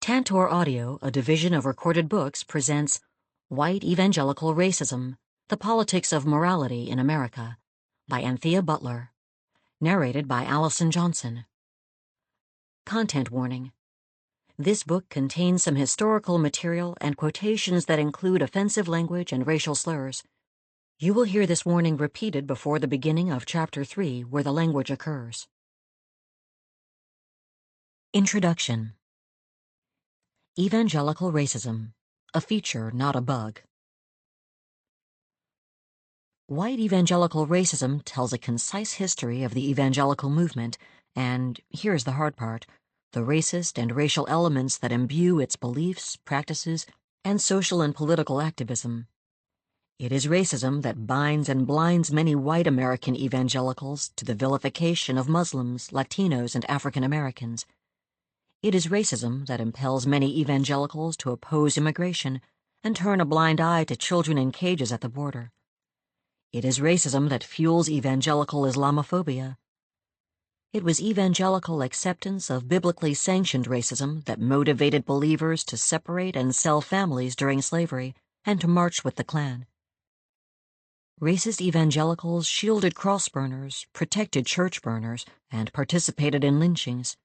Tantor Audio, a division of Recorded Books, presents White Evangelical Racism, The Politics of Morality in America by Anthea Butler, narrated by Allison Johnson. Content warning. This book contains some historical material and quotations that include offensive language and racial slurs. You will hear this warning repeated before the beginning of Chapter 3, where the language occurs. Introduction. Evangelical Racism, a feature, not a bug. White evangelical racism tells a concise history of the evangelical movement and, here's the hard part, the racist and racial elements that imbue its beliefs, practices, and social and political activism. It is racism that binds and blinds many white American evangelicals to the vilification of Muslims, Latinos, and African Americans. It is racism that impels many evangelicals to oppose immigration and turn a blind eye to children in cages at the border. It is racism that fuels evangelical Islamophobia. It was evangelical acceptance of biblically sanctioned racism that motivated believers to separate and sell families during slavery and to march with the Klan. Racist evangelicals shielded cross burners, protected church burners, and participated in lynchings.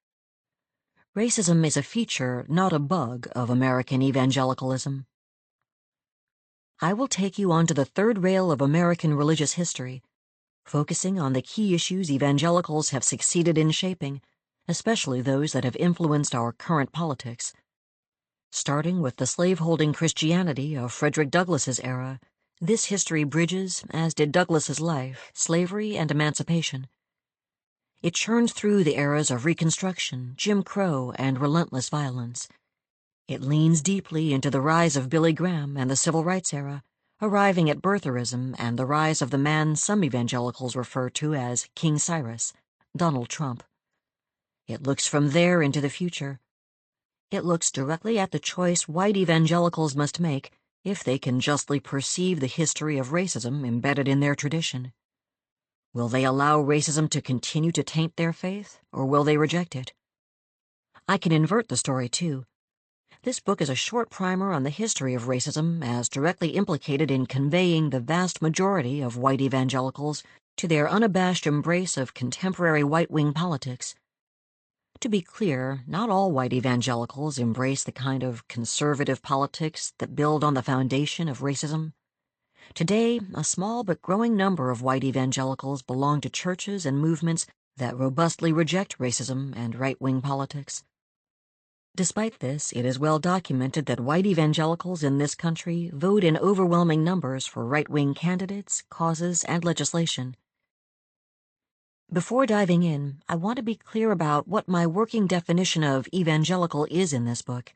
Racism is a feature, not a bug, of American evangelicalism. I will take you onto the third rail of American religious history, focusing on the key issues evangelicals have succeeded in shaping, especially those that have influenced our current politics. Starting with the slaveholding Christianity of Frederick Douglass's era, this history bridges, as did Douglass's life, slavery and emancipation. It churns through the eras of Reconstruction, Jim Crow, and relentless violence. It leans deeply into the rise of Billy Graham and the Civil Rights era, arriving at birtherism and the rise of the man some evangelicals refer to as King Cyrus, Donald Trump. It looks from there into the future. It looks directly at the choice white evangelicals must make if they can justly perceive the history of racism embedded in their tradition. Will they allow racism to continue to taint their faith, or will they reject it? I can invert the story, too. This book is a short primer on the history of racism as directly implicated in conveying the vast majority of white evangelicals to their unabashed embrace of contemporary right-wing politics. To be clear, not all white evangelicals embrace the kind of conservative politics that build on the foundation of racism. Today, a small but growing number of white evangelicals belong to churches and movements that robustly reject racism and right-wing politics. Despite this, it is well documented that white evangelicals in this country vote in overwhelming numbers for right-wing candidates, causes, and legislation. Before diving in, I want to be clear about what my working definition of evangelical is in this book.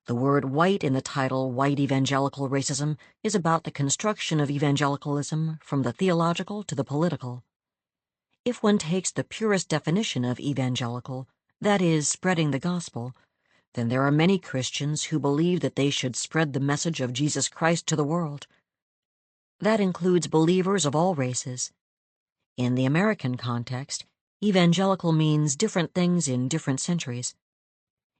The word white in the title White Evangelical Racism is about the construction of evangelicalism from the theological to the political. If one takes the purest definition of evangelical, that is, spreading the gospel, then there are many Christians who believe that they should spread the message of Jesus Christ to the world. That includes believers of all races. In the American context, evangelical means different things in different centuries.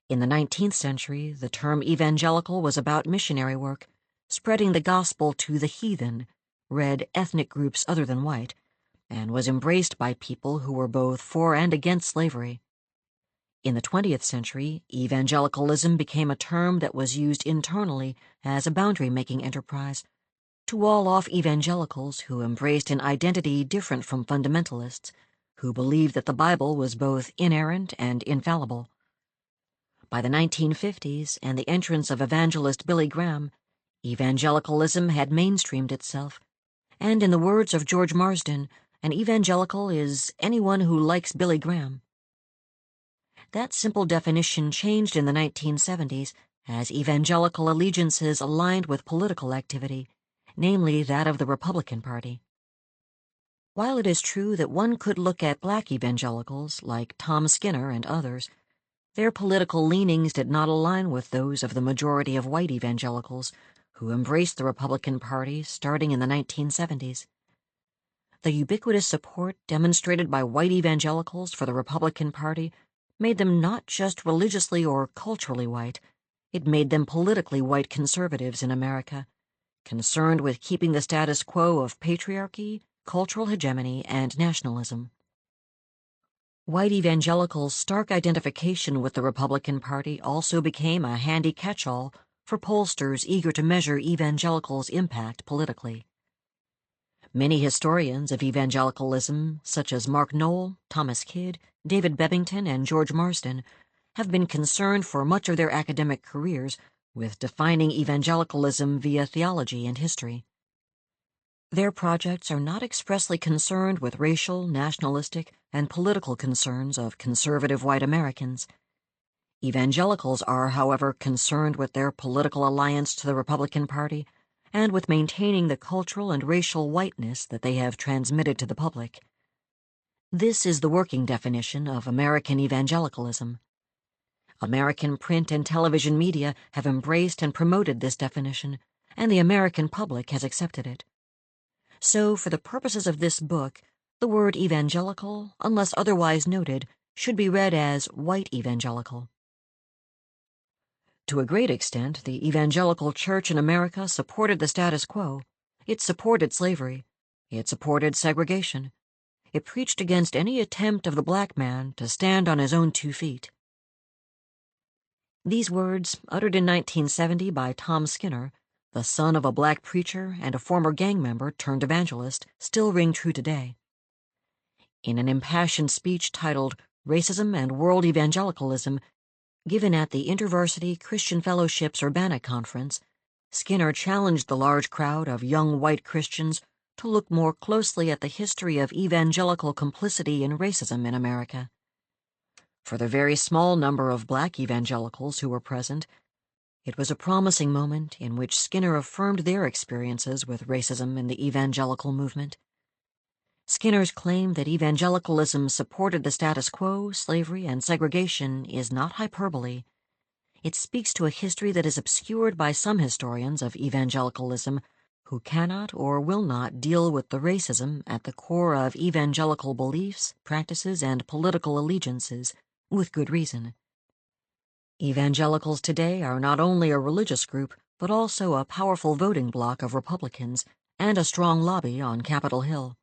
In the 19th century, the term evangelical was about missionary work, spreading the gospel to the heathen, read ethnic groups other than white, and was embraced by people who were both for and against slavery. In the 20th century, evangelicalism became a term that was used internally as a boundary-making enterprise to wall off evangelicals who embraced an identity different from fundamentalists, who believed that the Bible was both inerrant and infallible. By the 1950s and the entrance of evangelist Billy Graham, evangelicalism had mainstreamed itself, and in the words of George Marsden, an evangelical is anyone who likes Billy Graham. That simple definition changed in the 1970s as evangelical allegiances aligned with political activity, namely that of the Republican Party. While it is true that one could look at black evangelicals like Tom Skinner and others, their political leanings did not align with those of the majority of white evangelicals who embraced the Republican Party starting in the 1970s. The ubiquitous support demonstrated by white evangelicals for the Republican Party made them not just religiously or culturally white, it made them politically white conservatives in America, concerned with keeping the status quo of patriarchy, cultural hegemony, and nationalism. White evangelicals' stark identification with the Republican Party also became a handy catch-all for pollsters eager to measure evangelicals' impact politically. Many historians of evangelicalism, such as Mark Noll, Thomas Kidd, David Bebbington, and George Marsden, have been concerned for much of their academic careers with defining evangelicalism via theology and history. Their projects are not expressly concerned with racial, nationalistic, and political concerns of conservative white Americans. Evangelicals are, however, concerned with their political alliance to the Republican Party and with maintaining the cultural and racial whiteness that they have transmitted to the public. This is the working definition of American evangelicalism. American print and television media have embraced and promoted this definition, and the American public has accepted it. So, for the purposes of this book, the word evangelical, unless otherwise noted, should be read as white evangelical. To a great extent, the evangelical church in America supported the status quo. It supported slavery. It supported segregation. It preached against any attempt of the black man to stand on his own 2 feet. These words, uttered in 1970 by Tom Skinner, the son of a black preacher and a former gang member turned evangelist, still ring true today. In an impassioned speech titled Racism and World Evangelicalism, given at the InterVarsity Christian Fellowship's Urbana Conference, Skinner challenged the large crowd of young white Christians to look more closely at the history of evangelical complicity in racism in America. For the very small number of black evangelicals who were present, it was a promising moment in which Skinner affirmed their experiences with racism in the evangelical movement. Skinner's claim that evangelicalism supported the status quo, slavery, and segregation is not hyperbole. It speaks to a history that is obscured by some historians of evangelicalism who cannot or will not deal with the racism at the core of evangelical beliefs, practices, and political allegiances, with good reason. Evangelicals today are not only a religious group, but also a powerful voting bloc of Republicans and a strong lobby on Capitol Hill.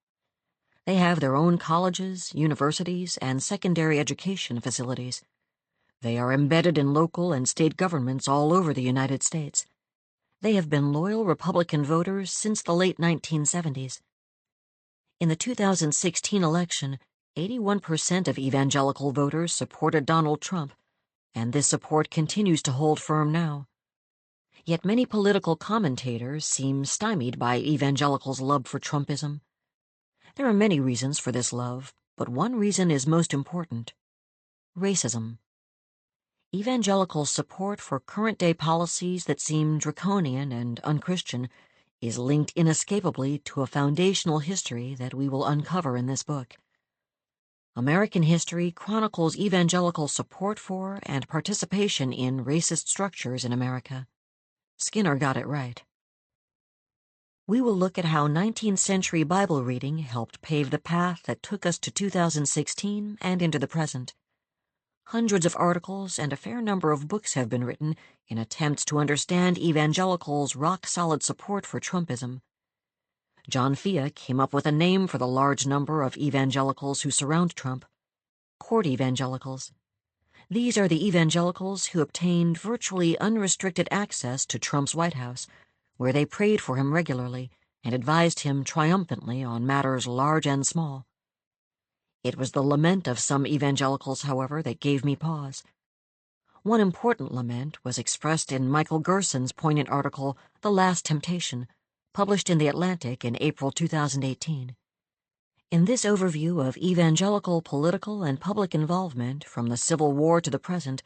They have their own colleges, universities, and secondary education facilities. They are embedded in local and state governments all over the United States. They have been loyal Republican voters since the late 1970s. In the 2016 election, 81% of evangelical voters supported Donald Trump, and this support continues to hold firm now. Yet many political commentators seem stymied by evangelicals' love for Trumpism. There are many reasons for this love, but one reason is most important: racism. Evangelical support for current-day policies that seem draconian and unchristian is linked inescapably to a foundational history that we will uncover in this book. American history chronicles evangelical support for and participation in racist structures in America. Skinner got it right. We will look at how 19th century Bible reading helped pave the path that took us to 2016 and into the present. Hundreds of articles and a fair number of books have been written in attempts to understand evangelicals' rock-solid support for Trumpism. John Fea came up with a name for the large number of evangelicals who surround Trump: court evangelicals. These are the evangelicals who obtained virtually unrestricted access to Trump's White House, where they prayed for him regularly and advised him triumphantly on matters large and small. It was the lament of some evangelicals, however, that gave me pause. One important lament was expressed in Michael Gerson's poignant article, The Last Temptation, published in The Atlantic in April 2018. In this overview of evangelical political and public involvement from the Civil War to the present,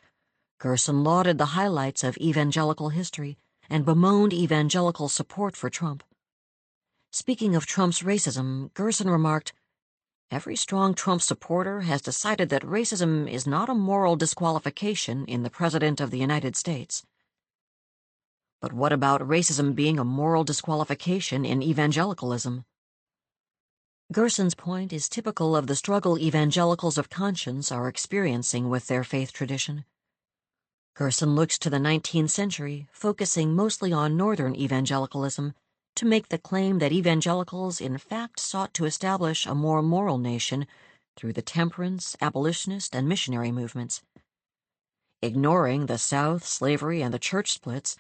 Gerson lauded the highlights of evangelical history and bemoaned evangelical support for Trump. Speaking of Trump's racism, Gerson remarked, "Every strong Trump supporter has decided that racism is not a moral disqualification in the President of the United States." But what about racism being a moral disqualification in evangelicalism? Gerson's point is typical of the struggle evangelicals of conscience are experiencing with their faith tradition. Gerson looks to the 19th century, focusing mostly on Northern evangelicalism, to make the claim that evangelicals in fact sought to establish a more moral nation through the temperance, abolitionist, and missionary movements. Ignoring the South, slavery, and the church splits,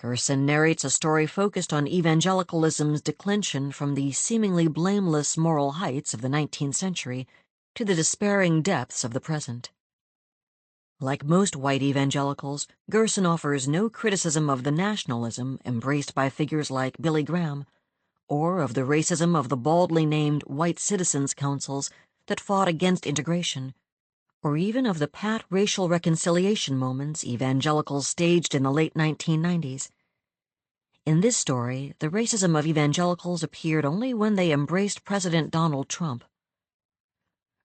Gerson narrates a story focused on evangelicalism's declension from the seemingly blameless moral heights of the 19th century to the despairing depths of the present. Like most white evangelicals, Gerson offers no criticism of the nationalism embraced by figures like Billy Graham, or of the racism of the baldly named white citizens' councils that fought against integration, or even of the pat racial reconciliation moments evangelicals staged in the late 1990s. In this story, the racism of evangelicals appeared only when they embraced President Donald Trump.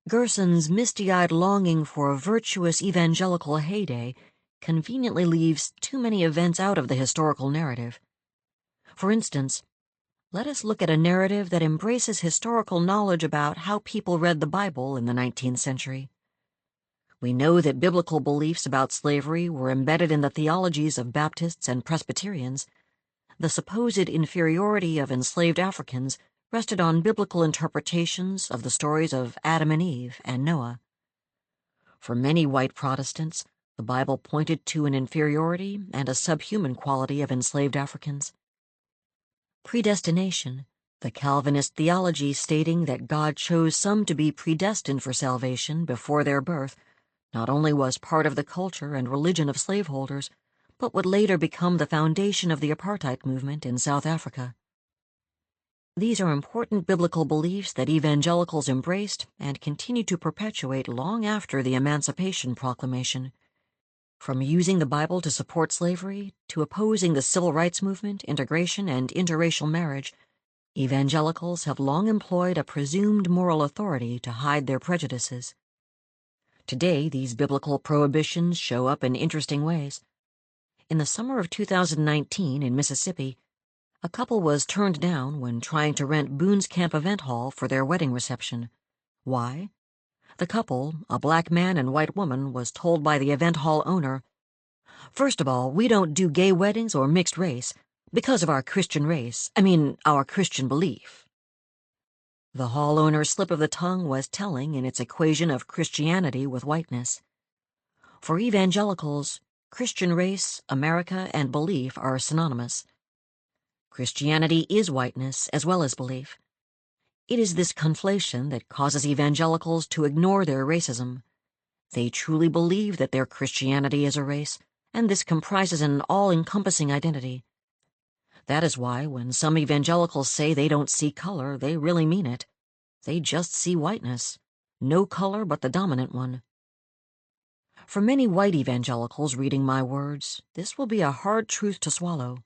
Gerson's misty-eyed longing for a virtuous evangelical heyday conveniently leaves too many events out of the historical narrative. For instance, let us look at a narrative that embraces historical knowledge about how people read the Bible in the 19th century. We know that biblical beliefs about slavery were embedded in the theologies of Baptists and Presbyterians. The supposed inferiority of enslaved Africans rested on biblical interpretations of the stories of Adam and Eve and Noah. For many white Protestants, the Bible pointed to an inferiority and a subhuman quality of enslaved Africans. Predestination, the Calvinist theology stating that God chose some to be predestined for salvation before their birth, not only was part of the culture and religion of slaveholders, but would later become the foundation of the apartheid movement in South Africa. These are important biblical beliefs that evangelicals embraced and continue to perpetuate long after the Emancipation Proclamation. From using the Bible to support slavery to opposing the civil rights movement, integration, and interracial marriage, evangelicals have long employed a presumed moral authority to hide their prejudices. Today, these biblical prohibitions show up in interesting ways. In the summer of 2019 in Mississippi, a couple was turned down when trying to rent Boone's Camp Event Hall for their wedding reception. Why? The couple, a black man and white woman, was told by the event hall owner, "First of all, we don't do gay weddings or mixed race, because of our Christian our Christian belief." The hall owner's slip of the tongue was telling in its equation of Christianity with whiteness. For evangelicals, Christian race, America, and belief are synonymous. Christianity is whiteness as well as belief. It is this conflation that causes evangelicals to ignore their racism. They truly believe that their Christianity is a race, and this comprises an all-encompassing identity. That is why when some evangelicals say they don't see color, they really mean it. They just see whiteness, no color but the dominant one. For many white evangelicals reading my words, this will be a hard truth to swallow.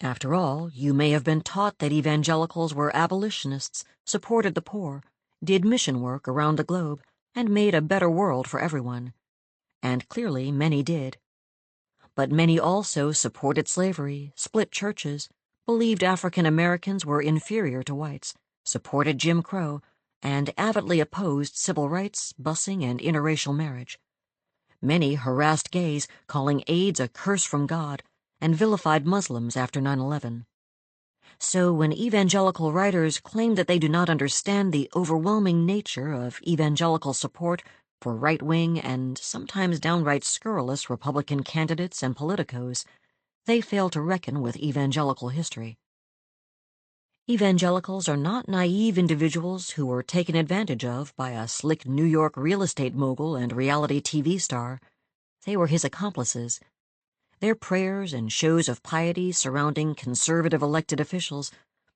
After all, you may have been taught that evangelicals were abolitionists, supported the poor, did mission work around the globe, and made a better world for everyone. And clearly many did. But many also supported slavery, split churches, believed African Americans were inferior to whites, supported Jim Crow, and avidly opposed civil rights, busing, and interracial marriage. Many harassed gays, calling AIDS a curse from God, and vilified Muslims after 9/11. So when evangelical writers claim that they do not understand the overwhelming nature of evangelical support for right-wing and sometimes downright scurrilous Republican candidates and politicos, they fail to reckon with evangelical history. Evangelicals are not naive individuals who were taken advantage of by a slick New York real estate mogul and reality TV star. They were his accomplices. Their prayers and shows of piety surrounding conservative elected officials,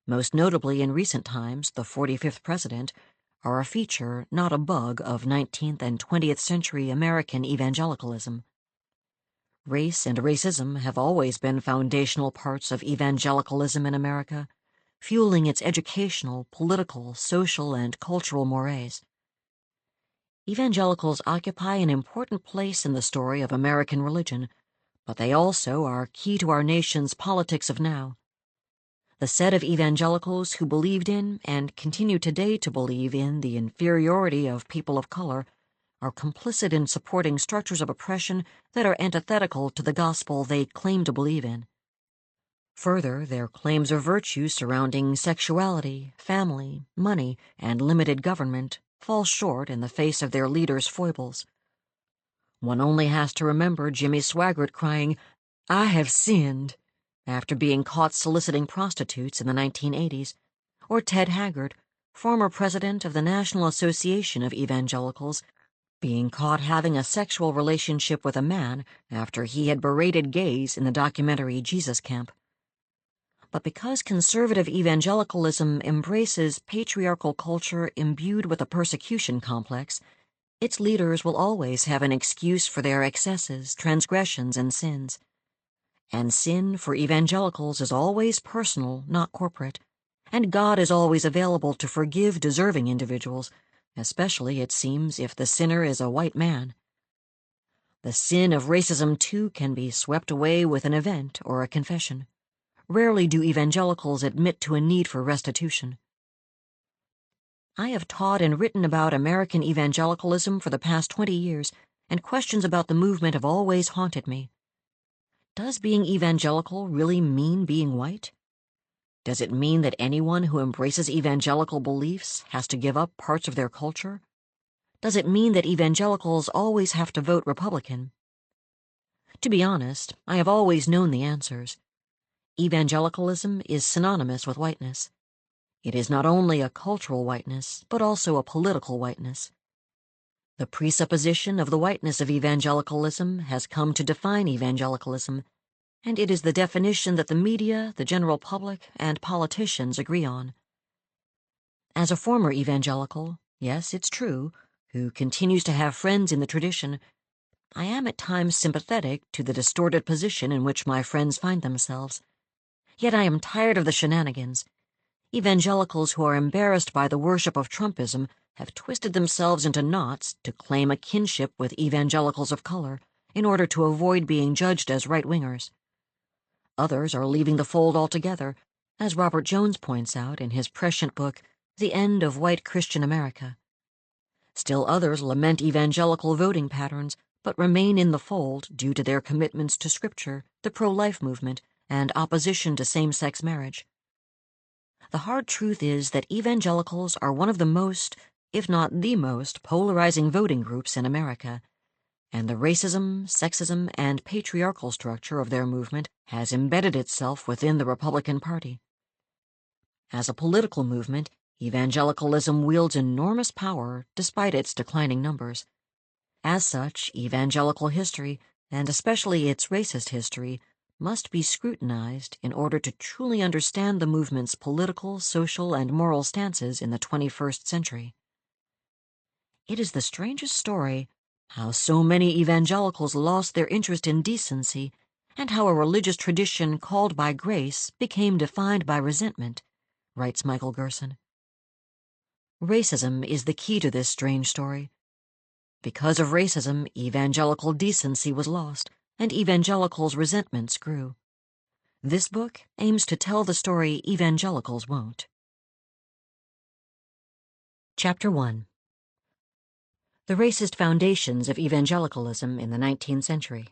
most notably in recent times the 45th president, are a feature, not a bug, of 19th and 20th century American evangelicalism. Race and racism have always been foundational parts of evangelicalism in America, fueling its educational, political, social, and cultural mores. Evangelicals occupy an important place in the story of American religion, but they also are key to our nation's politics of now. The set of evangelicals who believed in and continue today to believe in the inferiority of people of color are complicit in supporting structures of oppression that are antithetical to the gospel they claim to believe in. Further, their claims of virtue surrounding sexuality, family, money, and limited government fall short in the face of their leaders' foibles. One only has to remember Jimmy Swaggart crying, "I have sinned," after being caught soliciting prostitutes in the 1980s, or Ted Haggard, former president of the National Association of Evangelicals, being caught having a sexual relationship with a man after he had berated gays in the documentary Jesus Camp. But because conservative evangelicalism embraces patriarchal culture imbued with a persecution complex, its leaders will always have an excuse for their excesses, transgressions, and sins. And sin for evangelicals is always personal, not corporate, and God is always available to forgive deserving individuals, especially, it seems, if the sinner is a white man. The sin of racism, too, can be swept away with an event or a confession. Rarely do evangelicals admit to a need for restitution. I have taught and written about American evangelicalism for the past 20 years, and questions about the movement have always haunted me. Does being evangelical really mean being white? Does it mean that anyone who embraces evangelical beliefs has to give up parts of their culture? Does it mean that evangelicals always have to vote Republican? To be honest, I have always known the answers. Evangelicalism is synonymous with whiteness. It is not only a cultural whiteness, but also a political whiteness. The presupposition of the whiteness of evangelicalism has come to define evangelicalism, and it is the definition that the media, the general public, and politicians agree on. As a former evangelical, yes, it's true, who continues to have friends in the tradition, I am at times sympathetic to the distorted position in which my friends find themselves. Yet I am tired of the shenanigans. Evangelicals who are embarrassed by the worship of Trumpism have twisted themselves into knots to claim a kinship with evangelicals of color in order to avoid being judged as right-wingers. Others are leaving the fold altogether, as Robert Jones points out in his prescient book, The End of White Christian America. Still others lament evangelical voting patterns, but remain in the fold due to their commitments to Scripture, the pro-life movement, and opposition to same-sex marriage. The hard truth is that evangelicals are one of the most, if not the most, polarizing voting groups in America, and the racism, sexism, and patriarchal structure of their movement has embedded itself within the Republican Party. As a political movement, evangelicalism wields enormous power despite its declining numbers. As such, evangelical history, and especially its racist history, must be scrutinized in order to truly understand the movement's political, social, and moral stances in the 21st century. It is the strangest story how so many evangelicals lost their interest in decency, and how a religious tradition called by grace became defined by resentment, writes Michael Gerson. Racism is the key to this strange story. Because of racism, evangelical decency was lost, and evangelicals' resentments grew. This book aims to tell the story evangelicals won't. Chapter 1. The Racist Foundations of Evangelicalism in the 19th Century.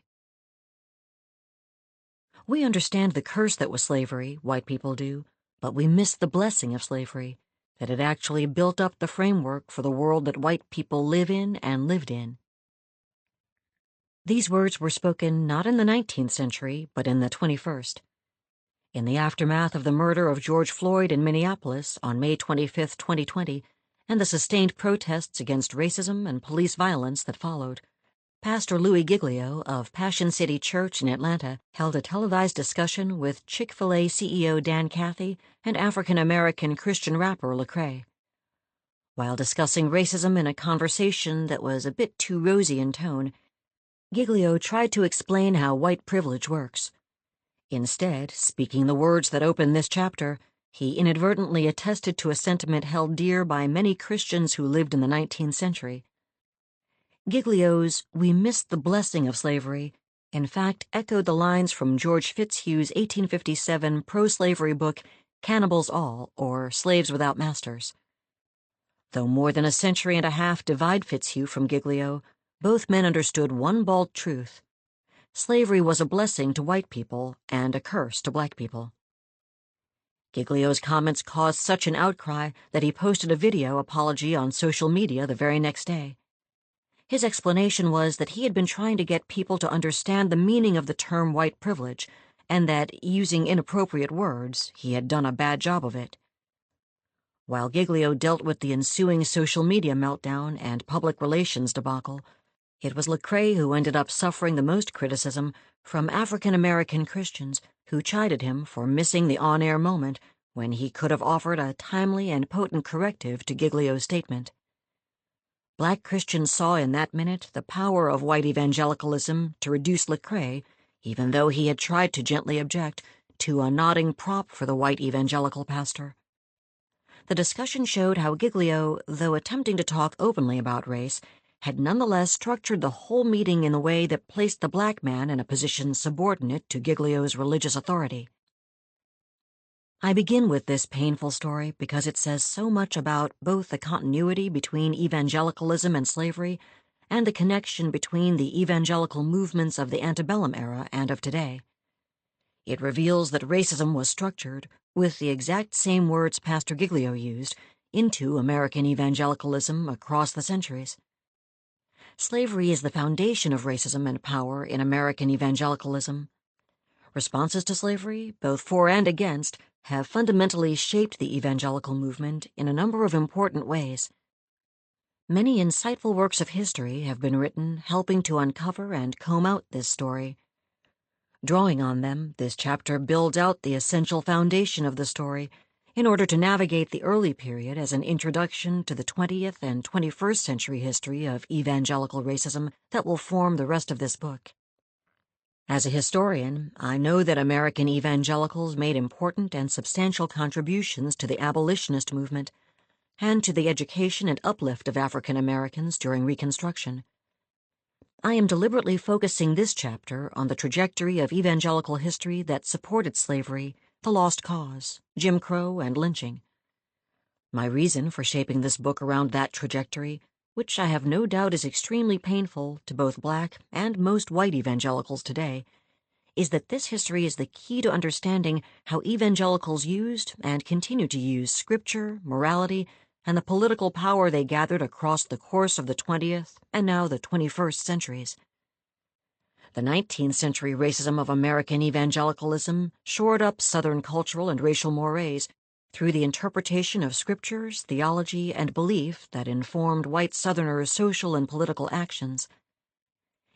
We understand the curse that was slavery, white people do, but we miss the blessing of slavery, that it actually built up the framework for the world that white people live in and lived in. These words were spoken not in the 19th century, but in the 21st. In the aftermath of the murder of George Floyd in Minneapolis on May 25, 2020, and the sustained protests against racism and police violence that followed, Pastor Louis Giglio of Passion City Church in Atlanta held a televised discussion with Chick-fil-A CEO Dan Cathy and African-American Christian rapper Lecrae. While discussing racism in a conversation that was a bit too rosy in tone, Giglio tried to explain how white privilege works. Instead, speaking the words that open this chapter, he inadvertently attested to a sentiment held dear by many Christians who lived in the 19th century. Giglio's "We missed the blessing of slavery" in fact echoed the lines from George Fitzhugh's 1857 pro-slavery book Cannibals All, or Slaves Without Masters. Though more than a century and a half divide Fitzhugh from Giglio, both men understood one bald truth. Slavery was a blessing to white people and a curse to black people. Giglio's comments caused such an outcry that he posted a video apology on social media the very next day. His explanation was that he had been trying to get people to understand the meaning of the term white privilege, and that, using inappropriate words, he had done a bad job of it. While Giglio dealt with the ensuing social media meltdown and public relations debacle, it was Lecrae who ended up suffering the most criticism from African-American Christians who chided him for missing the on-air moment when he could have offered a timely and potent corrective to Giglio's statement. Black Christians saw in that minute the power of white evangelicalism to reduce Lecrae, even though he had tried to gently object, to a nodding prop for the white evangelical pastor. The discussion showed how Giglio, though attempting to talk openly about race, had nonetheless structured the whole meeting in a way that placed the black man in a position subordinate to Giglio's religious authority. I begin with this painful story because it says so much about both the continuity between evangelicalism and slavery and the connection between the evangelical movements of the antebellum era and of today. It reveals that racism was structured, with the exact same words Pastor Giglio used, into American evangelicalism across the centuries. Slavery is the foundation of racism and power in American evangelicalism. Responses to slavery, both for and against, have fundamentally shaped the evangelical movement in a number of important ways. Many insightful works of history have been written helping to uncover and comb out this story. Drawing on them, this chapter builds out the essential foundation of the story in order to navigate the early period as an introduction to the 20th and 21st century history of evangelical racism that will form the rest of this book. As a historian, I know that American evangelicals made important and substantial contributions to the abolitionist movement and to the education and uplift of African Americans during Reconstruction. I am deliberately focusing this chapter on the trajectory of evangelical history that supported slavery, the lost cause, Jim Crow, and lynching. My reason for shaping this book around that trajectory, which I have no doubt is extremely painful to both black and most white evangelicals today, is that this history is the key to understanding how evangelicals used and continue to use scripture, morality, and the political power they gathered across the course of the 20th and now the 21st centuries. The 19th century racism of American evangelicalism shored up Southern cultural and racial mores through the interpretation of scriptures, theology, and belief that informed white Southerners' social and political actions.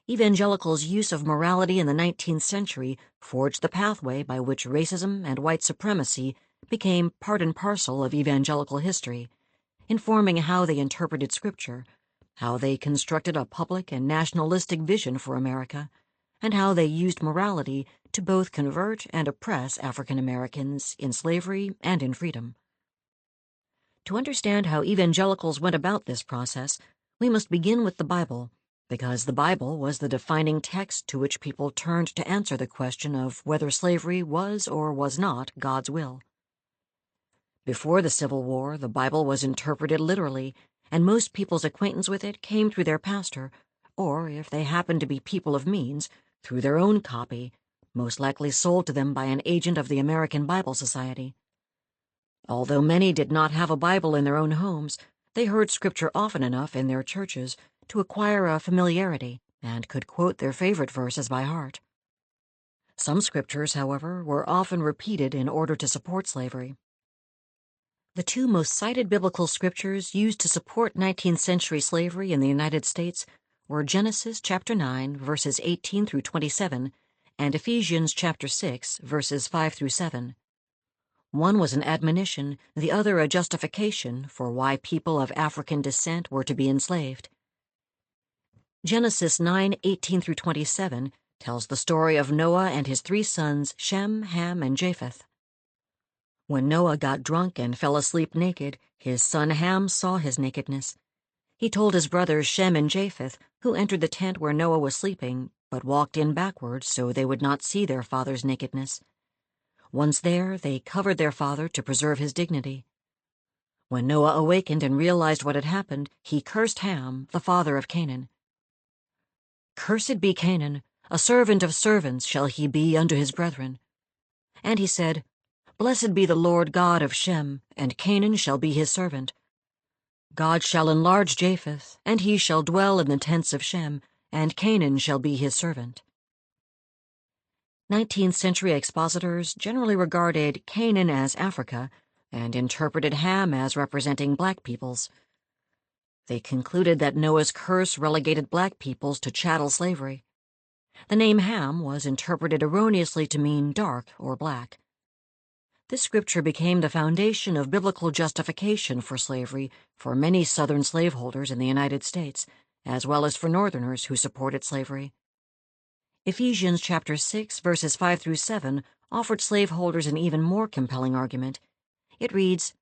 Evangelicals' use of morality in the 19th century forged the pathway by which racism and white supremacy became part and parcel of evangelical history, informing how they interpreted scripture, how they constructed a public and nationalistic vision for America, and how they used morality to both convert and oppress African Americans in slavery and in freedom. To understand how evangelicals went about this process, we must begin with the Bible, because the Bible was the defining text to which people turned to answer the question of whether slavery was or was not God's will. Before the Civil War, the Bible was interpreted literally, and most people's acquaintance with it came through their pastor, or, if they happened to be people of means, through their own copy, most likely sold to them by an agent of the American Bible Society. Although many did not have a Bible in their own homes, they heard scripture often enough in their churches to acquire a familiarity and could quote their favorite verses by heart. Some scriptures, however, were often repeated in order to support slavery. The two most cited biblical scriptures used to support 19th century slavery in the United States were Genesis chapter 9, verses 18 through 27, and Ephesians chapter 6, verses 5 through 7. One was an admonition, the other a justification for why people of African descent were to be enslaved. Genesis 9:18 through 27 tells the story of Noah and his three sons, Shem, Ham, and Japheth. When Noah got drunk and fell asleep naked, his son Ham saw his nakedness. He told his brothers Shem and Japheth, who entered the tent where Noah was sleeping, but walked in backwards so they would not see their father's nakedness. Once there, they covered their father to preserve his dignity. When Noah awakened and realized what had happened, he cursed Ham, the father of Canaan. "Cursed be Canaan, a servant of servants shall he be unto his brethren." And he said, "Blessed be the Lord God of Shem, and Canaan shall be his servant. God shall enlarge Japheth, and he shall dwell in the tents of Shem, and Canaan shall be his servant." 19th-century expositors generally regarded Canaan as Africa and interpreted Ham as representing black peoples. They concluded that Noah's curse relegated black peoples to chattel slavery. The name Ham was interpreted erroneously to mean dark or black. This scripture became the foundation of biblical justification for slavery for many Southern slaveholders in the United States, as well as for Northerners who supported slavery. Ephesians chapter 6, verses 5 through 7 offered slaveholders an even more compelling argument. It reads,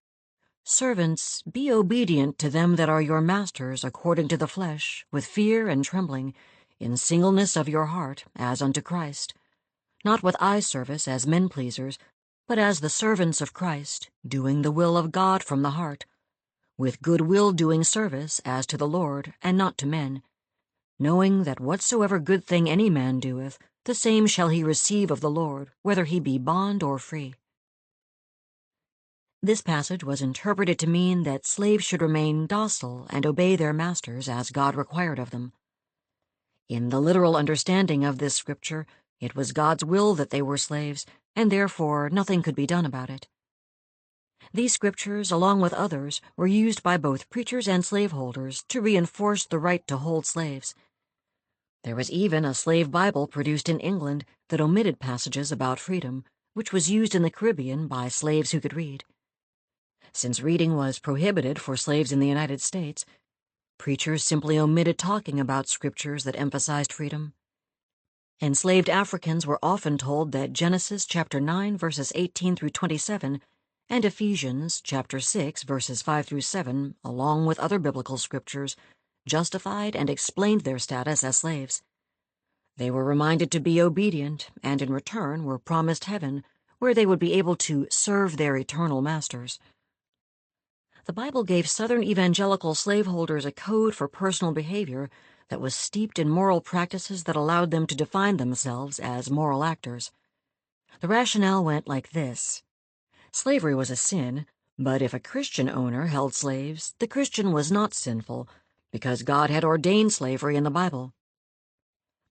"Servants, be obedient to them that are your masters according to the flesh, with fear and trembling, in singleness of your heart, as unto Christ, not with eye service as men pleasers, but as the servants of Christ, doing the will of God from the heart, with good will doing service as to the Lord, and not to men, knowing that whatsoever good thing any man doeth, the same shall he receive of the Lord, whether he be bond or free." This passage was interpreted to mean that slaves should remain docile and obey their masters as God required of them. In the literal understanding of this scripture, it was God's will that they were slaves, and therefore nothing could be done about it. These scriptures, along with others, were used by both preachers and slaveholders to reinforce the right to hold slaves. There was even a slave Bible produced in England that omitted passages about freedom, which was used in the Caribbean by slaves who could read. Since reading was prohibited for slaves in the United States, preachers simply omitted talking about scriptures that emphasized freedom. Enslaved Africans were often told that Genesis chapter 9 verses 18 through 27 and Ephesians chapter 6 verses 5 through 7, along with other biblical scriptures, justified and explained their status as slaves. They were reminded to be obedient, and in return were promised heaven, where they would be able to serve their eternal masters. The Bible gave Southern evangelical slaveholders a code for personal behavior that was steeped in moral practices that allowed them to define themselves as moral actors. The rationale went like this. Slavery was a sin, but if a Christian owner held slaves, the Christian was not sinful, because God had ordained slavery in the Bible.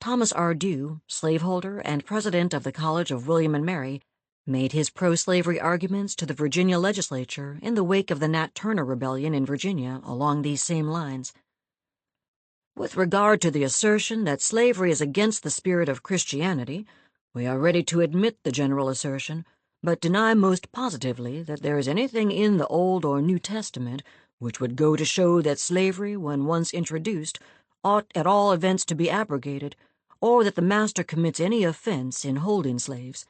Thomas R. Dew, slaveholder and president of the College of William and Mary, made his pro-slavery arguments to the Virginia legislature in the wake of the Nat Turner Rebellion in Virginia along these same lines. "With regard to the assertion that slavery is against the spirit of Christianity, we are ready to admit the general assertion, but deny most positively that there is anything in the Old or New Testament which would go to show that slavery, when once introduced, ought at all events to be abrogated, or that the master commits any offense in holding slaves.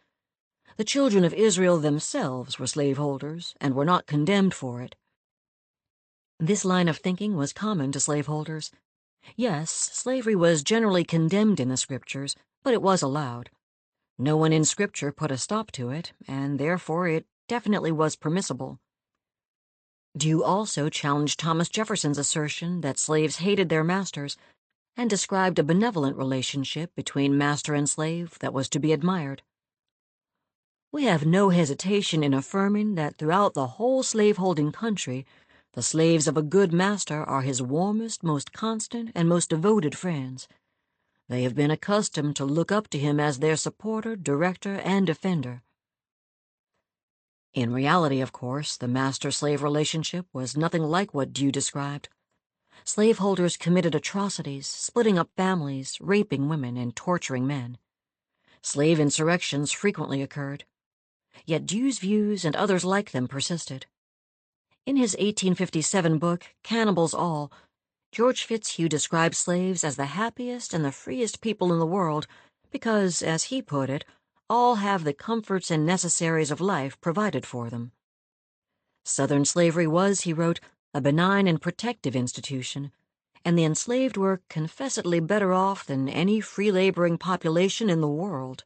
The children of Israel themselves were slaveholders and were not condemned for it." This line of thinking was common to slaveholders. Yes, slavery was generally condemned in the scriptures, but it was allowed. No one in scripture put a stop to it, and therefore it definitely was permissible. Dew also challenged Thomas Jefferson's assertion that slaves hated their masters and described a benevolent relationship between master and slave that was to be admired. "We have no hesitation in affirming that throughout the whole slaveholding country, the slaves of a good master are his warmest, most constant, and most devoted friends. They have been accustomed to look up to him as their supporter, director, and defender." In reality, of course, the master-slave relationship was nothing like what Dew described. Slaveholders committed atrocities, splitting up families, raping women, and torturing men. Slave insurrections frequently occurred. Yet Dew's views and others like them persisted. In his 1857 book, Cannibals All, George Fitzhugh described slaves as the happiest and the freest people in the world because, as he put it, all have the comforts and necessaries of life provided for them. Southern slavery was, he wrote, a benign and protective institution, and the enslaved were confessedly better off than any free-laboring population in the world.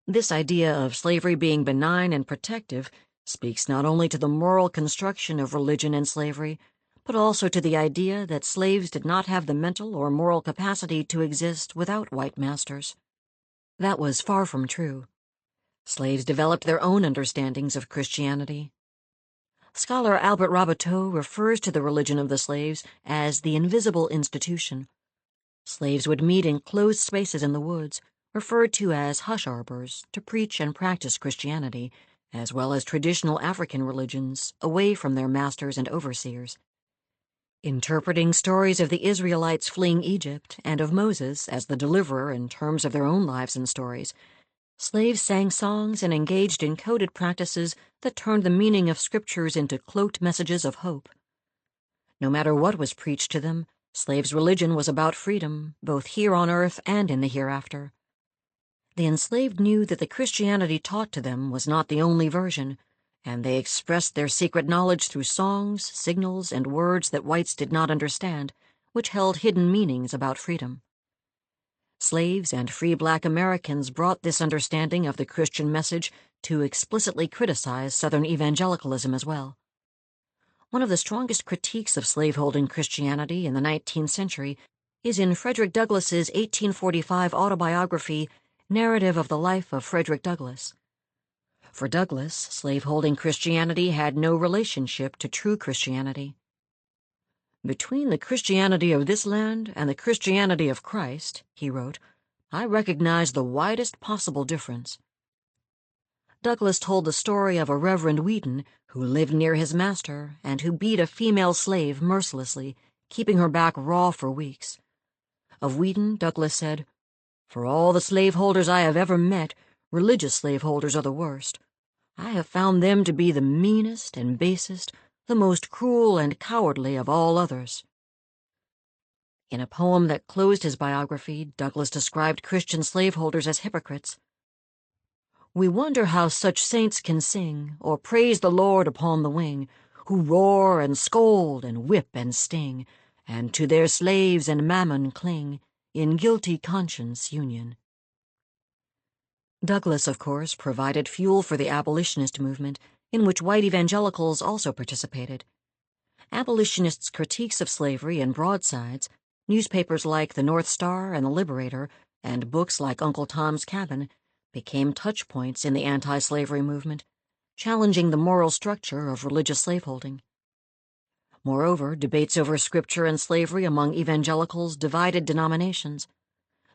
This idea of slavery being benign and protective speaks not only to the moral construction of religion and slavery, but also to the idea that slaves did not have the mental or moral capacity to exist without white masters. That was far from true. Slaves developed their own understandings of Christianity. Scholar Albert Raboteau refers to the religion of the slaves as the invisible institution. Slaves would meet in closed spaces in the woods, referred to as hush arbors, to preach and practice Christianity, as well as traditional African religions, away from their masters and overseers. Interpreting stories of the Israelites fleeing Egypt and of Moses as the deliverer in terms of their own lives and stories, slaves sang songs and engaged in coded practices that turned the meaning of scriptures into cloaked messages of hope. No matter what was preached to them, slaves' religion was about freedom, both here on earth and in the hereafter. The enslaved knew that the Christianity taught to them was not the only version, and they expressed their secret knowledge through songs, signals, and words that whites did not understand, which held hidden meanings about freedom. Slaves and free black Americans brought this understanding of the Christian message to explicitly criticize Southern evangelicalism as well. One of the strongest critiques of slaveholding Christianity in the 19th century is in Frederick Douglass's 1845 autobiography, Narrative of the Life of Frederick Douglass. For Douglass, slaveholding Christianity had no relationship to true Christianity. "Between the Christianity of this land and the Christianity of Christ," he wrote, "I recognize the widest possible difference." Douglass told the story of a Reverend Wheaton who lived near his master and who beat a female slave mercilessly, keeping her back raw for weeks. Of Wheaton, Douglass said, "For all the slaveholders I have ever met, religious slaveholders are the worst. I have found them to be the meanest and basest, the most cruel and cowardly of all others." In a poem that closed his biography, Douglass described Christian slaveholders as hypocrites. "We wonder how such saints can sing, or praise the Lord upon the wing, who roar and scold and whip and sting, and to their slaves and mammon cling, in guilty conscience union." Douglass, of course, provided fuel for the abolitionist movement, in which white evangelicals also participated. Abolitionists' critiques of slavery and broadsides, newspapers like the North Star and the Liberator, and books like Uncle Tom's Cabin became touch points in the anti-slavery movement, challenging the moral structure of religious slaveholding. Moreover, debates over scripture and slavery among evangelicals divided denominations.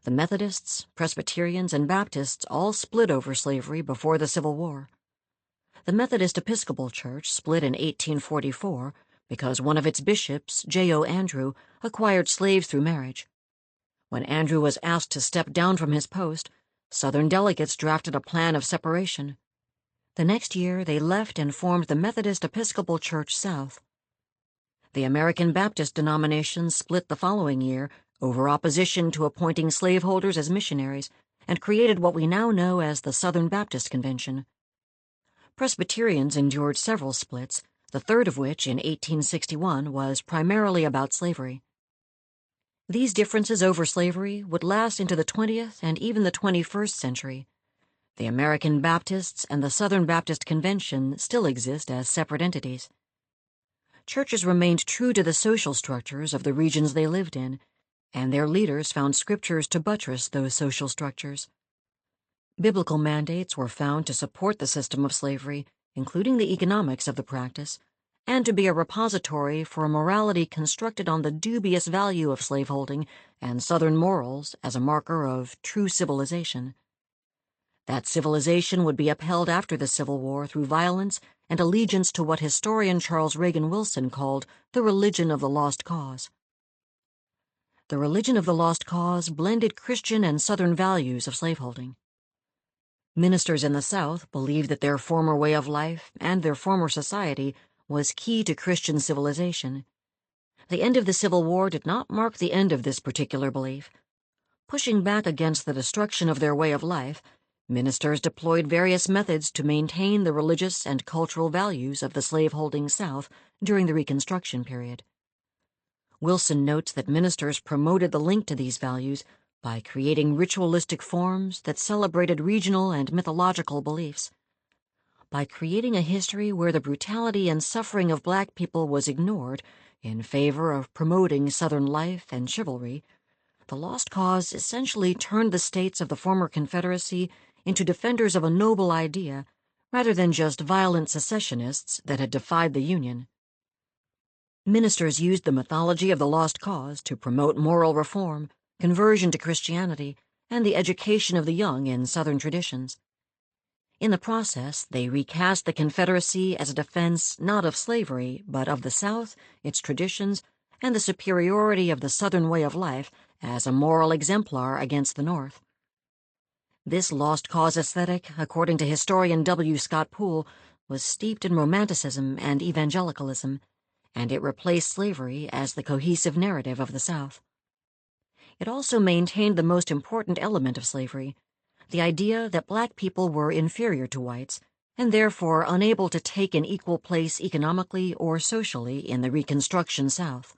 The Methodists, Presbyterians, and Baptists all split over slavery before the Civil War. The Methodist Episcopal Church split in 1844 because one of its bishops, J.O. Andrew, acquired slaves through marriage. When Andrew was asked to step down from his post, Southern delegates drafted a plan of separation. The next year, they left and formed the Methodist Episcopal Church South. The American Baptist denomination split the following year over opposition to appointing slaveholders as missionaries, and created what we now know as the Southern Baptist Convention. Presbyterians endured several splits, the third of which, in 1861, was primarily about slavery. These differences over slavery would last into the 20th and even the 21st century. The American Baptists and the Southern Baptist Convention still exist as separate entities. Churches remained true to the social structures of the regions they lived in, and their leaders found scriptures to buttress those social structures. Biblical mandates were found to support the system of slavery, including the economics of the practice, and to be a repository for a morality constructed on the dubious value of slaveholding and Southern morals as a marker of true civilization. That civilization would be upheld after the Civil War through violence and allegiance to what historian Charles Reagan Wilson called the religion of the lost cause. The religion of the lost cause blended Christian and Southern values of slaveholding. Ministers in the South believed that their former way of life and their former society was key to Christian civilization. The end of the Civil War did not mark the end of this particular belief. Pushing back against the destruction of their way of life, ministers deployed various methods to maintain the religious and cultural values of the slaveholding South during the Reconstruction period. Wilson notes that ministers promoted the link to these values by creating ritualistic forms that celebrated regional and mythological beliefs, by creating a history where the brutality and suffering of Black people was ignored in favor of promoting Southern life and chivalry. The Lost Cause essentially turned the states of the former Confederacy into defenders of a noble idea rather than just violent secessionists that had defied the Union. Ministers used the mythology of the Lost Cause to promote moral reform, conversion to Christianity, and the education of the young in Southern traditions. In the process, they recast the Confederacy as a defense not of slavery, but of the South, its traditions, and the superiority of the Southern way of life as a moral exemplar against the North. This Lost Cause aesthetic, according to historian W. Scott Poole, was steeped in Romanticism and Evangelicalism, and it replaced slavery as the cohesive narrative of the South. It also maintained the most important element of slavery, the idea that Black people were inferior to whites and therefore unable to take an equal place economically or socially in the Reconstruction South.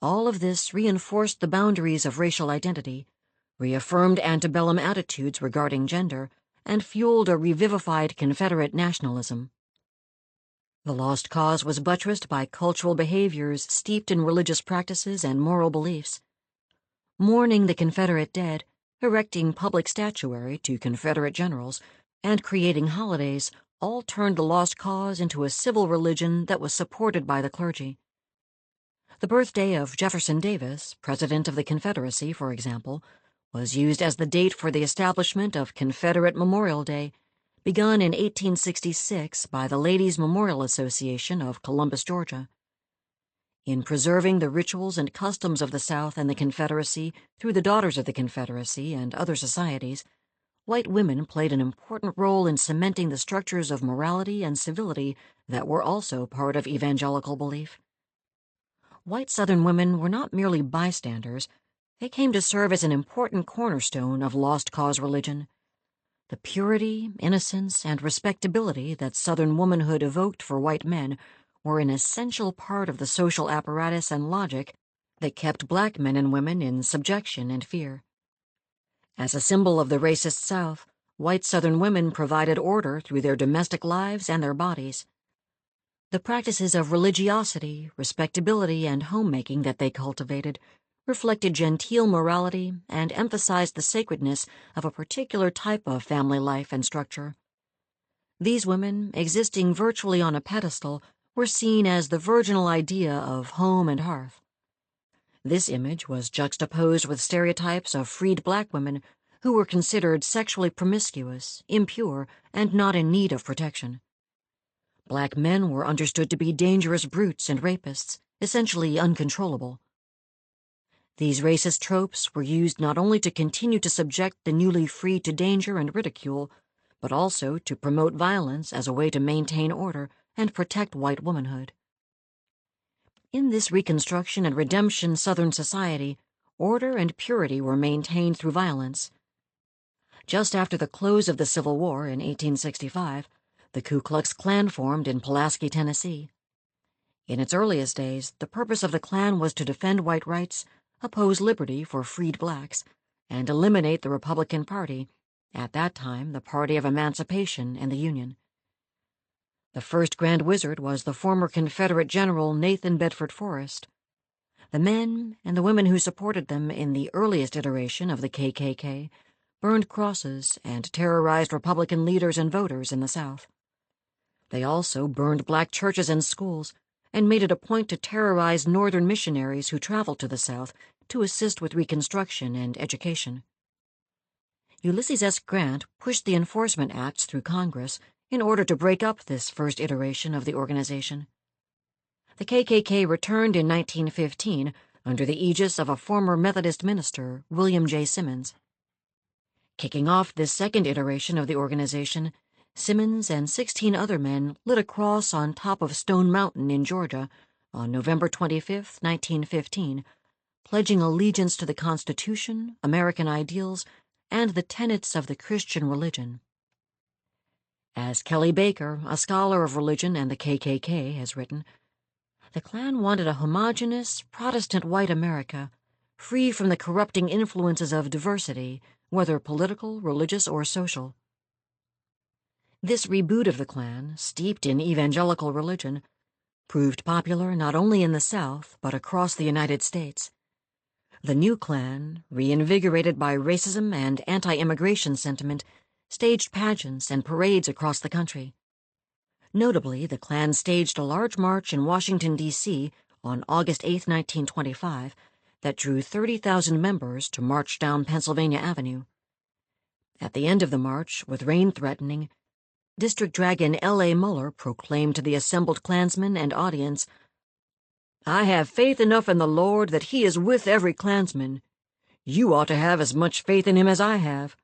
All of this reinforced the boundaries of racial identity, reaffirmed antebellum attitudes regarding gender, and fueled a revivified Confederate nationalism. The Lost Cause was buttressed by cultural behaviors steeped in religious practices and moral beliefs. Mourning the Confederate dead, erecting public statuary to Confederate generals, and creating holidays all turned the Lost Cause into a civil religion that was supported by the clergy. The birthday of Jefferson Davis, President of the Confederacy, for example, was used as the date for the establishment of Confederate Memorial Day, begun in 1866 by the Ladies' Memorial Association of Columbus, Georgia. In preserving the rituals and customs of the South and the Confederacy through the Daughters of the Confederacy and other societies, white women played an important role in cementing the structures of morality and civility that were also part of evangelical belief. White Southern women were not merely bystanders, they came to serve as an important cornerstone of Lost Cause religion. The purity, innocence, and respectability that Southern womanhood evoked for white men were an essential part of the social apparatus and logic that kept Black men and women in subjection and fear. As a symbol of the racist South, white Southern women provided order through their domestic lives and their bodies. The practices of religiosity, respectability, and homemaking that they cultivated reflected genteel morality and emphasized the sacredness of a particular type of family life and structure. These women, existing virtually on a pedestal, were seen as the virginal idea of home and hearth. This image was juxtaposed with stereotypes of freed Black women who were considered sexually promiscuous, impure, and not in need of protection. Black men were understood to be dangerous brutes and rapists, essentially uncontrollable. These racist tropes were used not only to continue to subject the newly freed to danger and ridicule, but also to promote violence as a way to maintain order and protect white womanhood. In this Reconstruction and Redemption Southern society, order and purity were maintained through violence. Just after the close of the Civil War in 1865, the Ku Klux Klan formed in Pulaski, Tennessee. In its earliest days, the purpose of the Klan was to defend white rights, oppose liberty for freed Blacks, and eliminate the Republican Party, at that time the party of emancipation and the Union. The first Grand Wizard was the former Confederate General Nathan Bedford Forrest. The men and the women who supported them in the earliest iteration of the KKK burned crosses and terrorized Republican leaders and voters in the South. They also burned Black churches and schools and made it a point to terrorize Northern missionaries who traveled to the South to assist with Reconstruction and education. Ulysses S. Grant pushed the enforcement acts through Congress in order to break up this first iteration of the organization. The KKK returned in 1915 under the aegis of a former Methodist minister, William J. Simmons. Kicking off this second iteration of the organization, Simmons and 16 other men lit a cross on top of Stone Mountain in Georgia on November 25, 1915, pledging allegiance to the Constitution, American ideals, and the tenets of the Christian religion. As Kelly Baker, a scholar of religion and the KKK, has written, the Klan wanted a homogeneous, Protestant white America, free from the corrupting influences of diversity, whether political, religious, or social. This reboot of the Klan, steeped in evangelical religion, proved popular not only in the South but across the United States. The new Klan, reinvigorated by racism and anti-immigration sentiment, staged pageants and parades across the country. Notably, the Klan staged a large march in Washington, D.C. on August 8, 1925, that drew 30,000 members to march down Pennsylvania Avenue. At the end of the march, with rain threatening, District Dragon L.A. Muller proclaimed to the assembled Klansmen and audience, "I have faith enough in the Lord that He is with every Klansman. You ought to have as much faith in Him as I have.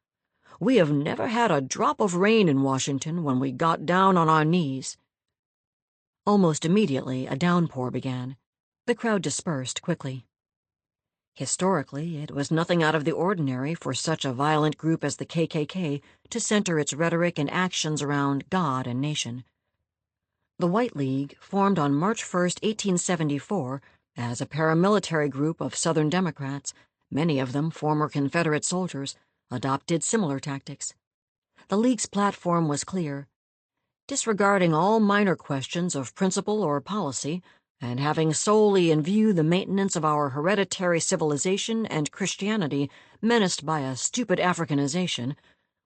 We have never had a drop of rain in Washington when we got down on our knees." Almost immediately, a downpour began. The crowd dispersed quickly. Historically, it was nothing out of the ordinary for such a violent group as the KKK to center its rhetoric and actions around God and nation. The White League, formed on March 1, 1874, as a paramilitary group of Southern Democrats, many of them former Confederate soldiers, adopted similar tactics. The League's platform was clear: disregarding all minor questions of principle or policy, and having solely in view the maintenance of our hereditary civilization and Christianity menaced by a stupid Africanization,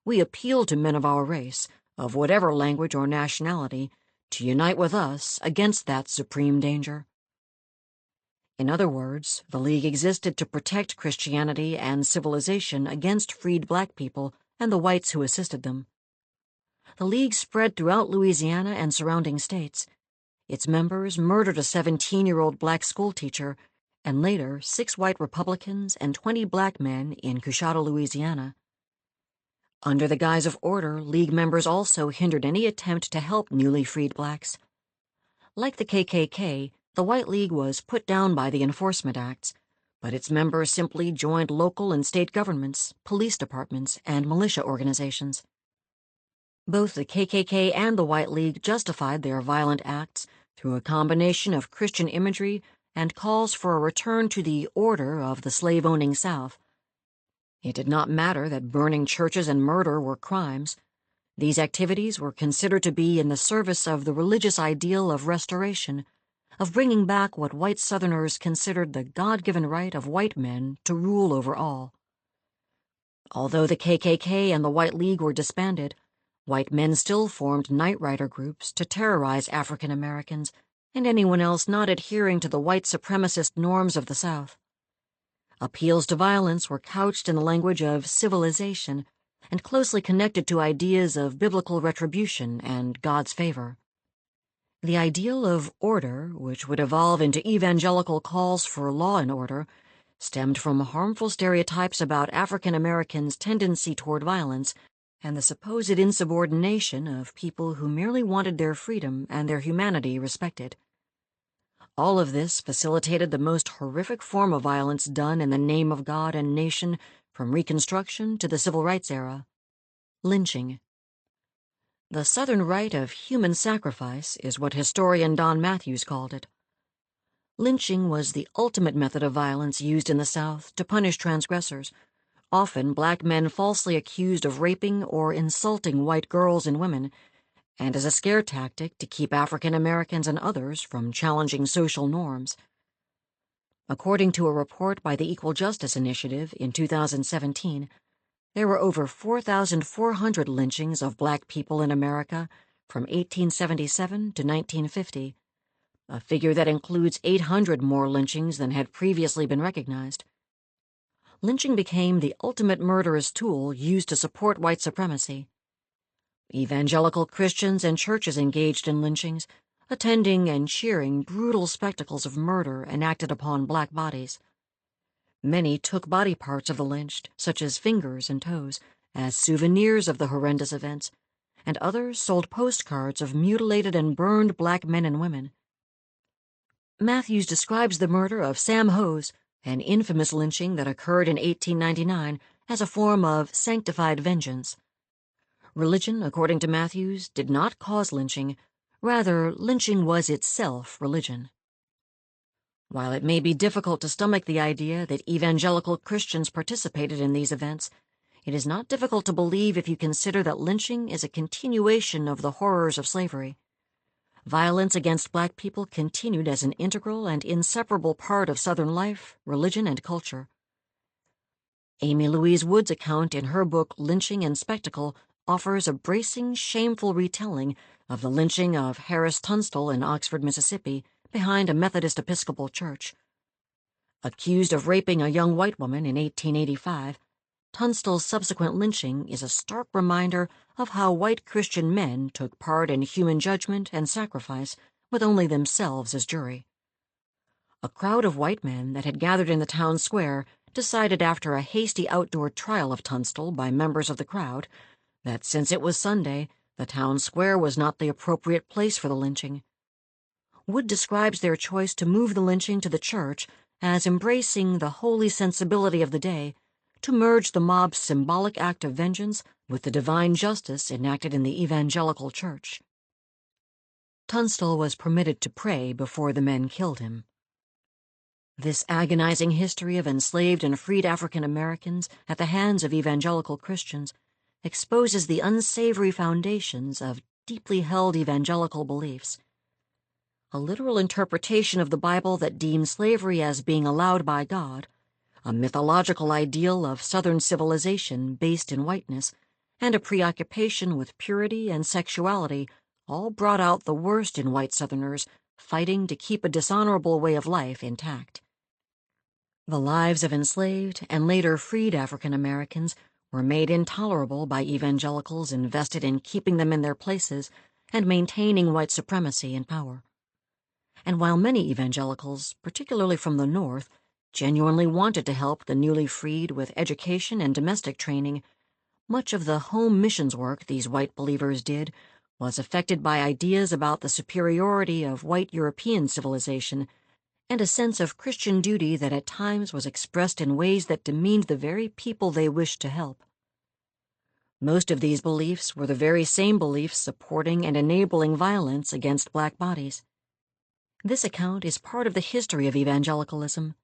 we appeal to men of our race, of whatever language or nationality, to unite with us against that supreme danger. In other words, the League existed to protect Christianity and civilization against freed black people and the whites who assisted them. The League spread throughout Louisiana and surrounding states. Its members murdered a 17-year-old black schoolteacher, and later 6 white Republicans and 20 black men in Coushatta, Louisiana. Under the guise of order, League members also hindered any attempt to help newly freed blacks. Like the KKK, the White League was put down by the Enforcement Acts, but its members simply joined local and state governments, police departments, and militia organizations. Both the KKK and the White League justified their violent acts through a combination of Christian imagery and calls for a return to the order of the slave-owning South. It did not matter that burning churches and murder were crimes. These activities were considered to be in the service of the religious ideal of restoration, of bringing back what white Southerners considered the God-given right of white men to rule over all. Although the KKK and the White League were disbanded, white men still formed night rider groups to terrorize African Americans and anyone else not adhering to the white supremacist norms of the South. Appeals to violence were couched in the language of civilization and closely connected to ideas of biblical retribution and God's favor. The ideal of order, which would evolve into evangelical calls for law and order, stemmed from harmful stereotypes about African Americans' tendency toward violence and the supposed insubordination of people who merely wanted their freedom and their humanity respected. All of this facilitated the most horrific form of violence done in the name of God and nation from Reconstruction to the Civil Rights era: lynching. The Southern rite of human sacrifice is what historian Don Matthews called it. Lynching was the ultimate method of violence used in the South to punish transgressors, often black men falsely accused of raping or insulting white girls and women, and as a scare tactic to keep African Americans and others from challenging social norms. According to a report by the Equal Justice Initiative in 2017, there were over 4,400 lynchings of black people in America from 1877 to 1950, a figure that includes 800 more lynchings than had previously been recognized. Lynching became the ultimate murderous tool used to support white supremacy. Evangelical Christians and churches engaged in lynchings, attending and cheering brutal spectacles of murder enacted upon black bodies. Many took body parts of the lynched, such as fingers and toes, as souvenirs of the horrendous events, and others sold postcards of mutilated and burned black men and women. Matthews describes the murder of Sam Hose, an infamous lynching that occurred in 1899, as a form of sanctified vengeance. Religion, according to Matthews, did not cause lynching. Rather, lynching was itself religion. While it may be difficult to stomach the idea that evangelical Christians participated in these events, it is not difficult to believe if you consider that lynching is a continuation of the horrors of slavery. Violence against black people continued as an integral and inseparable part of Southern life, religion, and culture. Amy Louise Wood's account in her book Lynching and Spectacle offers a bracing, shameful retelling of the lynching of Harris Tunstall in Oxford, Mississippi, behind a Methodist Episcopal church. Accused of raping a young white woman in 1885, Tunstall's subsequent lynching is a stark reminder of how white Christian men took part in human judgment and sacrifice with only themselves as jury. A crowd of white men that had gathered in the town square decided after a hasty outdoor trial of Tunstall by members of the crowd that since it was Sunday, the town square was not the appropriate place for the lynching. Wood describes their choice to move the lynching to the church as embracing the holy sensibility of the day to merge the mob's symbolic act of vengeance with the divine justice enacted in the evangelical church. Tunstall was permitted to pray before the men killed him. This agonizing history of enslaved and freed African Americans at the hands of evangelical Christians exposes the unsavory foundations of deeply held evangelical beliefs. A literal interpretation of the Bible that deems slavery as being allowed by God, a mythological ideal of Southern civilization based in whiteness, and a preoccupation with purity and sexuality all brought out the worst in white Southerners fighting to keep a dishonorable way of life intact. The lives of enslaved and later freed African Americans were made intolerable by evangelicals invested in keeping them in their places and maintaining white supremacy and power. And while many evangelicals, particularly from the North, genuinely wanted to help the newly freed with education and domestic training, much of the home missions work these white believers did was affected by ideas about the superiority of white European civilization and a sense of Christian duty that at times was expressed in ways that demeaned the very people they wished to help. Most of these beliefs were the very same beliefs supporting and enabling violence against black bodies. This account is part of the history of evangelicalism.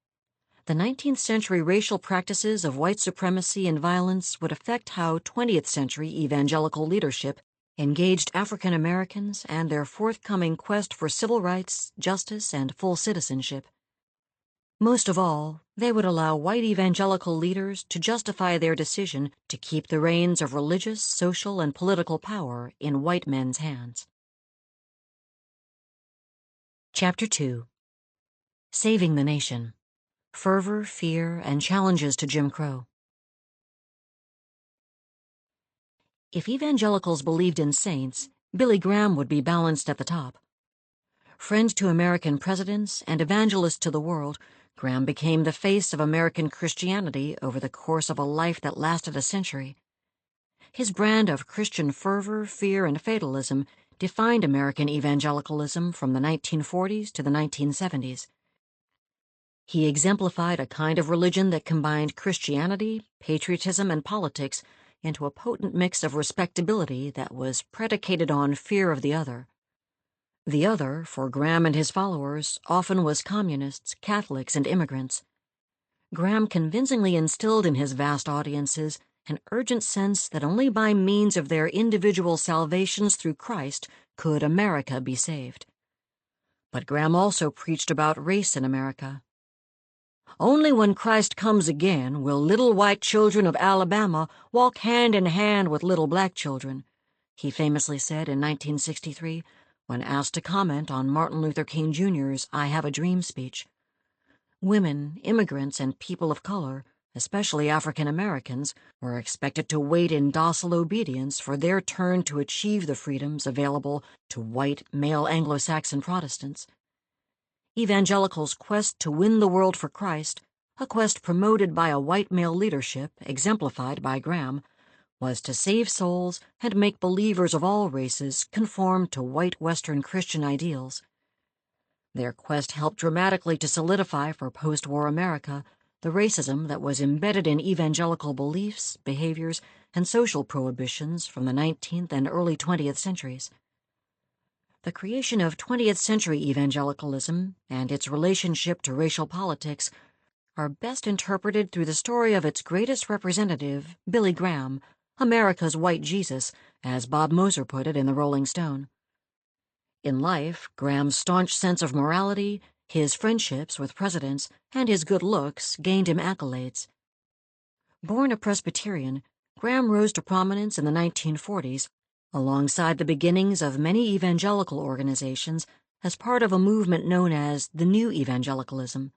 The 19th century racial practices of white supremacy and violence would affect how 20th century evangelical leadership engaged African Americans and their forthcoming quest for civil rights, justice, and full citizenship. Most of all, they would allow white evangelical leaders to justify their decision to keep the reins of religious, social, and political power in white men's hands. Chapter 2. Saving the Nation: Fervor, Fear, and Challenges to Jim Crow. If evangelicals believed in saints, Billy Graham would be balanced at the top. Friend to American presidents and evangelist to the world, Graham became the face of American Christianity over the course of a life that lasted a century. His brand of Christian fervor, fear, and fatalism defined American evangelicalism from the 1940s to the 1970s. He exemplified a kind of religion that combined Christianity, patriotism, and politics into a potent mix of respectability that was predicated on fear of the other. The other, for Graham and his followers, often was communists, Catholics, and immigrants. Graham convincingly instilled in his vast audiences an urgent sense that only by means of their individual salvations through Christ could America be saved. But Graham also preached about race in America. Only when Christ comes again will little white children of Alabama walk hand in hand with little black children, he famously said in 1963 when asked to comment on Martin Luther King Jr.'s I Have a Dream speech. Women, immigrants, and people of color, especially African Americans, were expected to wait in docile obedience for their turn to achieve the freedoms available to white male Anglo-Saxon Protestants. Evangelicals' quest to win the world for Christ, a quest promoted by a white male leadership exemplified by Graham, was to save souls and make believers of all races conform to white Western Christian ideals. Their quest helped dramatically to solidify for post-war America the racism that was embedded in evangelical beliefs, behaviors, and social prohibitions from the 19th and early 20th centuries. The creation of 20th century evangelicalism and its relationship to racial politics are best interpreted through the story of its greatest representative, Billy Graham, America's white Jesus, as Bob Moser put it in the Rolling Stone. In life, Graham's staunch sense of morality, his friendships with presidents, and his good looks gained him accolades. Born a Presbyterian, Graham rose to prominence in the 1940s, alongside the beginnings of many evangelical organizations as part of a movement known as the New Evangelicalism.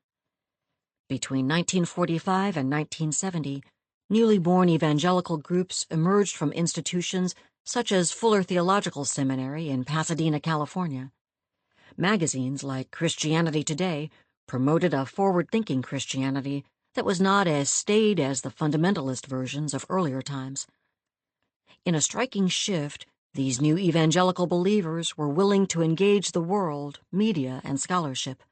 Between 1945 and 1970, newly born evangelical groups emerged from institutions such as Fuller Theological Seminary in Pasadena, California. Magazines like Christianity Today promoted a forward-thinking Christianity that was not as staid as the fundamentalist versions of earlier times. In a striking shift, these new evangelical believers were willing to engage the world, media, and scholarship.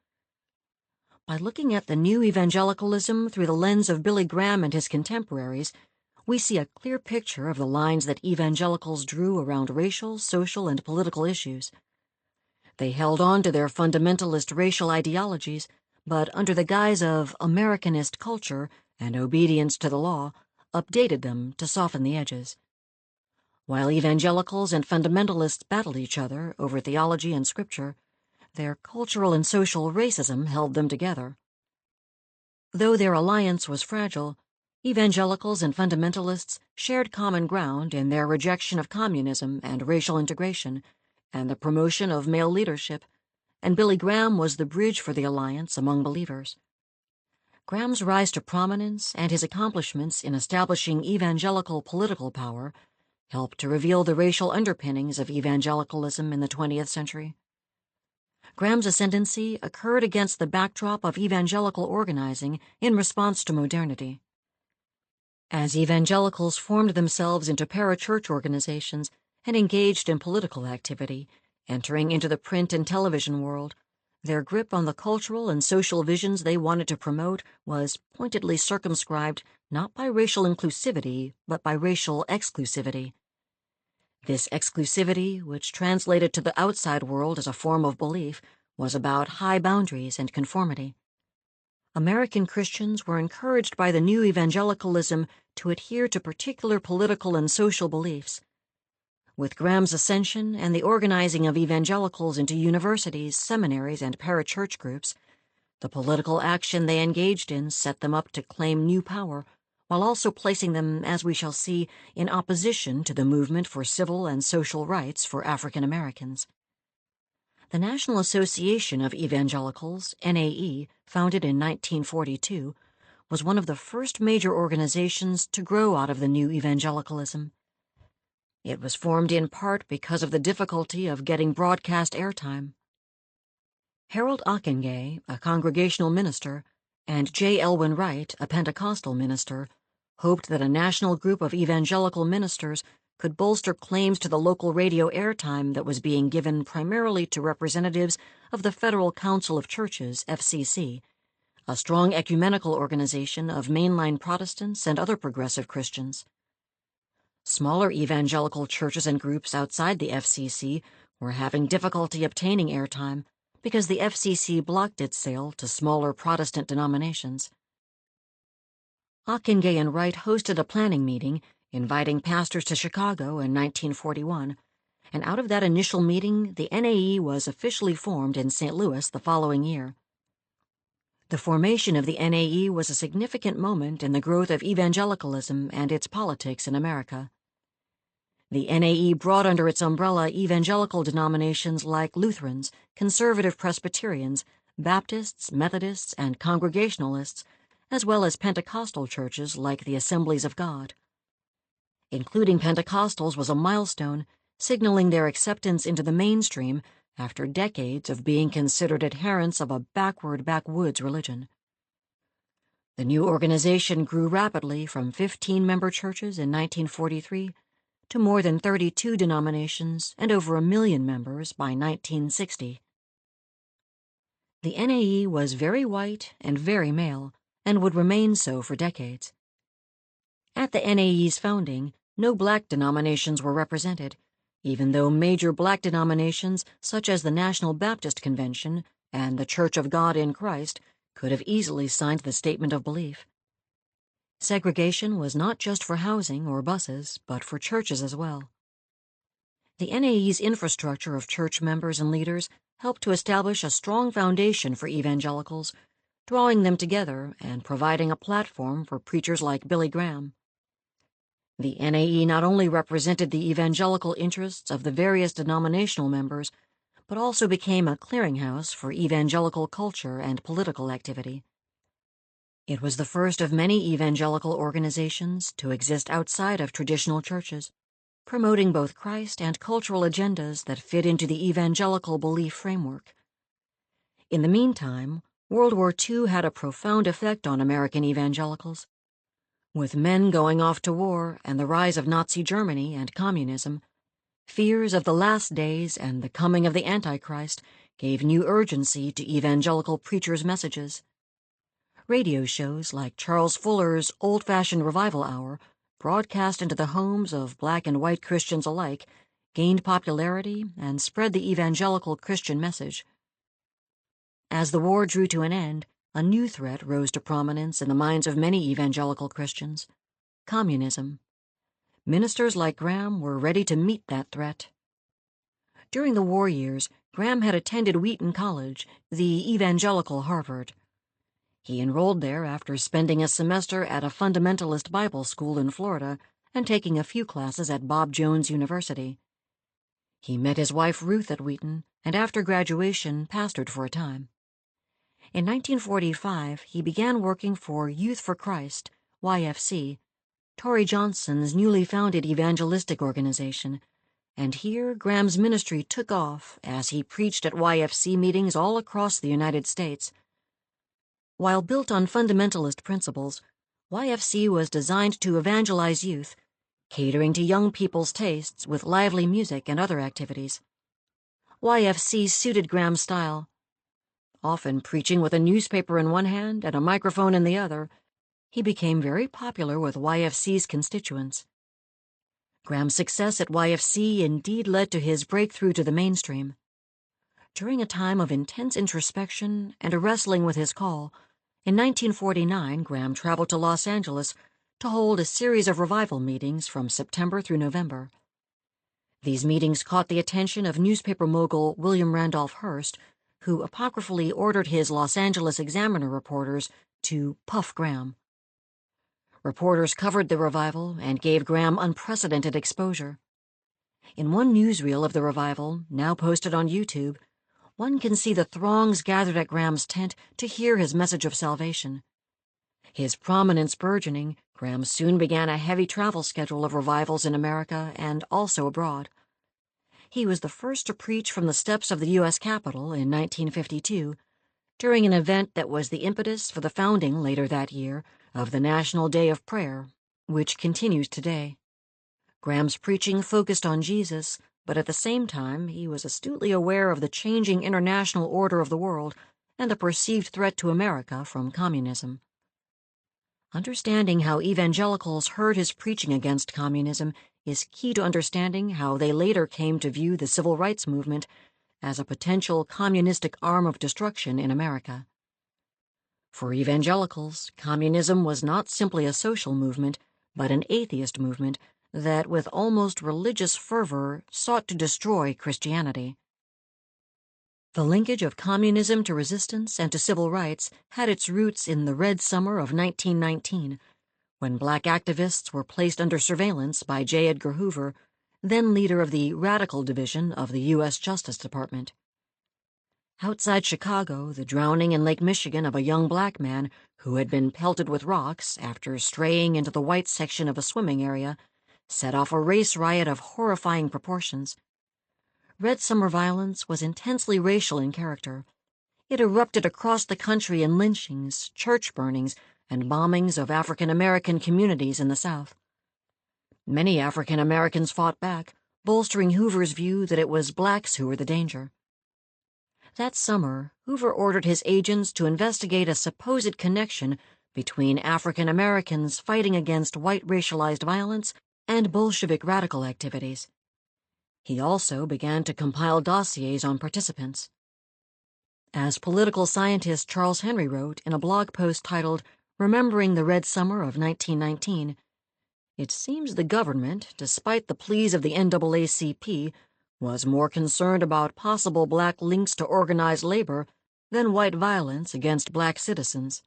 By looking at the new evangelicalism through the lens of Billy Graham and his contemporaries, we see a clear picture of the lines that evangelicals drew around racial, social, and political issues. They held on to their fundamentalist racial ideologies, but under the guise of Americanist culture and obedience to the law, updated them to soften the edges. While evangelicals and fundamentalists battled each other over theology and scripture, their cultural and social racism held them together. Though their alliance was fragile, evangelicals and fundamentalists shared common ground in their rejection of communism and racial integration, and the promotion of male leadership, and Billy Graham was the bridge for the alliance among believers. Graham's rise to prominence and his accomplishments in establishing evangelical political power helped to reveal the racial underpinnings of evangelicalism in the 20th century. Graham's ascendancy occurred against the backdrop of evangelical organizing in response to modernity. As evangelicals formed themselves into parachurch organizations and engaged in political activity, entering into the print and television world, their grip on the cultural and social visions they wanted to promote was pointedly circumscribed not by racial inclusivity, but by racial exclusivity. This exclusivity, which translated to the outside world as a form of belief, was about high boundaries and conformity. American Christians were encouraged by the new evangelicalism to adhere to particular political and social beliefs. With Graham's ascension and the organizing of evangelicals into universities, seminaries, and parachurch groups, the political action they engaged in set them up to claim new power, while also placing them, as we shall see, in opposition to the movement for civil and social rights for African Americans. The National Association of Evangelicals, NAE, founded in 1942, was one of the first major organizations to grow out of the new evangelicalism. It was formed in part because of the difficulty of getting broadcast airtime. Harold Ockenga, a congregational minister, and J. Elwin Wright, a Pentecostal minister, hoped that a national group of evangelical ministers could bolster claims to the local radio airtime that was being given primarily to representatives of the Federal Council of Churches, FCC, a strong ecumenical organization of mainline Protestants and other progressive Christians. Smaller evangelical churches and groups outside the FCC were having difficulty obtaining airtime because the FCC blocked its sale to smaller Protestant denominations. Ockenga and Wright hosted a planning meeting inviting pastors to Chicago in 1941, and out of that initial meeting, the NAE was officially formed in St. Louis the following year. The formation of the NAE was a significant moment in the growth of evangelicalism and its politics in America. The NAE brought under its umbrella evangelical denominations like Lutherans, conservative Presbyterians, Baptists, Methodists, and Congregationalists, as well as Pentecostal churches like the Assemblies of God. Including Pentecostals was a milestone, signaling their acceptance into the mainstream after decades of being considered adherents of a backwoods religion. The new organization grew rapidly from 15-member churches in 1943 to more than 32 denominations and over 1 million members by 1960. The NAE was very white and very male, and would remain so for decades. At the NAE's founding, no black denominations were represented, even though major black denominations such as the National Baptist Convention and the Church of God in Christ could have easily signed the Statement of Belief. Segregation was not just for housing or buses, but for churches as well. The NAE's infrastructure of church members and leaders helped to establish a strong foundation for evangelicals, drawing them together and providing a platform for preachers like Billy Graham. The NAE not only represented the evangelical interests of the various denominational members, but also became a clearinghouse for evangelical culture and political activity. It was the first of many evangelical organizations to exist outside of traditional churches, promoting both Christ and cultural agendas that fit into the evangelical belief framework. In the meantime, World War II had a profound effect on American evangelicals. With men going off to war and the rise of Nazi Germany and communism, fears of the last days and the coming of the Antichrist gave new urgency to evangelical preachers' messages. Radio shows like Charles Fuller's Old-Fashioned Revival Hour, broadcast into the homes of black and white Christians alike, gained popularity and spread the evangelical Christian message. As the war drew to an end, a new threat rose to prominence in the minds of many evangelical Christians: communism. Ministers like Graham were ready to meet that threat. During the war years, Graham had attended Wheaton College, the evangelical Harvard. He enrolled there after spending a semester at a fundamentalist Bible school in Florida and taking a few classes at Bob Jones University. He met his wife Ruth at Wheaton, and after graduation pastored for a time. In 1945, he began working for Youth for Christ, YFC, Torrey Johnson's newly founded evangelistic organization, and here Graham's ministry took off as he preached at YFC meetings all across the United States. While built on fundamentalist principles, YFC was designed to evangelize youth, catering to young people's tastes with lively music and other activities. YFC suited Graham's style. Often preaching with a newspaper in one hand and a microphone in the other, he became very popular with YFC's constituents. Graham's success at YFC indeed led to his breakthrough to the mainstream. During a time of intense introspection and a wrestling with his call, in 1949, Graham traveled to Los Angeles to hold a series of revival meetings from September through November. These meetings caught the attention of newspaper mogul William Randolph Hearst, who apocryphally ordered his Los Angeles Examiner reporters to puff Graham. Reporters covered the revival and gave Graham unprecedented exposure. In one newsreel of the revival, now posted on YouTube, one can see the throngs gathered at Graham's tent to hear his message of salvation. His prominence burgeoning, Graham soon began a heavy travel schedule of revivals in America and also abroad. He was the first to preach from the steps of the U.S. Capitol in 1952, during an event that was the impetus for the founding later that year of the National Day of Prayer, which continues today. Graham's preaching focused on Jesus, but at the same time he was astutely aware of the changing international order of the world and the perceived threat to America from communism. Understanding how evangelicals heard his preaching against communism is key to understanding how they later came to view the civil rights movement as a potential communistic arm of destruction in America. For evangelicals, communism was not simply a social movement, but an atheist movement that, with almost religious fervor, sought to destroy Christianity. The linkage of communism to resistance and to civil rights had its roots in the Red Summer of 1919, when black activists were placed under surveillance by J. Edgar Hoover, then leader of the Radical Division of the U.S. Justice Department. Outside Chicago, the drowning in Lake Michigan of a young black man who had been pelted with rocks after straying into the white section of a swimming area set off a race riot of horrifying proportions. Red Summer violence was intensely racial in character. It erupted across the country in lynchings, church burnings, and bombings of African American communities in the South. Many African Americans fought back, bolstering Hoover's view that it was blacks who were the danger. That summer, Hoover ordered his agents to investigate a supposed connection between African Americans fighting against white racialized violence and Bolshevik radical activities. He also began to compile dossiers on participants. As political scientist Charles Henry wrote in a blog post titled Remembering the Red Summer of 1919, it seems the government, despite the pleas of the NAACP, was more concerned about possible black links to organized labor than white violence against black citizens.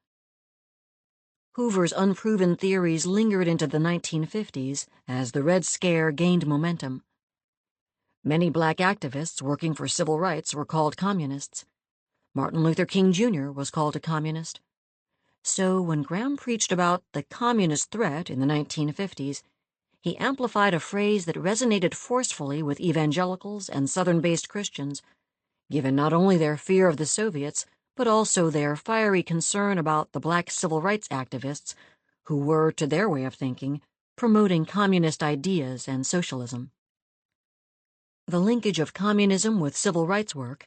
Hoover's unproven theories lingered into the 1950s as the Red Scare gained momentum. Many black activists working for civil rights were called communists. Martin Luther King Jr. was called a communist. So when Graham preached about the communist threat in the 1950s, he amplified a phrase that resonated forcefully with evangelicals and Southern-based Christians, given not only their fear of the Soviets, but also their fiery concern about the black civil rights activists who were, to their way of thinking, promoting communist ideas and socialism. The linkage of communism with civil rights work,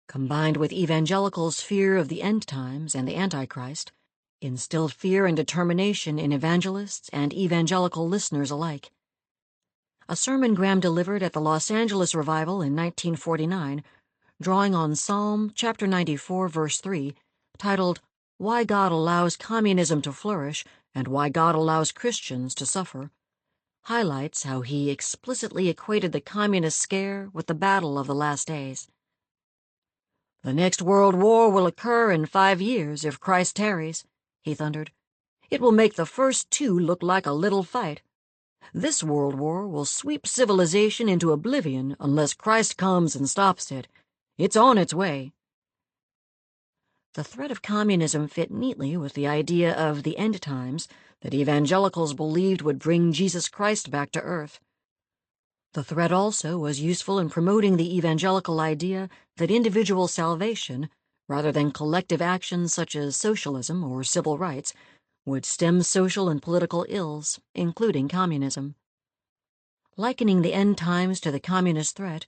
combined with evangelicals' fear of the end times and the Antichrist, instilled fear and determination in evangelists and evangelical listeners alike. A sermon Graham delivered at the Los Angeles Revival in 1949, drawing on Psalm chapter 94, verse 3, titled Why God Allows Communism to Flourish and Why God Allows Christians to Suffer, highlights how he explicitly equated the communist scare with the battle of the last days. "The next world war will occur in 5 years if Christ tarries," he thundered. "It will make the first 2 look like a little fight. This world war will sweep civilization into oblivion unless Christ comes and stops it. It's on its way." The threat of communism fit neatly with the idea of the end times that evangelicals believed would bring Jesus Christ back to earth. The threat also was useful in promoting the evangelical idea that individual salvation, rather than collective actions such as socialism or civil rights, would stem social and political ills, including communism. Likening the end times to the communist threat,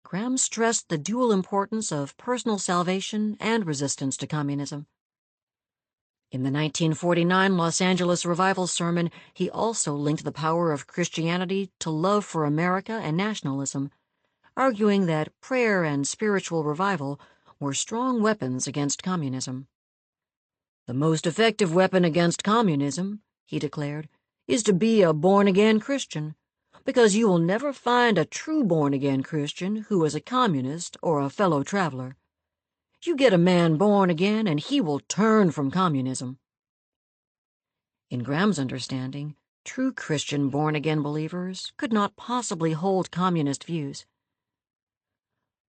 Graham stressed the dual importance of personal salvation and resistance to communism. In the 1949 Los Angeles Revival sermon, he also linked the power of Christianity to love for America and nationalism, arguing that prayer and spiritual revival were strong weapons against communism. "The most effective weapon against communism," he declared, "is to be a born-again Christian, because you will never find a true born-again Christian who is a communist or a fellow traveler. You get a man born again and he will turn from communism." In Graham's understanding, true Christian born-again believers could not possibly hold communist views.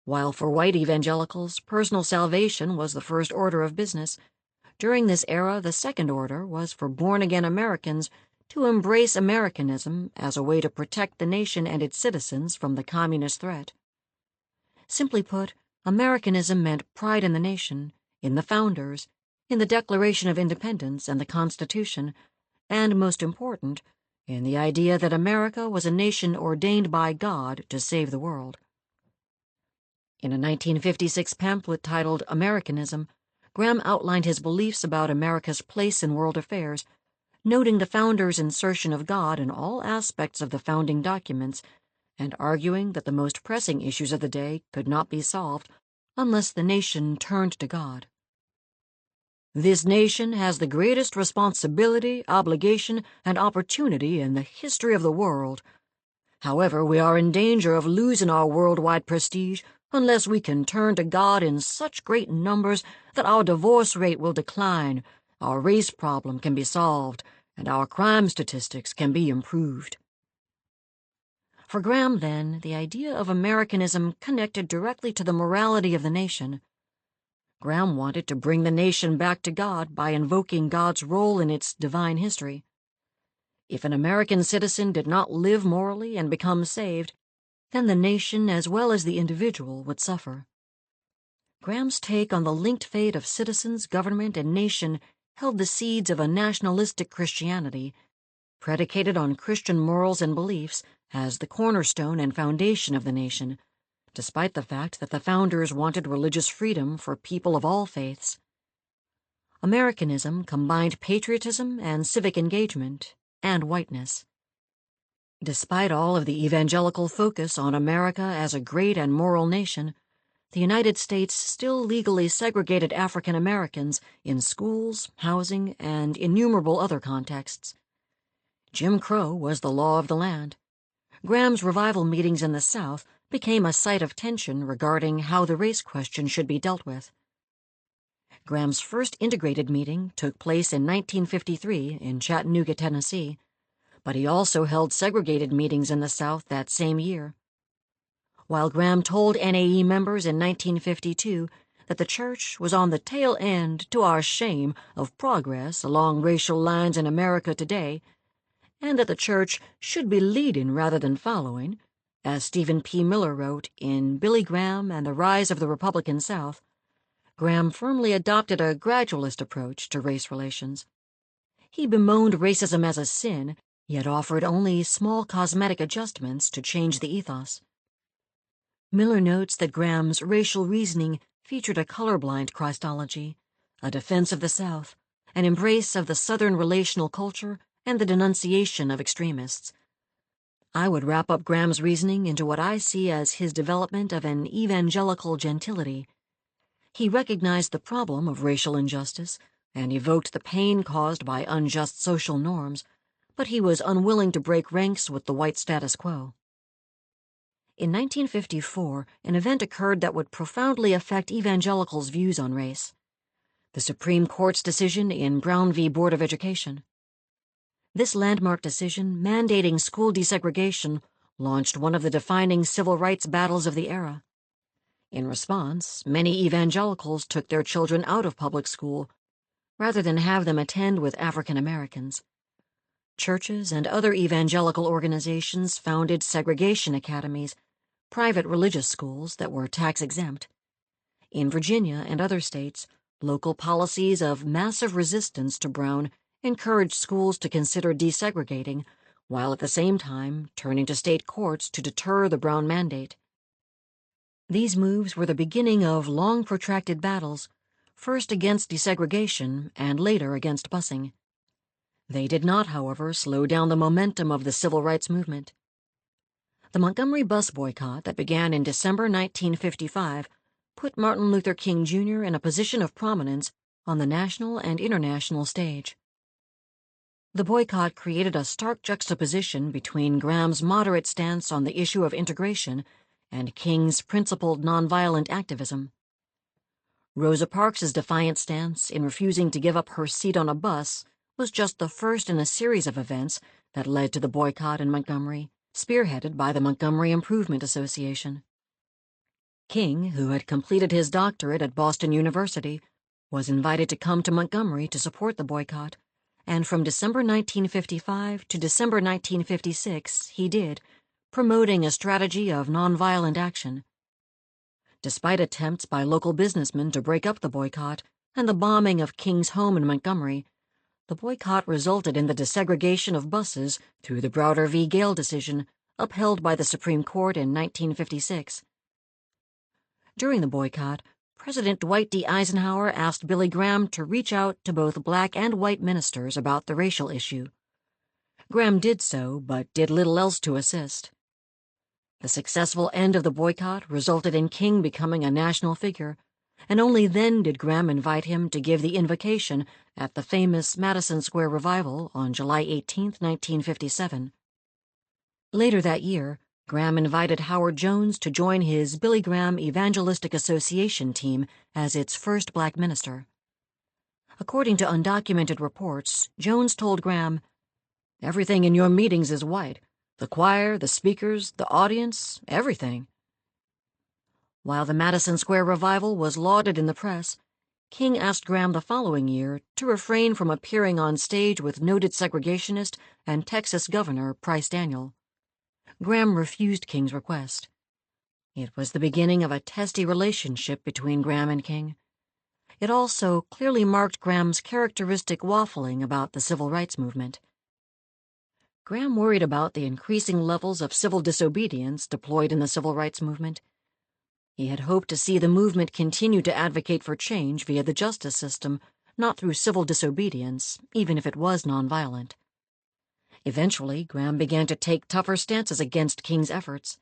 While for white evangelicals, personal salvation was the first order of business, during this era the second order was for born-again Americans to embrace Americanism as a way to protect the nation and its citizens from the communist threat. Simply put, Americanism meant pride in the nation, in the founders, in the Declaration of Independence and the Constitution, and, most important, in the idea that America was a nation ordained by God to save the world. In a 1956 pamphlet titled Americanism, Graham outlined his beliefs about America's place in world affairs, noting the founders' insertion of God in all aspects of the founding documents and arguing that the most pressing issues of the day could not be solved unless the nation turned to God. "This nation has the greatest responsibility, obligation, and opportunity in the history of the world. However, we are in danger of losing our worldwide prestige unless we can turn to God in such great numbers that our divorce rate will decline, our race problem can be solved, and our crime statistics can be improved." For Graham, then, the idea of Americanism connected directly to the morality of the nation. Graham wanted to bring the nation back to God by invoking God's role in its divine history. If an American citizen did not live morally and become saved, then the nation as well as the individual would suffer. Graham's take on the linked fate of citizens, government, and nation held the seeds of a nationalistic Christianity, predicated on Christian morals and beliefs, as the cornerstone and foundation of the nation, despite the fact that the founders wanted religious freedom for people of all faiths. Americanism combined patriotism and civic engagement and whiteness. Despite all of the evangelical focus on America as a great and moral nation, the United States still legally segregated African Americans in schools, housing, and innumerable other contexts. Jim Crow was the law of the land. Graham's revival meetings in the South became a site of tension regarding how the race question should be dealt with. Graham's first integrated meeting took place in 1953 in Chattanooga, Tennessee, but he also held segregated meetings in the South that same year. While Graham told NAE members in 1952 that the church was on the tail end, to our shame, of progress along racial lines in America today, and that the church should be leading rather than following, as Stephen P. Miller wrote in Billy Graham and the Rise of the Republican South, Graham firmly adopted a gradualist approach to race relations. He bemoaned racism as a sin, yet offered only small cosmetic adjustments to change the ethos. Miller notes that Graham's racial reasoning featured a colorblind Christology, a defense of the South, an embrace of the Southern relational culture, and the denunciation of extremists. I would wrap up Graham's reasoning into what I see as his development of an evangelical gentility. He recognized the problem of racial injustice and evoked the pain caused by unjust social norms, but he was unwilling to break ranks with the white status quo. In 1954, an event occurred that would profoundly affect evangelicals' views on race: the Supreme Court's decision in Brown v. Board of Education. This landmark decision, mandating school desegregation, launched one of the defining civil rights battles of the era. In response, many evangelicals took their children out of public school rather than have them attend with African Americans. Churches and other evangelical organizations founded segregation academies, private religious schools that were tax-exempt. In Virginia and other states, local policies of massive resistance to Brown encouraged schools to consider desegregating, while at the same time turning to state courts to deter the Brown mandate. These moves were the beginning of long protracted battles, first against desegregation and later against busing. They did not, however, slow down the momentum of the civil rights movement. The Montgomery bus boycott that began in December 1955 put Martin Luther King Jr. in a position of prominence on the national and international stage. The boycott created a stark juxtaposition between Graham's moderate stance on the issue of integration and King's principled nonviolent activism. Rosa Parks' defiant stance in refusing to give up her seat on a bus was just the first in a series of events that led to the boycott in Montgomery, spearheaded by the Montgomery Improvement Association. King, who had completed his doctorate at Boston University, was invited to come to Montgomery to support the boycott, and from December 1955 to December 1956 he did, promoting a strategy of nonviolent action. Despite attempts by local businessmen to break up the boycott and the bombing of King's home in Montgomery, the boycott resulted in the desegregation of buses through the Browder v. Gale decision, upheld by the Supreme Court in 1956. During the boycott, President Dwight D. Eisenhower asked Billy Graham to reach out to both black and white ministers about the racial issue. Graham did so, but did little else to assist. The successful end of the boycott resulted in King becoming a national figure, and only then did Graham invite him to give the invocation at the famous Madison Square Revival on July 18, 1957. Later that year, Graham invited Howard Jones to join his Billy Graham Evangelistic Association team as its first black minister. According to undocumented reports, Jones told Graham, "Everything in your meetings is white. The choir, the speakers, the audience, everything." While the Madison Square Revival was lauded in the press, King asked Graham the following year to refrain from appearing on stage with noted segregationist and Texas Governor Price Daniel. Graham refused King's request. It was the beginning of a testy relationship between Graham and King. It also clearly marked Graham's characteristic waffling about the civil rights movement. Graham worried about the increasing levels of civil disobedience deployed in the civil rights movement. He had hoped to see the movement continue to advocate for change via the justice system, not through civil disobedience, even if it was nonviolent. Eventually, Graham began to take tougher stances against King's efforts.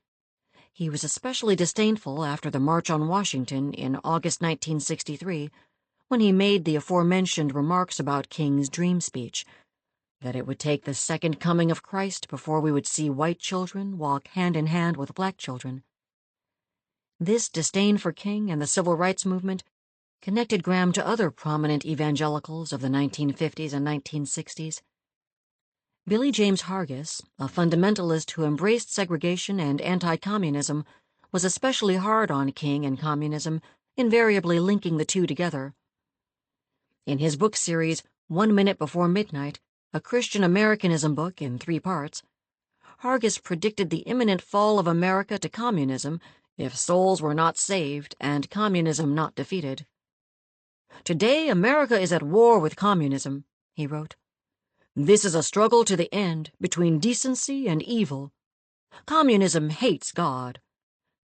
He was especially disdainful after the March on Washington in August 1963, when he made the aforementioned remarks about King's dream speech, that it would take the second coming of Christ before we would see white children walk hand in hand with black children. This disdain for King and the civil rights movement connected Graham to other prominent evangelicals of the 1950s and 1960s. Billy James Hargis, a fundamentalist who embraced segregation and anti-communism, was especially hard on King and communism, invariably linking the two together. In his book series 1 Minute Before Midnight, a Christian Americanism book in 3 parts, Hargis predicted the imminent fall of America to communism if souls were not saved and communism not defeated. "Today, America is at war with communism," he wrote. "This is a struggle to the end between decency and evil. Communism hates God.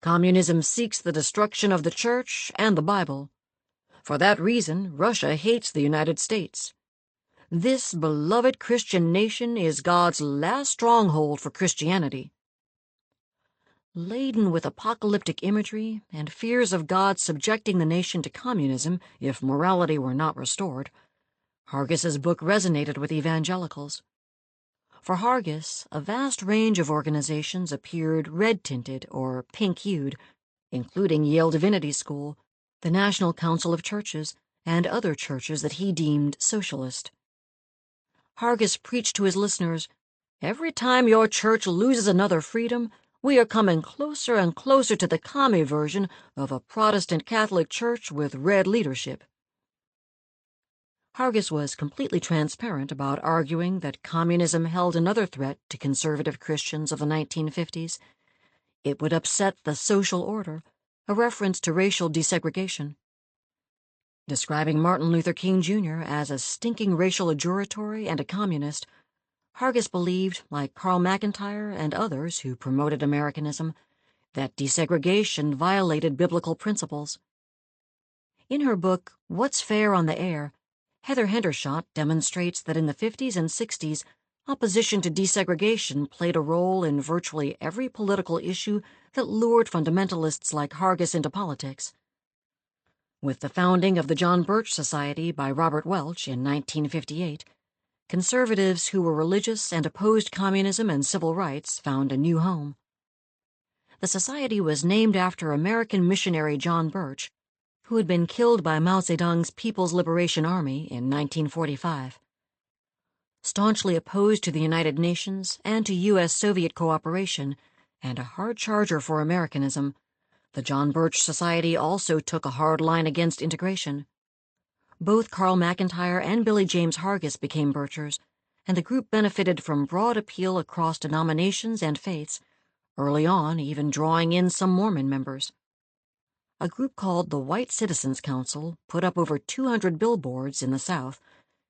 Communism seeks the destruction of the Church and the Bible. For that reason, Russia hates the United States. This beloved Christian nation is God's last stronghold for Christianity." Laden with apocalyptic imagery and fears of God subjecting the nation to communism if morality were not restored, Hargis's book resonated with evangelicals. For Hargis, a vast range of organizations appeared red-tinted or pink-hued, including Yale Divinity School, the National Council of Churches, and other churches that he deemed socialist. Hargis preached to his listeners, "Every time your church loses another freedom, we are coming closer and closer to the commie version of a Protestant Catholic Church with red leadership." Hargis was completely transparent about arguing that communism held another threat to conservative Christians of the 1950s. It would upset the social order, a reference to racial desegregation. Describing Martin Luther King Jr. as a stinking racial adjuratory and a communist, Hargis believed, like Carl McIntyre and others who promoted Americanism, that desegregation violated biblical principles. In her book, What's Fair on the Air, Heather Hendershot demonstrates that in the 50s and 60s, opposition to desegregation played a role in virtually every political issue that lured fundamentalists like Hargis into politics. With the founding of the John Birch Society by Robert Welch in 1958, conservatives who were religious and opposed communism and civil rights found a new home. The society was named after American missionary John Birch, who had been killed by Mao Zedong's People's Liberation Army in 1945. Staunchly opposed to the United Nations and to U.S.-Soviet cooperation, and a hard charger for Americanism, the John Birch Society also took a hard line against integration. Both Carl McIntyre and Billy James Hargis became Birchers, and the group benefited from broad appeal across denominations and faiths, early on even drawing in some Mormon members. A group called the White Citizens Council put up over 200 billboards in the South,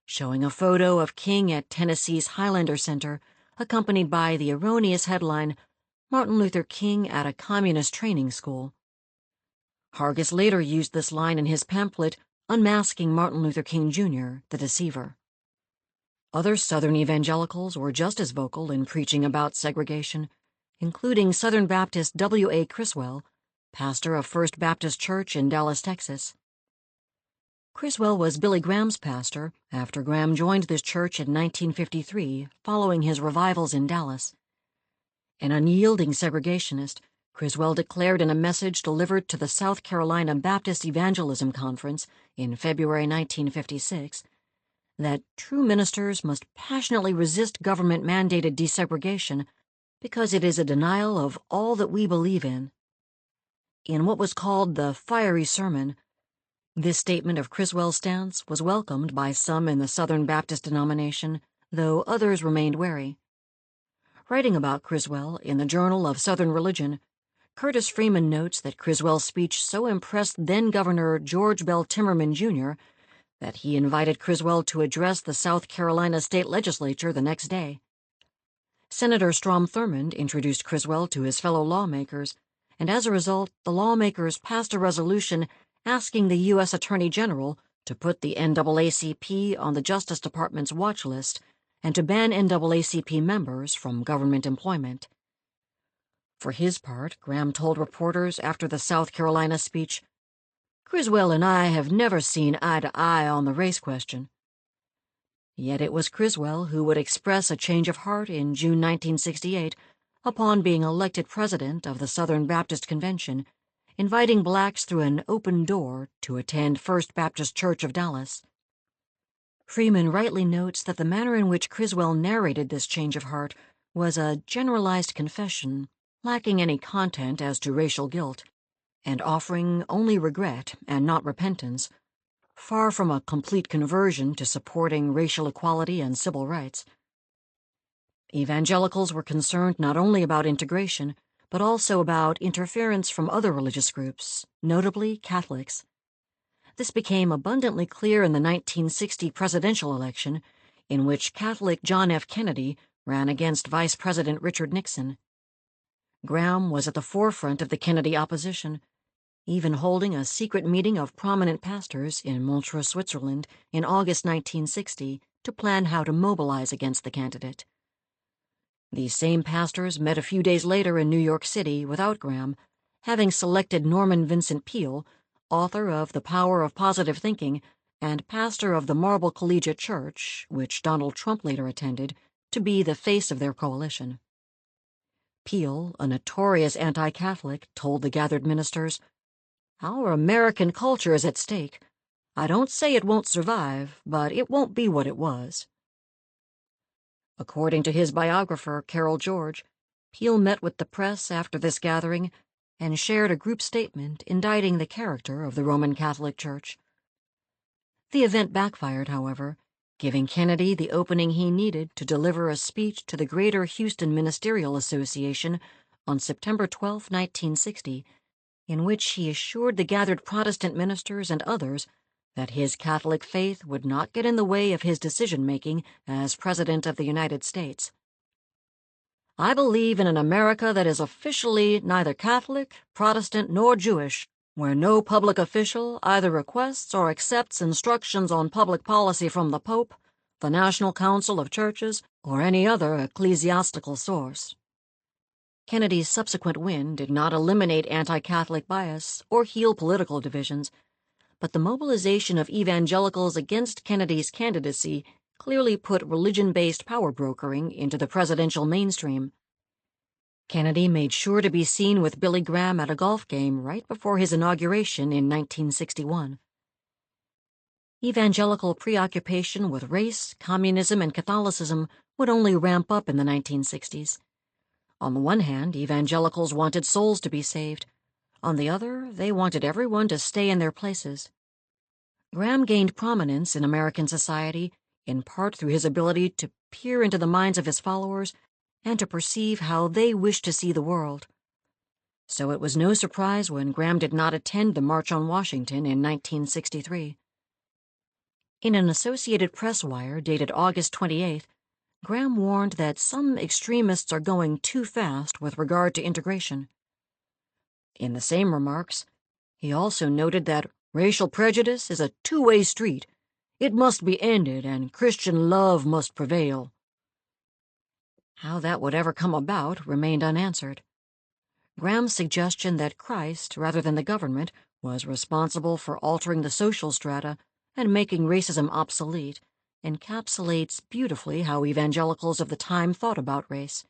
showing a photo of King at Tennessee's Highlander Center, accompanied by the erroneous headline, "Martin Luther King at a Communist Training School." Hargis later used this line in his pamphlet, Unmasking Martin Luther King Jr., the Deceiver. Other Southern evangelicals were just as vocal in preaching about segregation, including Southern Baptist W.A. Criswell, pastor of First Baptist Church in Dallas, Texas. Criswell was Billy Graham's pastor after Graham joined this church in 1953 following his revivals in Dallas. An unyielding segregationist, Criswell declared in a message delivered to the South Carolina Baptist Evangelism Conference in February 1956 that true ministers must passionately resist government-mandated desegregation because it is a denial of all that we believe in. In what was called the fiery sermon, this statement of Criswell's stance was welcomed by some in the Southern Baptist denomination, though others remained wary. Writing about Criswell in the Journal of Southern Religion, Curtis Freeman notes that Criswell's speech so impressed then-Governor George Bell Timmerman, Jr., that he invited Criswell to address the South Carolina state legislature the next day. Senator Strom Thurmond introduced Criswell to his fellow lawmakers, and as a result, the lawmakers passed a resolution asking the U.S. Attorney General to put the NAACP on the Justice Department's watch list and to ban NAACP members from government employment. For his part, Graham told reporters after the South Carolina speech, "Criswell and I have never seen eye to eye on the race question." Yet it was Criswell who would express a change of heart in June 1968 upon being elected president of the Southern Baptist Convention, inviting blacks through an open door to attend First Baptist Church of Dallas. Freeman rightly notes that the manner in which Criswell narrated this change of heart was a generalized confession, lacking any content as to racial guilt, and offering only regret and not repentance, far from a complete conversion to supporting racial equality and civil rights. Evangelicals were concerned not only about integration, but also about interference from other religious groups, notably Catholics. This became abundantly clear in the 1960 presidential election, in which Catholic John F. Kennedy ran against Vice President Richard Nixon. Graham was at the forefront of the Kennedy opposition, even holding a secret meeting of prominent pastors in Montreux, Switzerland, in August 1960 to plan how to mobilize against the candidate. These same pastors met a few days later in New York City without Graham, having selected Norman Vincent Peale, author of The Power of Positive Thinking and pastor of the Marble Collegiate Church, which Donald Trump later attended, to be the face of their coalition. Peale, a notorious anti-Catholic, told the gathered ministers, "Our American culture is at stake. I don't say it won't survive, but it won't be what it was." According to his biographer, Carol George, Peale met with the press after this gathering and shared a group statement indicting the character of the Roman Catholic Church. The event backfired, however, giving Kennedy the opening he needed to deliver a speech to the Greater Houston Ministerial Association on September 12, 1960, in which he assured the gathered Protestant ministers and others that his Catholic faith would not get in the way of his decision-making as President of the United States. "I believe in an America that is officially neither Catholic, Protestant, nor Jewish, where no public official either requests or accepts instructions on public policy from the Pope, the National Council of Churches, or any other ecclesiastical source." Kennedy's subsequent win did not eliminate anti-Catholic bias or heal political divisions, but the mobilization of evangelicals against Kennedy's candidacy clearly put religion-based power brokering into the presidential mainstream. Kennedy made sure to be seen with Billy Graham at a golf game right before his inauguration in 1961. Evangelical preoccupation with race, communism, and Catholicism would only ramp up in the 1960s. On the one hand, evangelicals wanted souls to be saved. On the other, they wanted everyone to stay in their places. Graham gained prominence in American society, in part through his ability to peer into the minds of his followers and to perceive how they wished to see the world. So it was no surprise when Graham did not attend the March on Washington in 1963. In an Associated Press wire dated August 28th, Graham warned that some extremists are going too fast with regard to integration. In the same remarks, he also noted that racial prejudice is a two-way street. It must be ended and Christian love must prevail. How that would ever come about remained unanswered. Graham's suggestion that Christ, rather than the government, was responsible for altering the social strata and making racism obsolete encapsulates beautifully how evangelicals of the time thought about race.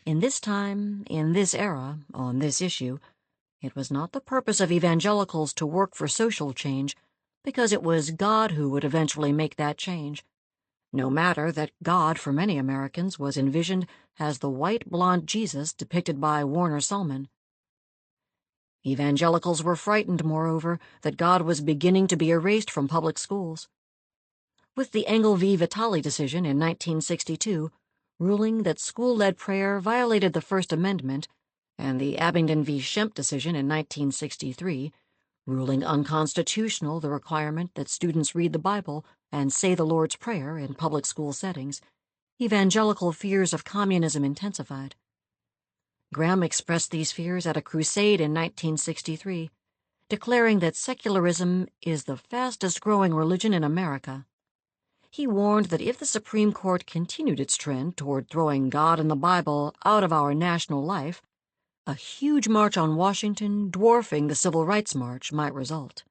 In this time, in this era, on this issue, it was not the purpose of evangelicals to work for social change, because it was God who would eventually make that change, no matter that God for many Americans was envisioned as the white blonde Jesus depicted by Warner Sulman. Evangelicals were frightened, moreover, that God was beginning to be erased from public schools. With the Engel v. Vitale decision in 1962, ruling that school-led prayer violated the First Amendment, and the Abingdon v. Schempp decision in 1963, ruling unconstitutional the requirement that students read the Bible and say the Lord's Prayer in public school settings, evangelical fears of communism intensified. Graham expressed these fears at a crusade in 1963, declaring that secularism is the fastest-growing religion in America. He warned that if the Supreme Court continued its trend toward throwing God and the Bible out of our national life, a huge march on Washington, dwarfing the Civil Rights March, might result.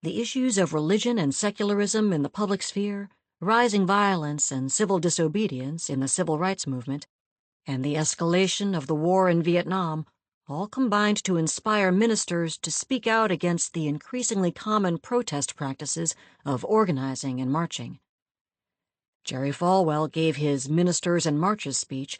The issues of religion and secularism in the public sphere, rising violence and civil disobedience in the Civil Rights Movement, and the escalation of the war in Vietnam all combined to inspire ministers to speak out against the increasingly common protest practices of organizing and marching. Jerry Falwell gave his Ministers and Marches speech,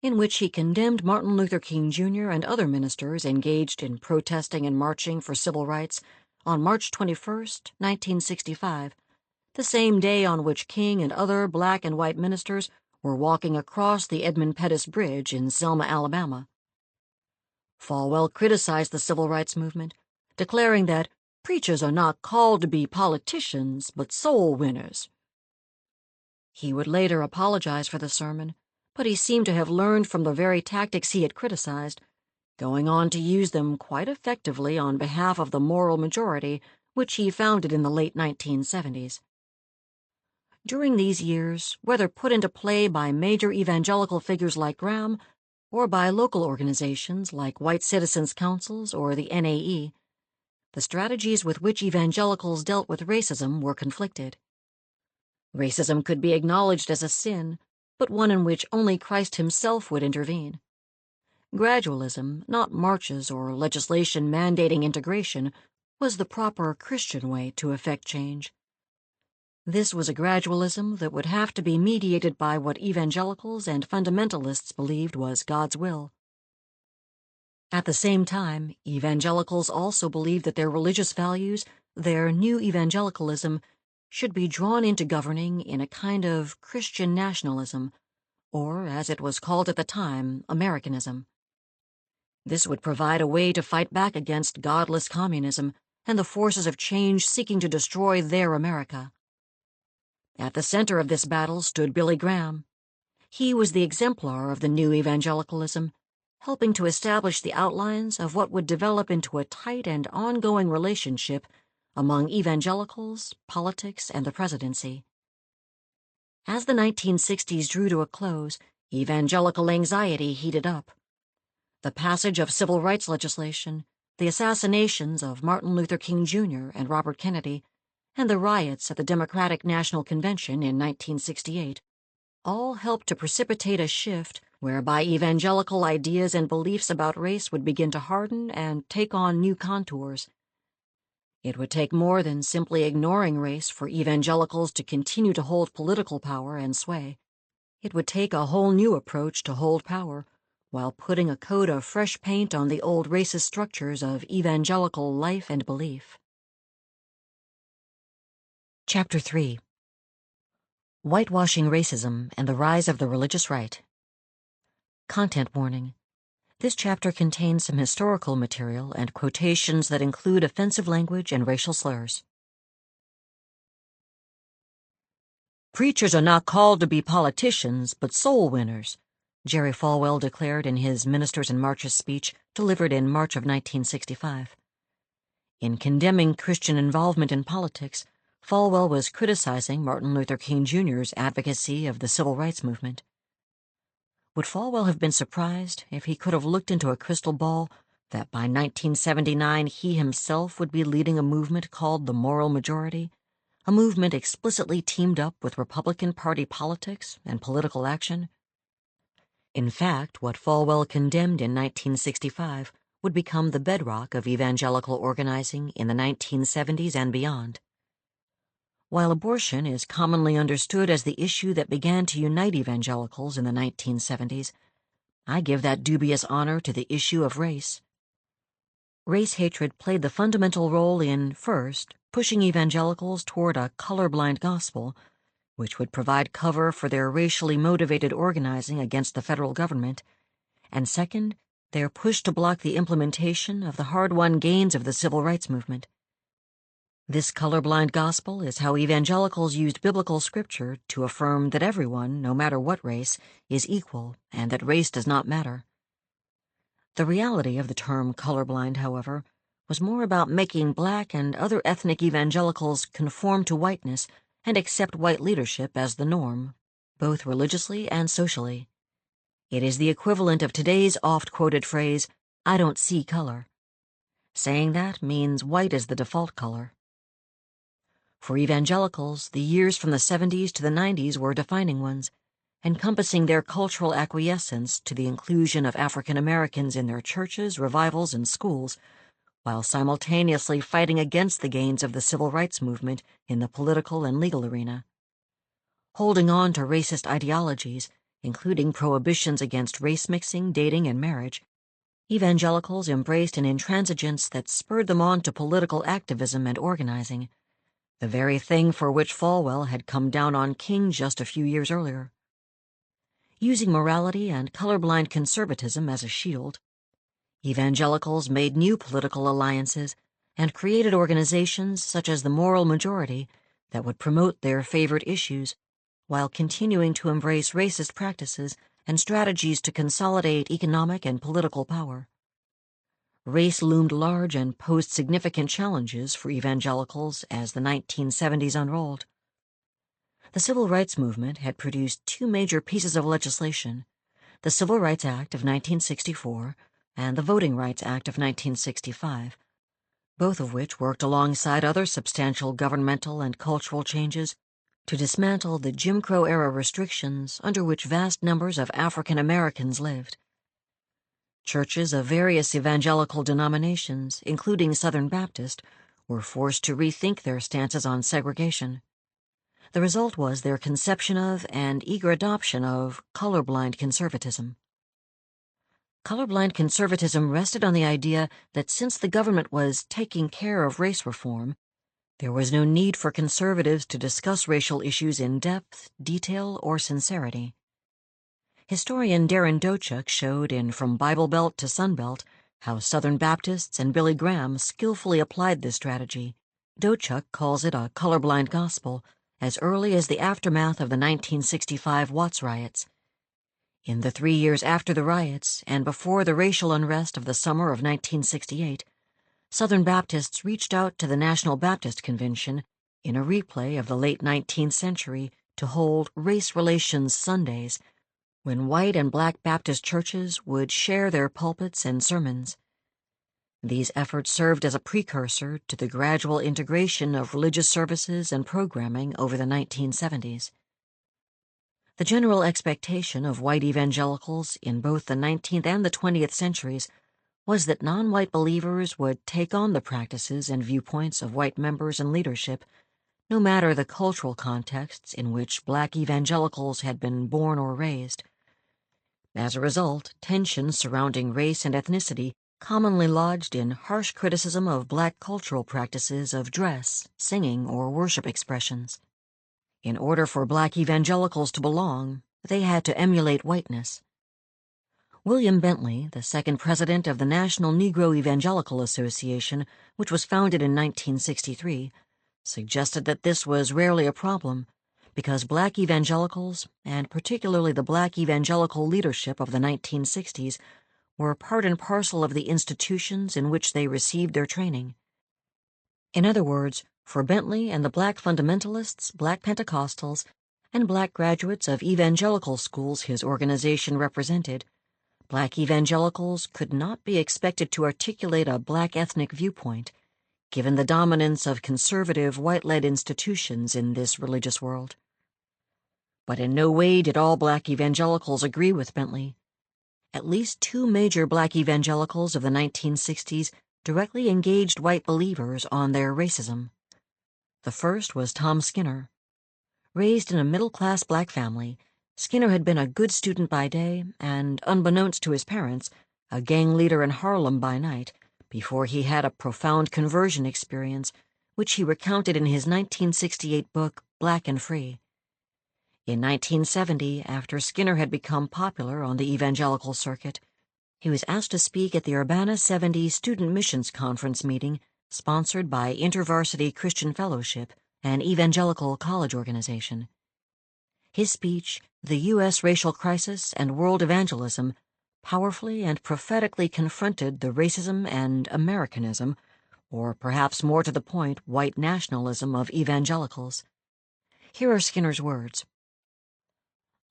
in which he condemned Martin Luther King Jr. and other ministers engaged in protesting and marching for civil rights on March 21, 1965, the same day on which King and other black and white ministers were walking across the Edmund Pettus Bridge in Selma, Alabama. Falwell criticized the civil rights movement, declaring that preachers are not called to be politicians, but soul winners. He would later apologize for the sermon, but he seemed to have learned from the very tactics he had criticized, going on to use them quite effectively on behalf of the moral majority which he founded in the late 1970s. During these years, whether put into play by major evangelical figures like Graham or by local organizations like White Citizens Councils or the NAE, the strategies with which evangelicals dealt with racism were conflicted. Racism could be acknowledged as a sin, but one in which only Christ himself would intervene. Gradualism, not marches or legislation mandating integration, was the proper Christian way to effect change. This was a gradualism that would have to be mediated by what evangelicals and fundamentalists believed was God's will. At the same time, evangelicals also believed that their religious values, their new evangelicalism, should be drawn into governing in a kind of Christian nationalism, or, as it was called at the time, Americanism. This would provide a way to fight back against godless communism and the forces of change seeking to destroy their America. At the center of this battle stood Billy Graham. He was the exemplar of the new evangelicalism, helping to establish the outlines of what would develop into a tight and ongoing relationship among evangelicals, politics, and the presidency. As the 1960s drew to a close, evangelical anxiety heated up. The passage of civil rights legislation, the assassinations of Martin Luther King Jr. and Robert Kennedy, and the riots at the Democratic National Convention in 1968 all helped to precipitate a shift whereby evangelical ideas and beliefs about race would begin to harden and take on new contours. It would take more than simply ignoring race for evangelicals to continue to hold political power and sway. It would take a whole new approach to hold power, while putting a coat of fresh paint on the old racist structures of evangelical life and belief. Chapter 3: Whitewashing Racism and the Rise of the Religious Right. Content warning. This chapter contains some historical material and quotations that include offensive language and racial slurs. Preachers are not called to be politicians, but soul winners, Jerry Falwell declared in his Ministers and Marches speech delivered in March of 1965. In condemning Christian involvement in politics, Falwell was criticizing Martin Luther King Jr.'s advocacy of the civil rights movement. Would Falwell have been surprised if he could have looked into a crystal ball that by 1979 he himself would be leading a movement called the Moral Majority, a movement explicitly teamed up with Republican Party politics and political action? In fact, what Falwell condemned in 1965 would become the bedrock of evangelical organizing in the 1970s and beyond. While abortion is commonly understood as the issue that began to unite evangelicals in the 1970s, I give that dubious honor to the issue of race. Race hatred played the fundamental role in, first, pushing evangelicals toward a colorblind gospel, which would provide cover for their racially motivated organizing against the federal government, and second, their push to block the implementation of the hard-won gains of the civil rights movement. This colorblind gospel is how evangelicals used biblical scripture to affirm that everyone, no matter what race, is equal and that race does not matter. The reality of the term colorblind, however, was more about making black and other ethnic evangelicals conform to whiteness and accept white leadership as the norm, both religiously and socially. It is the equivalent of today's oft-quoted phrase, "I don't see color." Saying that means white is the default color. For evangelicals, the years from the 70s to the 90s were defining ones, encompassing their cultural acquiescence to the inclusion of African Americans in their churches, revivals, and schools, while simultaneously fighting against the gains of the civil rights movement in the political and legal arena. Holding on to racist ideologies, including prohibitions against race mixing, dating, and marriage, evangelicals embraced an intransigence that spurred them on to political activism and organizing, the very thing for which Falwell had come down on King just a few years earlier. Using morality and colorblind conservatism as a shield, evangelicals made new political alliances and created organizations such as the Moral Majority that would promote their favorite issues while continuing to embrace racist practices and strategies to consolidate economic and political power. Race loomed large and posed significant challenges for evangelicals as the 1970s unrolled. The Civil Rights Movement had produced two major pieces of legislation, the Civil Rights Act of 1964 and the Voting Rights Act of 1965, both of which worked alongside other substantial governmental and cultural changes to dismantle the Jim Crow-era restrictions under which vast numbers of African Americans lived. Churches of various evangelical denominations, including Southern Baptist, were forced to rethink their stances on segregation. The result was their conception of and eager adoption of colorblind conservatism. Colorblind conservatism rested on the idea that since the government was taking care of race reform, there was no need for conservatives to discuss racial issues in depth, detail, or sincerity. Historian Darren Dochuk showed in From Bible Belt to Sun Belt how Southern Baptists and Billy Graham skillfully applied this strategy. Dochuk calls it a colorblind gospel as early as the aftermath of the 1965 Watts riots. In the 3 years after the riots and before the racial unrest of the summer of 1968, Southern Baptists reached out to the National Baptist Convention in a replay of the late 19th century to hold Race Relations Sundays, when white and black Baptist churches would share their pulpits and sermons. These efforts served as a precursor to the gradual integration of religious services and programming over the 1970s. The general expectation of white evangelicals in both the 19th and the 20th centuries was that non-white believers would take on the practices and viewpoints of white members and leadership, no matter the cultural contexts in which black evangelicals had been born or raised. As a result, tensions surrounding race and ethnicity commonly lodged in harsh criticism of black cultural practices of dress, singing, or worship expressions. In order for black evangelicals to belong, they had to emulate whiteness. William Bentley, the second president of the National Negro Evangelical Association, which was founded in 1963, suggested that this was rarely a problem because black evangelicals, and particularly the black evangelical leadership of the 1960s, were part and parcel of the institutions in which they received their training. In other words, for Bentley and the black fundamentalists, black Pentecostals, and black graduates of evangelical schools his organization represented, black evangelicals could not be expected to articulate a black ethnic viewpoint, given the dominance of conservative, white-led institutions in this religious world. But in no way did all black evangelicals agree with Bentley. At least two major black evangelicals of the 1960s directly engaged white believers on their racism. The first was Tom Skinner. Raised in a middle-class black family, Skinner had been a good student by day and, unbeknownst to his parents, a gang leader in Harlem by night, before he had a profound conversion experience, which he recounted in his 1968 book, Black and Free. In 1970, after Skinner had become popular on the evangelical circuit, he was asked to speak at the Urbana 70 Student Missions Conference meeting sponsored by InterVarsity Christian Fellowship, an evangelical college organization. His speech, The U.S. Racial Crisis and World Evangelism, powerfully and prophetically confronted the racism and Americanism, or perhaps more to the point, white nationalism of evangelicals. Here are Skinner's words.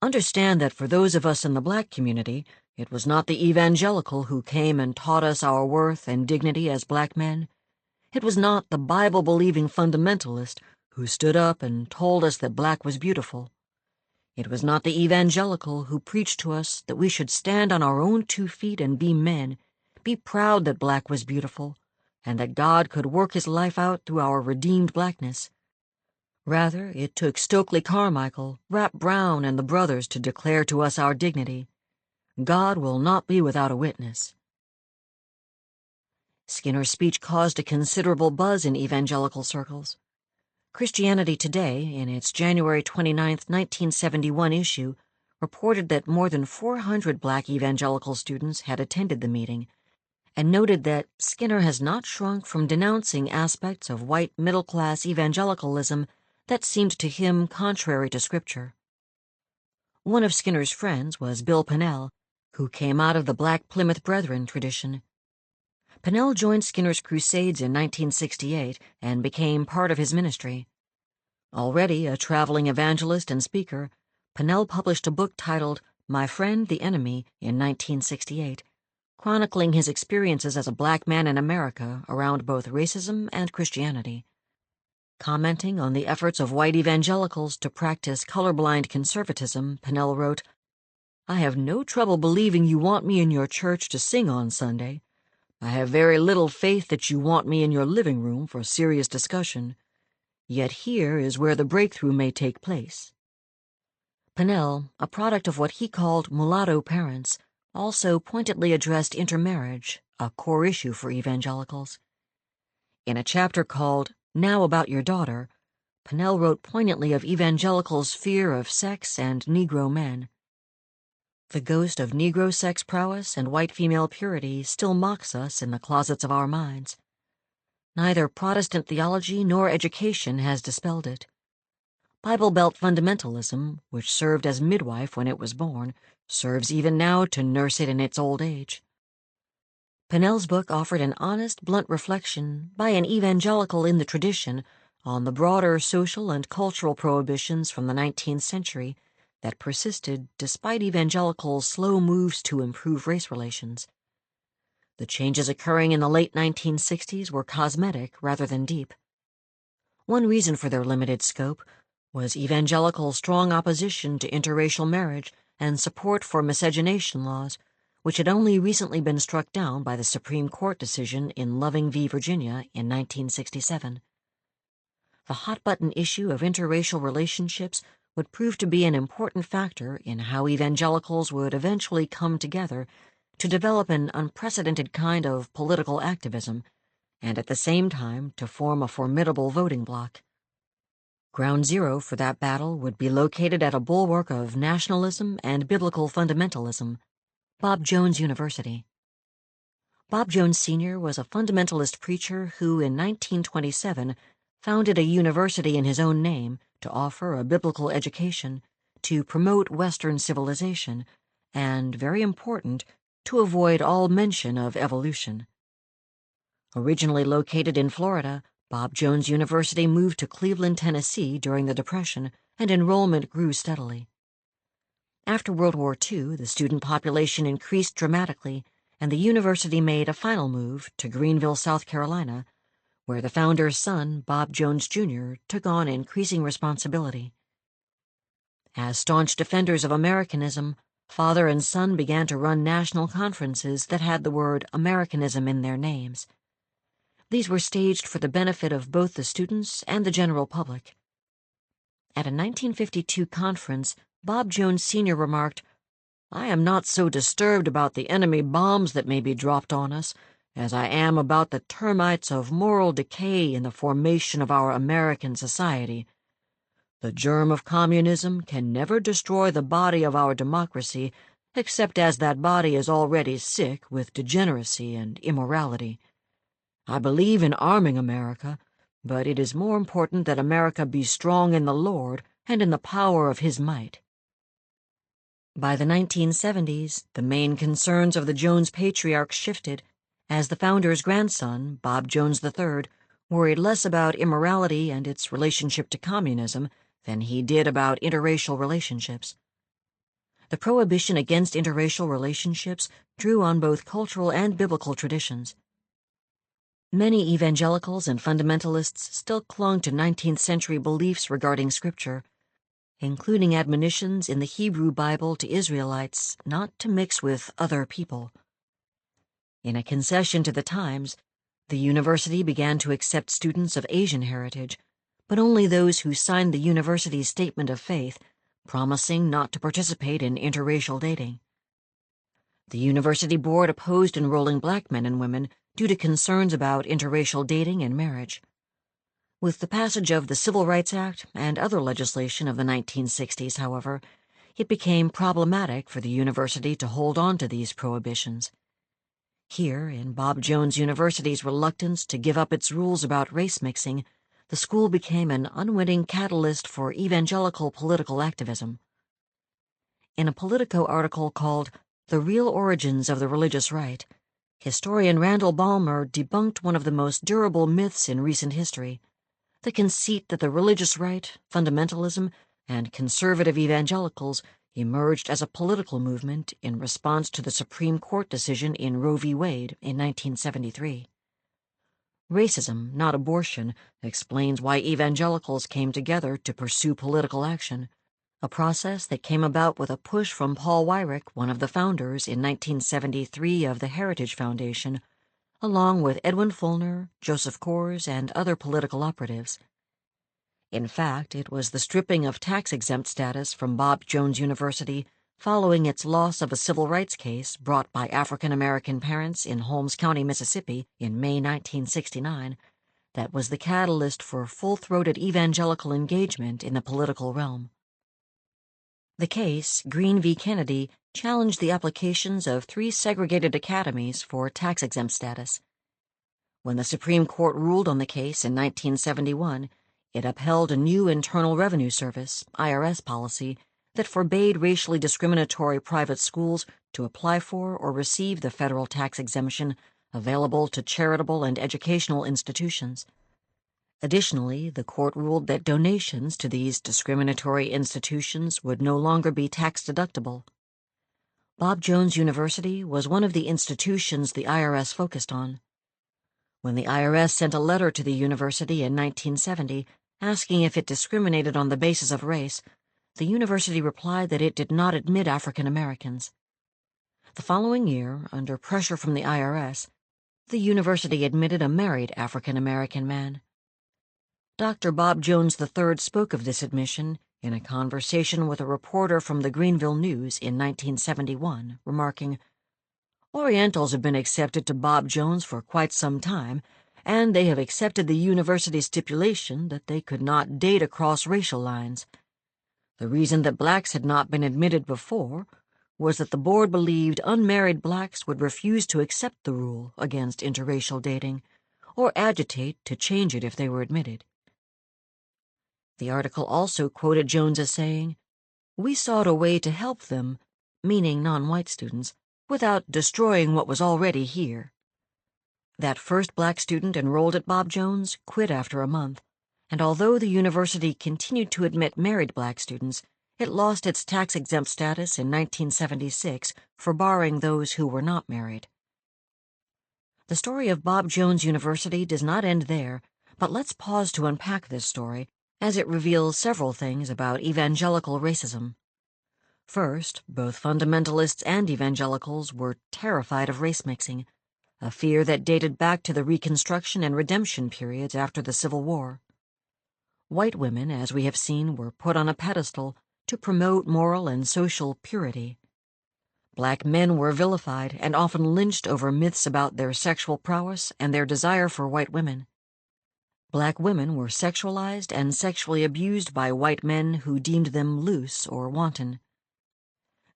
Understand that for those of us in the black community, it was not the evangelical who came and taught us our worth and dignity as black men. It was not the Bible-believing fundamentalist who stood up and told us that black was beautiful. It was not the evangelical who preached to us that we should stand on our own 2 feet and be men, be proud that black was beautiful, and that God could work his life out through our redeemed blackness. Rather, it took Stokely Carmichael, Rap Brown, and the brothers to declare to us our dignity. God will not be without a witness. Skinner's speech caused a considerable buzz in evangelical circles. Christianity Today, in its January 29, 1971 issue, reported that more than 400 black evangelical students had attended the meeting, and noted that Skinner has not shrunk from denouncing aspects of white middle-class evangelicalism that seemed to him contrary to Scripture. One of Skinner's friends was Bill Pennell, who came out of the Black Plymouth Brethren tradition. Pennell joined Skinner's crusades in 1968 and became part of his ministry. Already a traveling evangelist and speaker, Pennell published a book titled My Friend the Enemy in 1968, chronicling his experiences as a black man in America around both racism and Christianity. Commenting on the efforts of white evangelicals to practice colorblind conservatism, Pennell wrote, I have no trouble believing you want me in your church to sing on Sunday. I have very little faith that you want me in your living room for serious discussion. Yet here is where the breakthrough may take place. Pennell, a product of what he called mulatto parents, also pointedly addressed intermarriage, a core issue for evangelicals. In a chapter called Now About Your Daughter, Pennell wrote poignantly of evangelicals' fear of sex and Negro men. The ghost of Negro sex prowess and white female purity still mocks us in the closets of our minds. Neither Protestant theology nor education has dispelled it. Bible Belt fundamentalism, which served as midwife when it was born, serves even now to nurse it in its old age. Pennell's book offered an honest, blunt reflection by an evangelical in the tradition on the broader social and cultural prohibitions from the 19th century that persisted despite evangelicals' slow moves to improve race relations. The changes occurring in the late 1960s were cosmetic rather than deep. One reason for their limited scope was evangelical strong opposition to interracial marriage and support for miscegenation laws, which had only recently been struck down by the Supreme Court decision in Loving v. Virginia in 1967. The hot-button issue of interracial relationships would prove to be an important factor in how evangelicals would eventually come together to develop an unprecedented kind of political activism, and at the same time to form a formidable voting bloc. Ground zero for that battle would be located at a bulwark of nationalism and biblical fundamentalism, Bob Jones University. Bob Jones Sr. was a fundamentalist preacher who, in 1927, founded a university in his own name to offer a biblical education, to promote Western civilization, and, very important, to avoid all mention of evolution. Originally located in Florida, Bob Jones University moved to Cleveland, Tennessee during the Depression, and enrollment grew steadily. After World War II, the student population increased dramatically, and the university made a final move to Greenville, South Carolina, where the founder's son, Bob Jones Jr., took on increasing responsibility. As staunch defenders of Americanism, father and son began to run national conferences that had the word Americanism in their names. These were staged for the benefit of both the students and the general public. At a 1952 conference, Bob Jones Sr. remarked, I am not so disturbed about the enemy bombs that may be dropped on us as I am about the termites of moral decay in the formation of our American society. The germ of communism can never destroy the body of our democracy except as that body is already sick with degeneracy and immorality. I believe in arming America, but it is more important that America be strong in the Lord and in the power of His might. By the 1970s, the main concerns of the Jones patriarchs shifted, as the founder's grandson, Bob Jones III, worried less about immorality and its relationship to communism than he did about interracial relationships. The prohibition against interracial relationships drew on both cultural and biblical traditions. Many evangelicals and fundamentalists still clung to 19th century beliefs regarding Scripture, including admonitions in the Hebrew Bible to Israelites not to mix with other people. In a concession to the times, the university began to accept students of Asian heritage, but only those who signed the university's statement of faith, promising not to participate in interracial dating. The university board opposed enrolling black men and women due to concerns about interracial dating and marriage. With the passage of the Civil Rights Act and other legislation of the 1960s, however, it became problematic for the university to hold on to these prohibitions. Here, in Bob Jones University's reluctance to give up its rules about race mixing, the school became an unwitting catalyst for evangelical political activism. In a Politico article called "The Real Origins of the Religious Right," historian Randall Ballmer debunked one of the most durable myths in recent history: the conceit that the religious right, fundamentalism, and conservative evangelicals emerged as a political movement in response to the Supreme Court decision in Roe v. Wade in 1973. Racism, not abortion, explains why evangelicals came together to pursue political action, a process that came about with a push from Paul Weyrich, one of the founders in 1973 of the Heritage Foundation, along with Edwin Fulner, Joseph Coors, and other political operatives. In fact, it was the stripping of tax-exempt status from Bob Jones University following its loss of a civil rights case brought by African-American parents in Holmes County, Mississippi, in May 1969, that was the catalyst for full-throated evangelical engagement in the political realm. The case, Green v. Kennedy, challenged the applications of 3 segregated academies for tax-exempt status. When the Supreme Court ruled on the case in 1971, it upheld a new Internal Revenue Service, IRS policy, that forbade racially discriminatory private schools to apply for or receive the federal tax exemption available to charitable and educational institutions. Additionally, the court ruled that donations to these discriminatory institutions would no longer be tax-deductible. Bob Jones University was one of the institutions the IRS focused on. When the IRS sent a letter to the university in 1970 asking if it discriminated on the basis of race, the university replied that it did not admit African Americans. The following year, under pressure from the IRS, the university admitted a married African American man. Dr. Bob Jones III spoke of this admission in a conversation with a reporter from the Greenville News in 1971, remarking, "Orientals have been accepted to Bob Jones for quite some time, and they have accepted the university's stipulation that they could not date across racial lines. The reason that blacks had not been admitted before was that the board believed unmarried blacks would refuse to accept the rule against interracial dating, or agitate to change it if they were admitted." The article also quoted Jones as saying, "We sought a way to help them," meaning non-white students, "without destroying what was already here." That first black student enrolled at Bob Jones quit after a month, and although the university continued to admit married black students, it lost its tax-exempt status in 1976 for barring those who were not married. The story of Bob Jones University does not end there, but let's pause to unpack this story, as it reveals several things about evangelical racism. First, both fundamentalists and evangelicals were terrified of race mixing, a fear that dated back to the Reconstruction and Redemption periods after the Civil War. White women, as we have seen, were put on a pedestal to promote moral and social purity. Black men were vilified and often lynched over myths about their sexual prowess and their desire for white women. Black women were sexualized and sexually abused by white men who deemed them loose or wanton.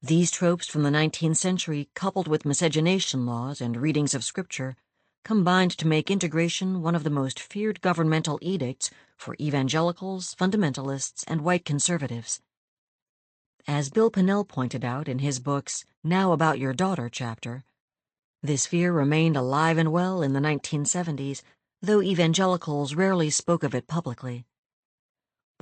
These tropes from the 19th century, coupled with miscegenation laws and readings of Scripture, combined to make integration one of the most feared governmental edicts for evangelicals, fundamentalists, and white conservatives. As Bill Pinnell pointed out in his book's Now About Your Daughter chapter, this fear remained alive and well in the 1970s, though evangelicals rarely spoke of it publicly.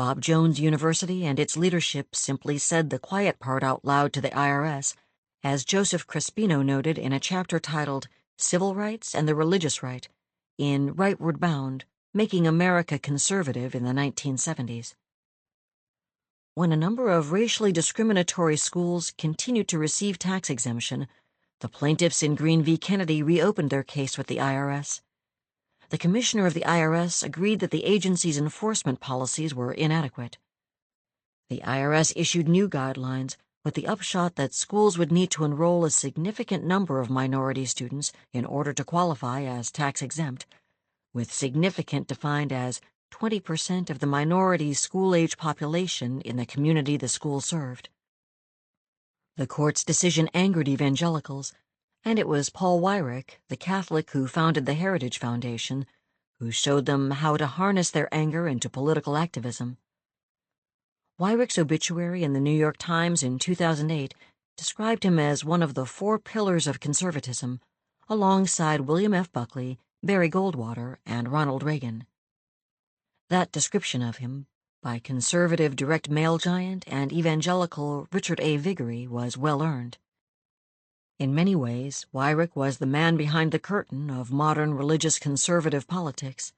Bob Jones University and its leadership simply said the quiet part out loud to the IRS, as Joseph Crespino noted in a chapter titled Civil Rights and the Religious Right in Rightward Bound, Making America Conservative in the 1970s. When a number of racially discriminatory schools continued to receive tax exemption, the plaintiffs in Green v. Kennedy reopened their case with the IRS. The commissioner of the IRS agreed that the agency's enforcement policies were inadequate. The IRS issued new guidelines with the upshot that schools would need to enroll a significant number of minority students in order to qualify as tax-exempt, with significant defined as 20% of the minority school-age population in the community the school served. The court's decision angered evangelicals, and it was Paul Weyrich, the Catholic who founded the Heritage Foundation, who showed them how to harness their anger into political activism. Weyrich's obituary in the New York Times in 2008 described him as one of the 4 pillars of conservatism, alongside William F. Buckley, Barry Goldwater, and Ronald Reagan. That description of him, by conservative direct mail giant and evangelical Richard A. Viguerie, was well earned. In many ways, Weyrich was the man behind the curtain of modern religious conservative politics.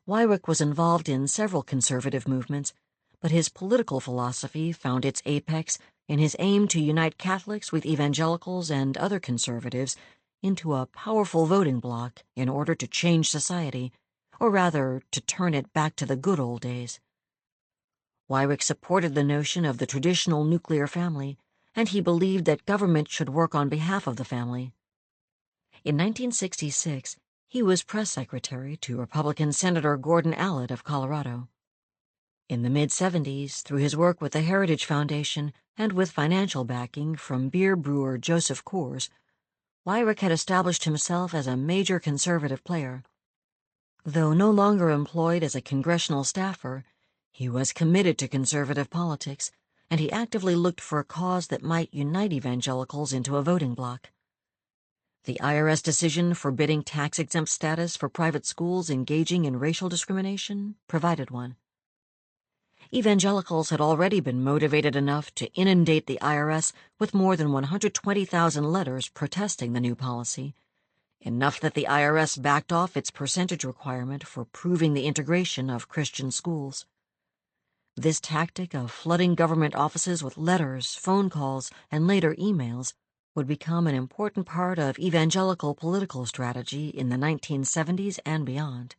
Weyrich was involved in several conservative movements, but his political philosophy found its apex in his aim to unite Catholics with evangelicals and other conservatives into a powerful voting bloc in order to change society, or rather, to turn it back to the good old days. Weyrich supported the notion of the traditional nuclear family, and he believed that government should work on behalf of the family. In 1966, he was press secretary to Republican Senator Gordon Allott of Colorado. In the mid-70s, through his work with the Heritage Foundation and with financial backing from beer brewer Joseph Coors, Weyrich had established himself as a major conservative player. Though no longer employed as a congressional staffer, he was committed to conservative politics, and he actively looked for a cause that might unite evangelicals into a voting bloc. The IRS decision forbidding tax-exempt status for private schools engaging in racial discrimination provided one. Evangelicals had already been motivated enough to inundate the IRS with more than 120,000 letters protesting the new policy, enough that the IRS backed off its percentage requirement for proving the integration of Christian schools. This tactic of flooding government offices with letters, phone calls, and later emails would become an important part of evangelical political strategy in the 1970s and beyond.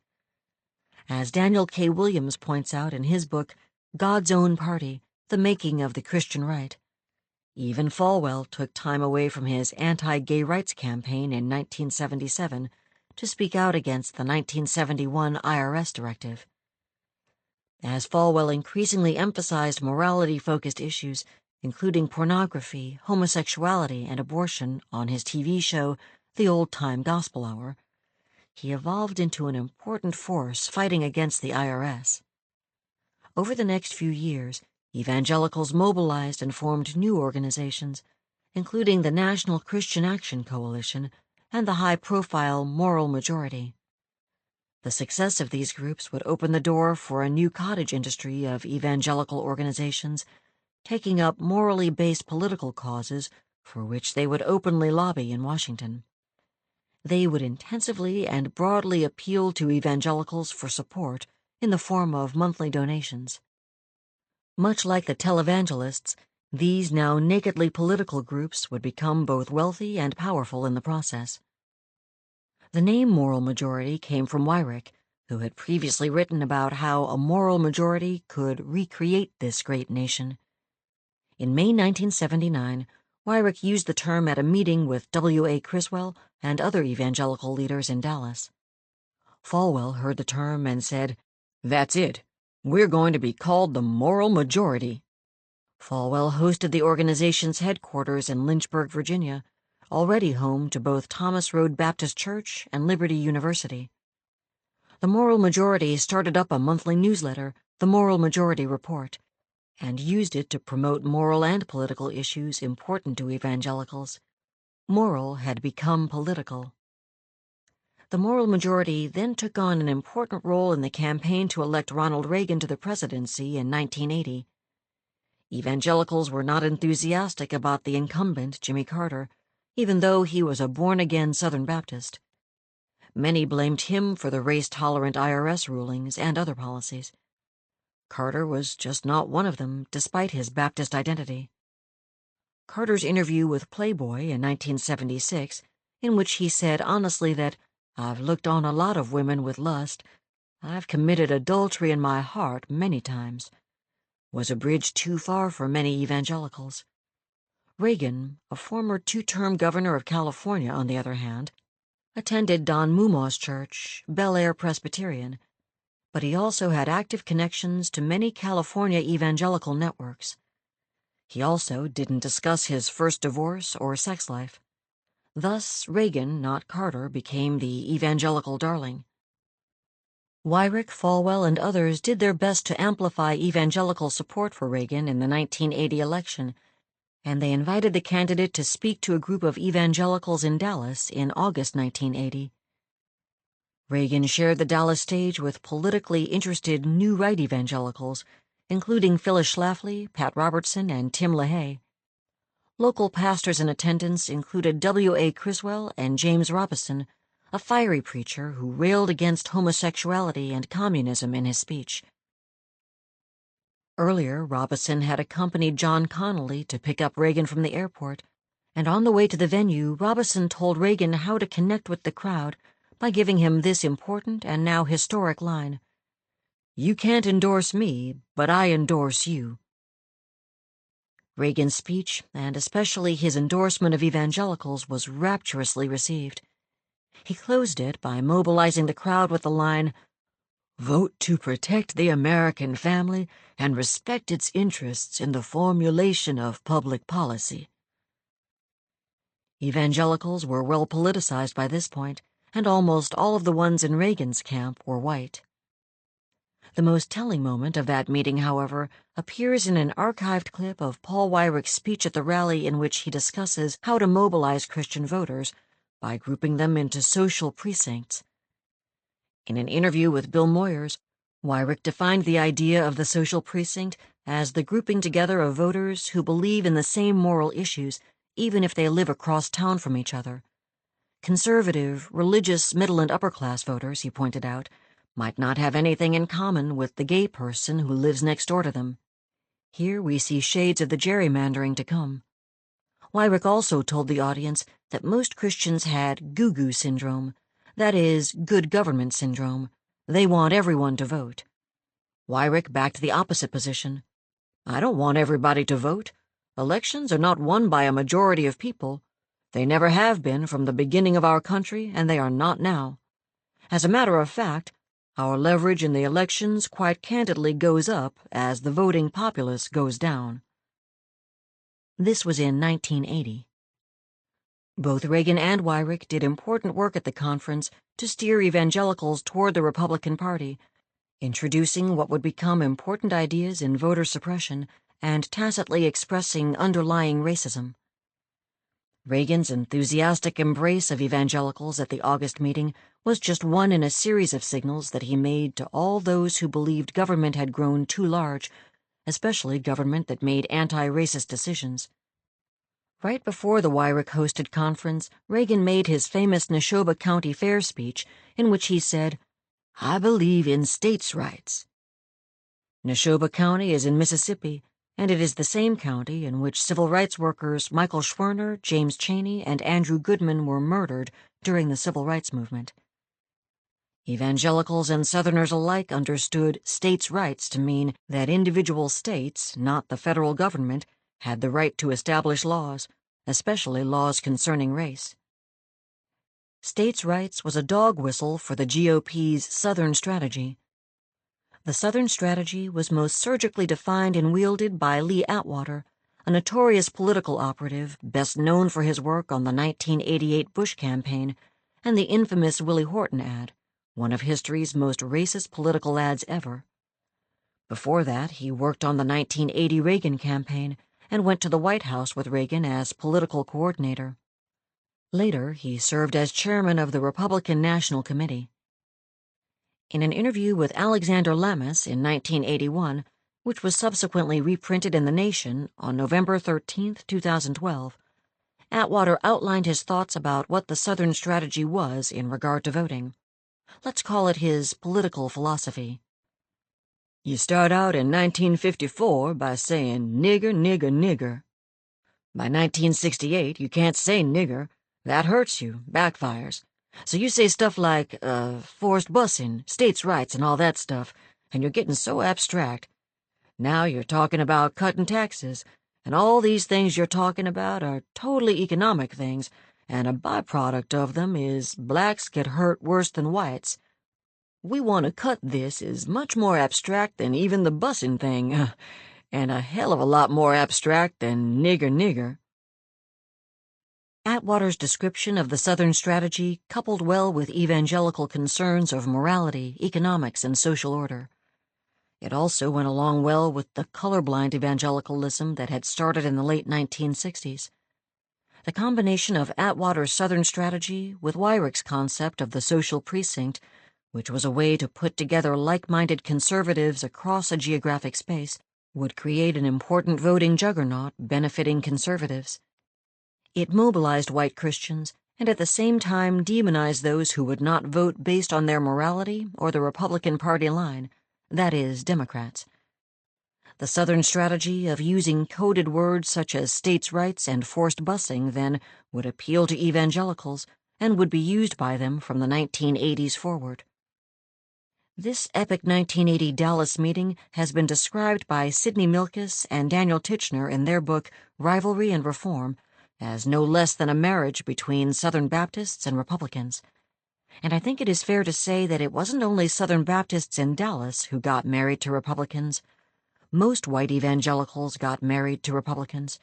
As Daniel K. Williams points out in his book, God's Own Party, The Making of the Christian Right, even Falwell took time away from his anti-gay rights campaign in 1977 to speak out against the 1971 IRS directive. As Falwell increasingly emphasized morality-focused issues, including pornography, homosexuality, and abortion on his TV show, The Old Time Gospel Hour, he evolved into an important force fighting against the IRS. Over the next few years, evangelicals mobilized and formed new organizations, including the National Christian Action Coalition and the high-profile Moral Majority. The success of these groups would open the door for a new cottage industry of evangelical organizations, taking up morally based political causes for which they would openly lobby in Washington. They would intensively and broadly appeal to evangelicals for support in the form of monthly donations. Much like the televangelists, these now nakedly political groups would become both wealthy and powerful in the process. The name Moral Majority came from Weyrich, who had previously written about how a moral majority could recreate this great nation. In May 1979, Weyrich used the term at a meeting with W.A. Criswell and other evangelical leaders in Dallas. Falwell heard the term and said, "That's it. We're going to be called the Moral Majority." Falwell hosted the organization's headquarters in Lynchburg, Virginia, already home to both Thomas Road Baptist Church and Liberty University. The Moral Majority started up a monthly newsletter, The Moral Majority Report, and used it to promote moral and political issues important to evangelicals. Moral had become political. The moral majority then took on an important role in the campaign to elect Ronald Reagan to the presidency in 1980. Evangelicals were not enthusiastic about the incumbent, Jimmy Carter, even though he was a born-again Southern Baptist. Many blamed him for the race-tolerant IRS rulings and other policies. Carter was just not one of them, despite his Baptist identity. Carter's interview with Playboy in 1976, in which he said honestly that, "I've looked on a lot of women with lust. I've committed adultery in my heart many times," was a bridge too far for many evangelicals. Reagan, a former two-term governor of California, on the other hand, attended Don Mumaw's church, Bel Air Presbyterian, but he also had active connections to many California evangelical networks. He also didn't discuss his first divorce or sex life. Thus, Reagan, not Carter, became the evangelical darling. Weyrich, Falwell, and others did their best to amplify evangelical support for Reagan in the 1980 election, and they invited the candidate to speak to a group of evangelicals in Dallas in August 1980. Reagan shared the Dallas stage with politically interested New Right evangelicals, including Phyllis Schlafly, Pat Robertson, and Tim LaHaye. Local pastors in attendance included W.A. Criswell and James Robison, a fiery preacher who railed against homosexuality and communism in his speech. Earlier, Robison had accompanied John Connally to pick up Reagan from the airport, and on the way to the venue, Robison told Reagan how to connect with the crowd by giving him this important and now historic line: "You can't endorse me, but I endorse you." Reagan's speech, and especially his endorsement of evangelicals, was rapturously received. He closed it by mobilizing the crowd with the line, "Vote to protect the American family and respect its interests in the formulation of public policy." Evangelicals were well politicized by this point, and almost all of the ones in Reagan's camp were white. The most telling moment of that meeting, however, appears in an archived clip of Paul Weyrich's speech at the rally, in which he discusses how to mobilize Christian voters by grouping them into social precincts. In an interview with Bill Moyers, Weyrich defined the idea of the social precinct as the grouping together of voters who believe in the same moral issues, even if they live across town from each other. Conservative, religious, middle and upper-class voters, he pointed out, might not have anything in common with the gay person who lives next door to them. Here we see shades of the gerrymandering to come. Weyrich also told the audience that most Christians had goo-goo syndrome, that is, good government syndrome. They want everyone to vote. Weyrich backed the opposite position. "I don't want everybody to vote. Elections are not won by a majority of people. They never have been from the beginning of our country, and they are not now. As a matter of fact, our leverage in the elections quite candidly goes up as the voting populace goes down." This was in 1980. Both Reagan and Weyrich did important work at the conference to steer evangelicals toward the Republican Party, introducing what would become important ideas in voter suppression and tacitly expressing underlying racism. Reagan's enthusiastic embrace of evangelicals at the August meeting was just one in a series of signals that he made to all those who believed government had grown too large, especially government that made anti-racist decisions. Right before the Weyrich-hosted conference, Reagan made his famous Neshoba County Fair speech, in which he said, "I believe in states' rights." Neshoba County is in Mississippi, and it is the same county in which civil rights workers Michael Schwerner, James Chaney, and Andrew Goodman were murdered during the civil rights movement. Evangelicals and Southerners alike understood states' rights to mean that individual states, not the federal government, had the right to establish laws, especially laws concerning race. States' rights was a dog whistle for the GOP's Southern strategy. The Southern strategy was most surgically defined and wielded by Lee Atwater, a notorious political operative best known for his work on the 1988 Bush campaign and the infamous Willie Horton ad, one of history's most racist political ads ever. Before that, he worked on the 1980 Reagan campaign and went to the White House with Reagan as political coordinator. Later, he served as chairman of the Republican National Committee. In an interview with Alexander Lammas in 1981, which was subsequently reprinted in The Nation on November 13, 2012, Atwater outlined his thoughts about what the Southern strategy was in regard to voting. Let's call it his political philosophy. You start out in 1954 by saying nigger, nigger, nigger. By 1968, you can't say nigger. That hurts you, backfires. So you say stuff like, forced busing, states' rights, and all that stuff, and you're getting so abstract. Now you're talking about cutting taxes, and all these things you're talking about are totally economic things, and a byproduct of them is blacks get hurt worse than whites. We want to cut this is much more abstract than even the busing thing, and a hell of a lot more abstract than nigger nigger. Atwater's description of the Southern strategy coupled well with evangelical concerns of morality, economics, and social order. It also went along well with the colorblind evangelicalism that had started in the late 1960s. The combination of Atwater's Southern strategy with Wyrick's concept of the social precinct, which was a way to put together like-minded conservatives across a geographic space, would create an important voting juggernaut benefiting conservatives. It mobilized white Christians and at the same time demonized those who would not vote based on their morality or the Republican Party line, that is, Democrats. The Southern strategy of using coded words such as states' rights and forced busing then would appeal to evangelicals and would be used by them from the 1980s forward. This epic 1980 Dallas meeting has been described by Sidney Milkis and Daniel Titchener in their book Rivalry and Reform as no less than a marriage between Southern Baptists and Republicans. And I think it is fair to say that it wasn't only Southern Baptists in Dallas who got married to Republicans. Most white evangelicals got married to Republicans.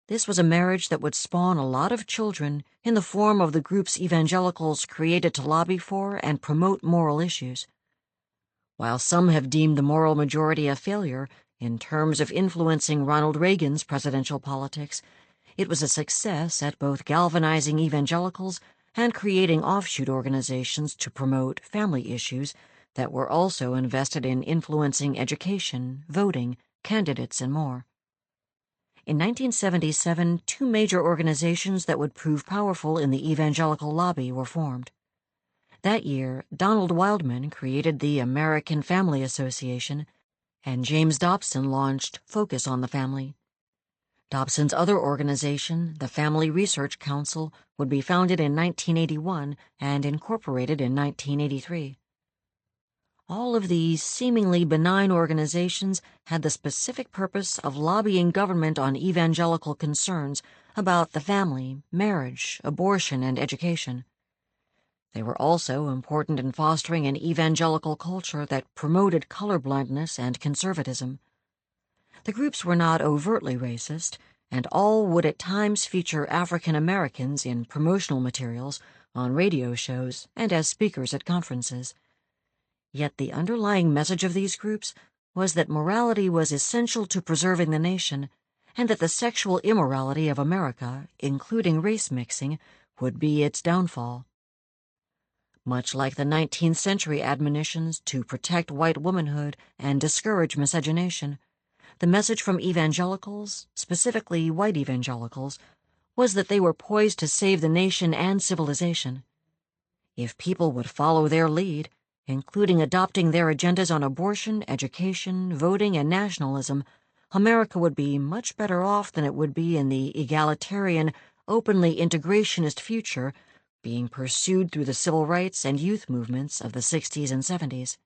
This was a marriage that would spawn a lot of children in the form of the groups evangelicals created to lobby for and promote moral issues. While some have deemed the moral majority a failure in terms of influencing Ronald Reagan's presidential politics, it was a success at both galvanizing evangelicals and creating offshoot organizations to promote family issues that were also invested in influencing education, voting, candidates, and more. In 1977, two major organizations that would prove powerful in the evangelical lobby were formed. That year, Donald Wildman created the American Family Association, and James Dobson launched Focus on the Family. Dobson's other organization, the Family Research Council, would be founded in 1981 and incorporated in 1983. All of these seemingly benign organizations had the specific purpose of lobbying government on evangelical concerns about the family, marriage, abortion, and education. They were also important in fostering an evangelical culture that promoted colorblindness and conservatism. The groups were not overtly racist, and all would at times feature African Americans in promotional materials, on radio shows, and as speakers at conferences. Yet the underlying message of these groups was that morality was essential to preserving the nation, and that the sexual immorality of America, including race mixing, would be its downfall. Much like the 19th century admonitions to protect white womanhood and discourage miscegenation, the message from evangelicals, specifically white evangelicals, was that they were poised to save the nation and civilization. If people would follow their lead, including adopting their agendas on abortion, education, voting, and nationalism, America would be much better off than it would be in the egalitarian, openly integrationist future being pursued through the civil rights and youth movements of the 60s and 70s.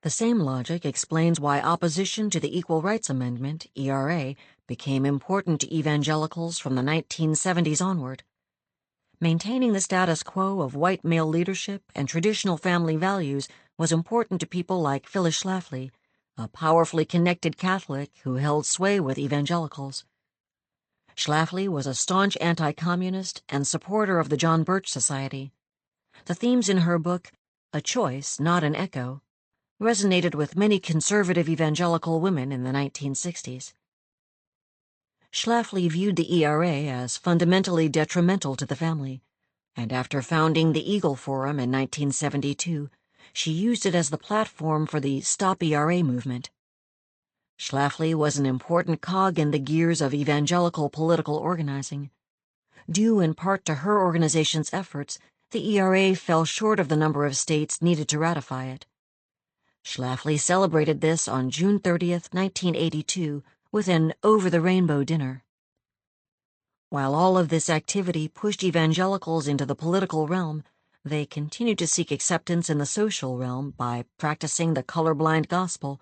The same logic explains why opposition to the Equal Rights Amendment, ERA, became important to evangelicals from the 1970s onward. Maintaining the status quo of white male leadership and traditional family values was important to people like Phyllis Schlafly, a powerfully connected Catholic who held sway with evangelicals. Schlafly was a staunch anti-communist and supporter of the John Birch Society. The themes in her book, A Choice, Not an Echo, resonated with many conservative evangelical women in the 1960s. Schlafly viewed the ERA as fundamentally detrimental to the family, and after founding the Eagle Forum in 1972, she used it as the platform for the Stop ERA movement. Schlafly was an important cog in the gears of evangelical political organizing. Due in part to her organization's efforts, the ERA fell short of the number of states needed to ratify it. Schlafly celebrated this on June 30th, 1982, with an over-the-rainbow dinner. While all of this activity pushed evangelicals into the political realm, they continued to seek acceptance in the social realm by practicing the colorblind gospel,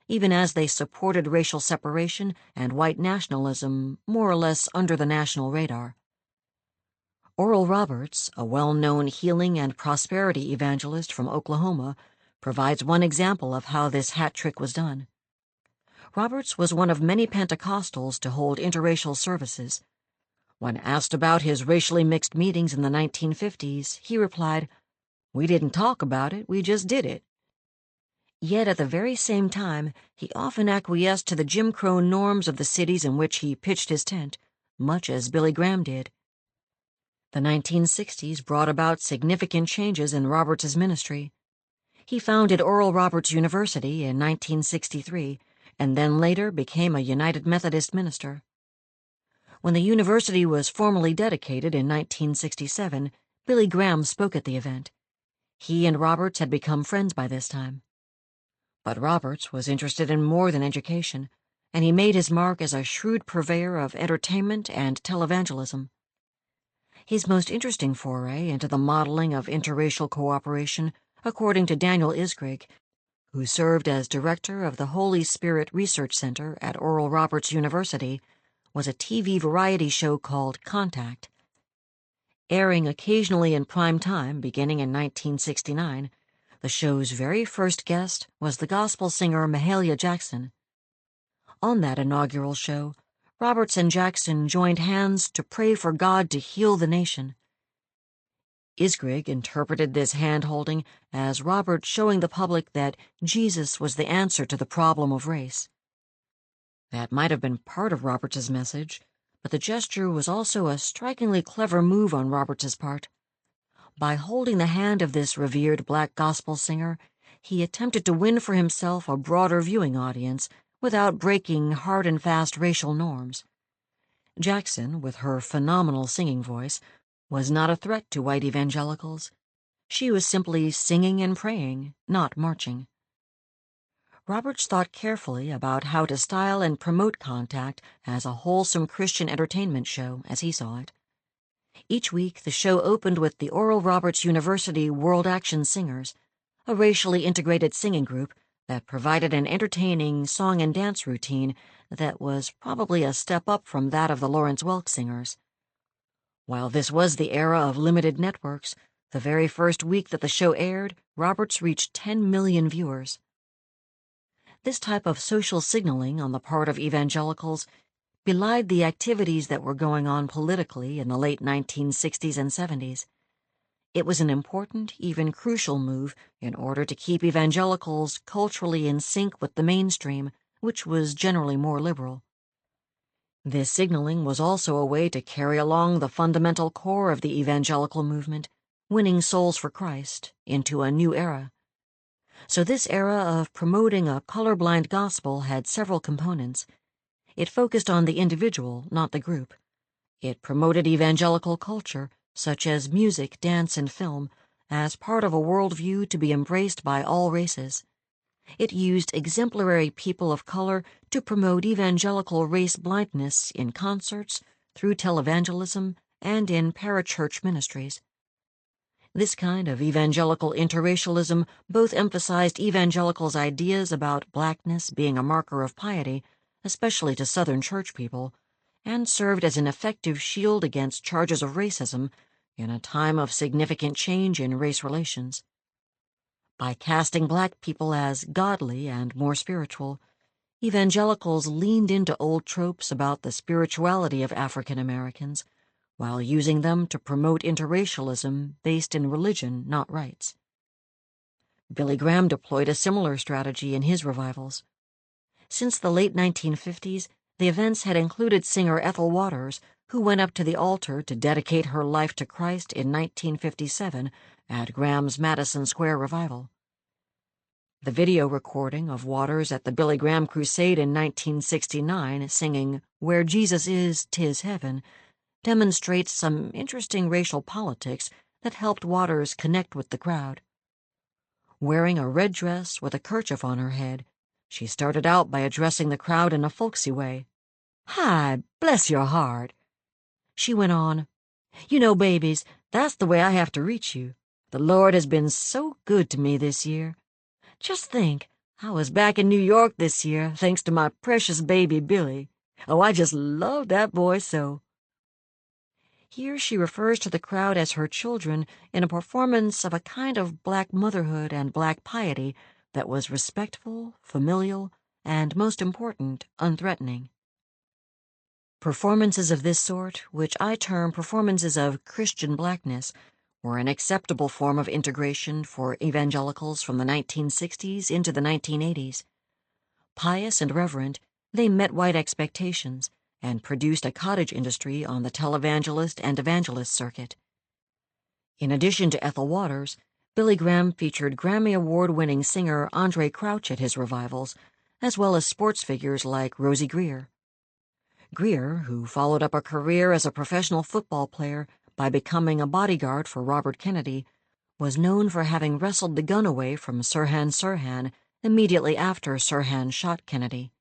even as they supported racial separation and white nationalism more or less under the national radar. Oral Roberts, a well-known healing and prosperity evangelist from Oklahoma, provides one example of how this hat trick was done. Roberts was one of many Pentecostals to hold interracial services. When asked about his racially mixed meetings in the 1950s, he replied, "We didn't talk about it, we just did it." Yet at the very same time, he often acquiesced to the Jim Crow norms of the cities in which he pitched his tent, much as Billy Graham did. The 1960s brought about significant changes in Roberts's ministry. He founded Oral Roberts University in 1963, and then later became a United Methodist minister. When the university was formally dedicated in 1967, Billy Graham spoke at the event. He and Roberts had become friends by this time. But Roberts was interested in more than education, and he made his mark as a shrewd purveyor of entertainment and televangelism. His most interesting foray into the modeling of interracial cooperation, according to Daniel Isgrig, who served as director of the Holy Spirit Research Center at Oral Roberts University, was a TV variety show called Contact. Airing occasionally in prime time beginning in 1969, the show's very first guest was the gospel singer Mahalia Jackson. On that inaugural show, Roberts and Jackson joined hands to pray for God to heal the nation. Isgrig interpreted this hand-holding as Roberts showing the public that Jesus was the answer to the problem of race. That might have been part of Roberts's message, but the gesture was also a strikingly clever move on Roberts's part. By holding the hand of this revered black gospel singer, he attempted to win for himself a broader viewing audience without breaking hard and fast racial norms. Jackson, with her phenomenal singing voice, was not a threat to white evangelicals. She was simply singing and praying, not marching. Roberts thought carefully about how to style and promote Contact as a wholesome Christian entertainment show, as he saw it. Each week, the show opened with the Oral Roberts University World Action Singers, a racially integrated singing group that provided an entertaining song and dance routine that was probably a step up from that of the Lawrence Welk Singers. While this was the era of limited networks, the very first week that the show aired, Roberts reached 10 million viewers. This type of social signaling on the part of evangelicals belied the activities that were going on politically in the late 1960s and 70s. It was an important, even crucial move in order to keep evangelicals culturally in sync with the mainstream, which was generally more liberal. This signaling was also a way to carry along the fundamental core of the evangelical movement, winning souls for Christ, into a new era. So this era of promoting a colorblind gospel had several components. It focused on the individual, not the group. It promoted evangelical culture, such as music, dance, and film, as part of a worldview to be embraced by all races. It used exemplary people of color to promote evangelical race blindness in concerts, through televangelism, and in parachurch ministries. This kind of evangelical interracialism both emphasized evangelicals' ideas about blackness being a marker of piety, especially to Southern church people, and served as an effective shield against charges of racism in a time of significant change in race relations. By casting black people as godly and more spiritual, evangelicals leaned into old tropes about the spirituality of African Americans, while using them to promote interracialism based in religion, not rights. Billy Graham deployed a similar strategy in his revivals. Since the late 1950s, The events had included singer Ethel Waters, who went up to the altar to dedicate her life to Christ in 1957 at Graham's Madison Square Revival. The video recording of Waters at the Billy Graham Crusade in 1969 singing "Where Jesus Is, 'Tis Heaven" demonstrates some interesting racial politics that helped Waters connect with the crowd. Wearing a red dress with a kerchief on her head, she started out by addressing the crowd in a folksy way. "Hi, bless your heart." She went on, "You know, babies, that's the way I have to reach you. The Lord has been so good to me this year. Just think, I was back in New York this year thanks to my precious baby Billy. Oh, I just love that boy so." Here she refers to the crowd as her children in a performance of a kind of black motherhood and black piety that was respectful, familial, and, most important, unthreatening. Performances of this sort, which I term performances of Christian blackness, were an acceptable form of integration for evangelicals from the 1960s into the 1980s. Pious and reverent, they met white expectations and produced a cottage industry on the televangelist and evangelist circuit. In addition to Ethel Waters, Billy Graham featured Grammy Award-winning singer Andre Crouch at his revivals, as well as sports figures like Rosie Greer. Greer, who followed up a career as a professional football player by becoming a bodyguard for Robert Kennedy, was known for having wrestled the gun away from Sirhan Sirhan immediately after Sirhan shot Kennedy.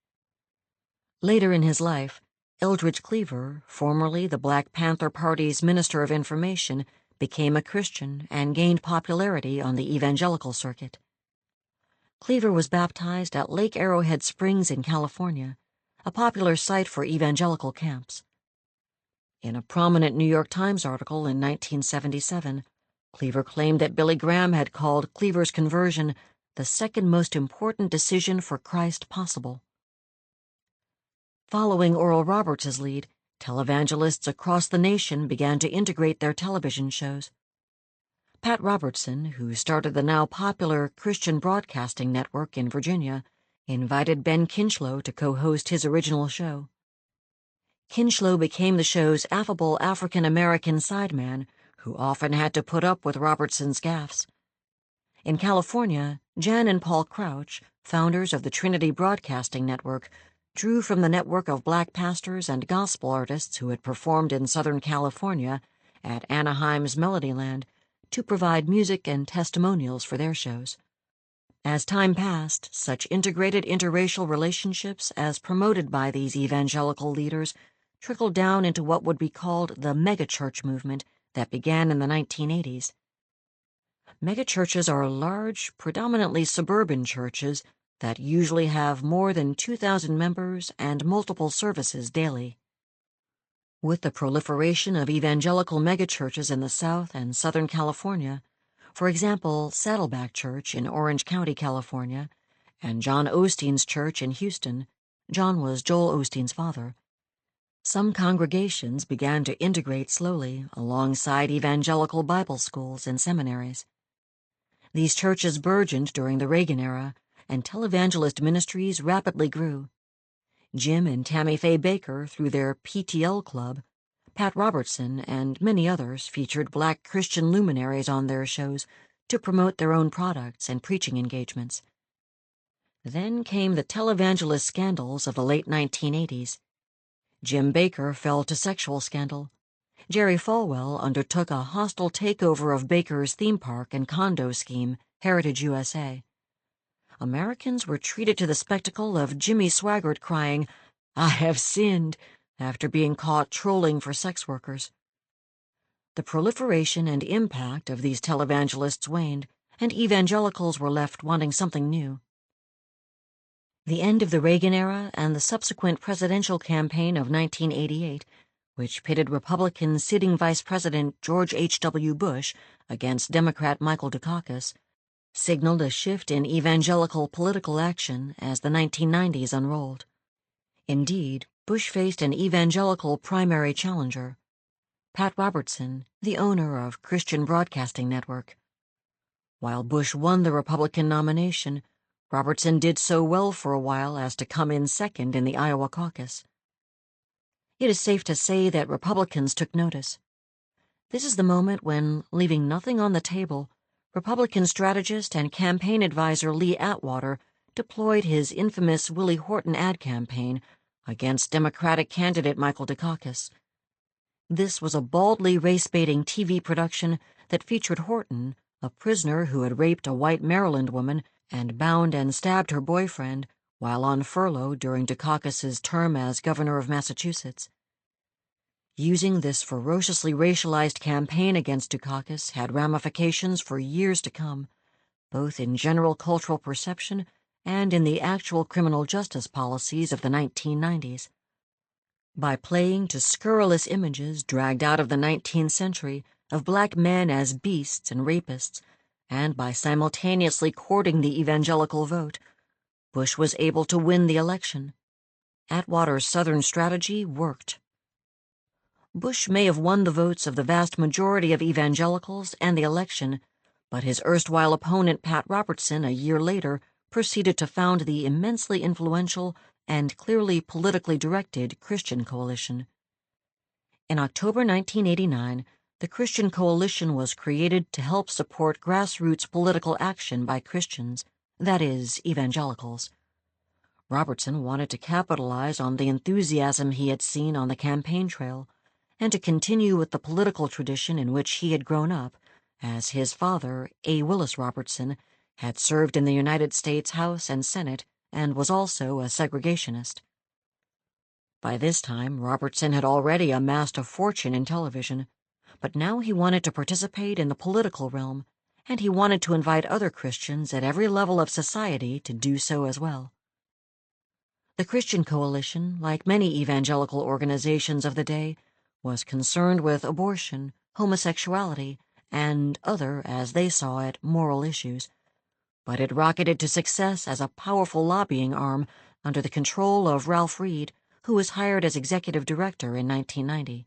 Later in his life, Eldridge Cleaver, formerly the Black Panther Party's Minister of Information, became a Christian and gained popularity on the evangelical circuit. Cleaver was baptized at Lake Arrowhead Springs in California, a popular site for evangelical camps. In a prominent New York Times article in 1977, Cleaver claimed that Billy Graham had called Cleaver's conversion the second most important decision for Christ possible. Following Oral Roberts' lead, televangelists across the nation began to integrate their television shows. Pat Robertson, who started the now popular Christian Broadcasting Network in Virginia, invited Ben Kinchlow to co-host his original show. Kinchlow became the show's affable African-American sideman, who often had to put up with Robertson's gaffes. In California, Jan and Paul Crouch, founders of the Trinity Broadcasting Network, drew from the network of black pastors and gospel artists who had performed in Southern California at Anaheim's Melodyland to provide music and testimonials for their shows. As time passed, such integrated interracial relationships as promoted by these evangelical leaders trickled down into what would be called the megachurch movement that began in the 1980s. Megachurches are large, predominantly suburban churches that usually have more than 2,000 members and multiple services daily. With the proliferation of evangelical megachurches in the South and Southern California, for example, Saddleback Church in Orange County, California, and John Osteen's church in Houston — John was Joel Osteen's father — some congregations began to integrate slowly alongside evangelical Bible schools and seminaries. These churches burgeoned during the Reagan era, and televangelist ministries rapidly grew. Jim and Tammy Faye Baker, through their PTL Club, Pat Robertson, and many others featured black Christian luminaries on their shows to promote their own products and preaching engagements. Then came the televangelist scandals of the late 1980s. Jim Baker fell to sexual scandal. Jerry Falwell undertook a hostile takeover of Baker's theme park and condo scheme, Heritage USA. Americans were treated to the spectacle of Jimmy Swaggart crying, "I have sinned," after being caught trolling for sex workers. The proliferation and impact of these televangelists waned, and evangelicals were left wanting something new. The end of the Reagan era and the subsequent presidential campaign of 1988, which pitted Republican sitting Vice President George H.W. Bush against Democrat Michael Dukakis, signaled a shift in evangelical political action as the 1990s unrolled. Indeed, Bush faced an evangelical primary challenger, Pat Robertson, the owner of Christian Broadcasting Network. While Bush won the Republican nomination, Robertson did so well for a while as to come in second in the Iowa caucus. It is safe to say that Republicans took notice. This is the moment when, leaving nothing on the table, Republican strategist and campaign advisor Lee Atwater deployed his infamous Willie Horton ad campaign against Democratic candidate Michael Dukakis. This was a baldly race-baiting TV production that featured Horton, a prisoner who had raped a white Maryland woman and bound and stabbed her boyfriend while on furlough during Dukakis's term as governor of Massachusetts. Using this ferociously racialized campaign against Dukakis had ramifications for years to come, both in general cultural perception and in the actual criminal justice policies of the 1990s. By playing to scurrilous images dragged out of the 19th century of black men as beasts and rapists, and by simultaneously courting the evangelical vote, Bush was able to win the election. Atwater's Southern strategy worked. Bush may have won the votes of the vast majority of evangelicals and the election, but his erstwhile opponent Pat Robertson a year later proceeded to found the immensely influential and clearly politically directed Christian Coalition. In October 1989, the Christian Coalition was created to help support grassroots political action by Christians, that is, evangelicals. Robertson wanted to capitalize on the enthusiasm he had seen on the campaign trail, and to continue with the political tradition in which he had grown up, as his father, A. Willis Robertson, had served in the United States House and Senate and was also a segregationist. By this time, Robertson had already amassed a fortune in television, but now he wanted to participate in the political realm, and he wanted to invite other Christians at every level of society to do so as well. The Christian Coalition, like many evangelical organizations of the day, was concerned with abortion, homosexuality, and other, as they saw it, moral issues, but it rocketed to success as a powerful lobbying arm under the control of Ralph Reed, who was hired as executive director in 1990.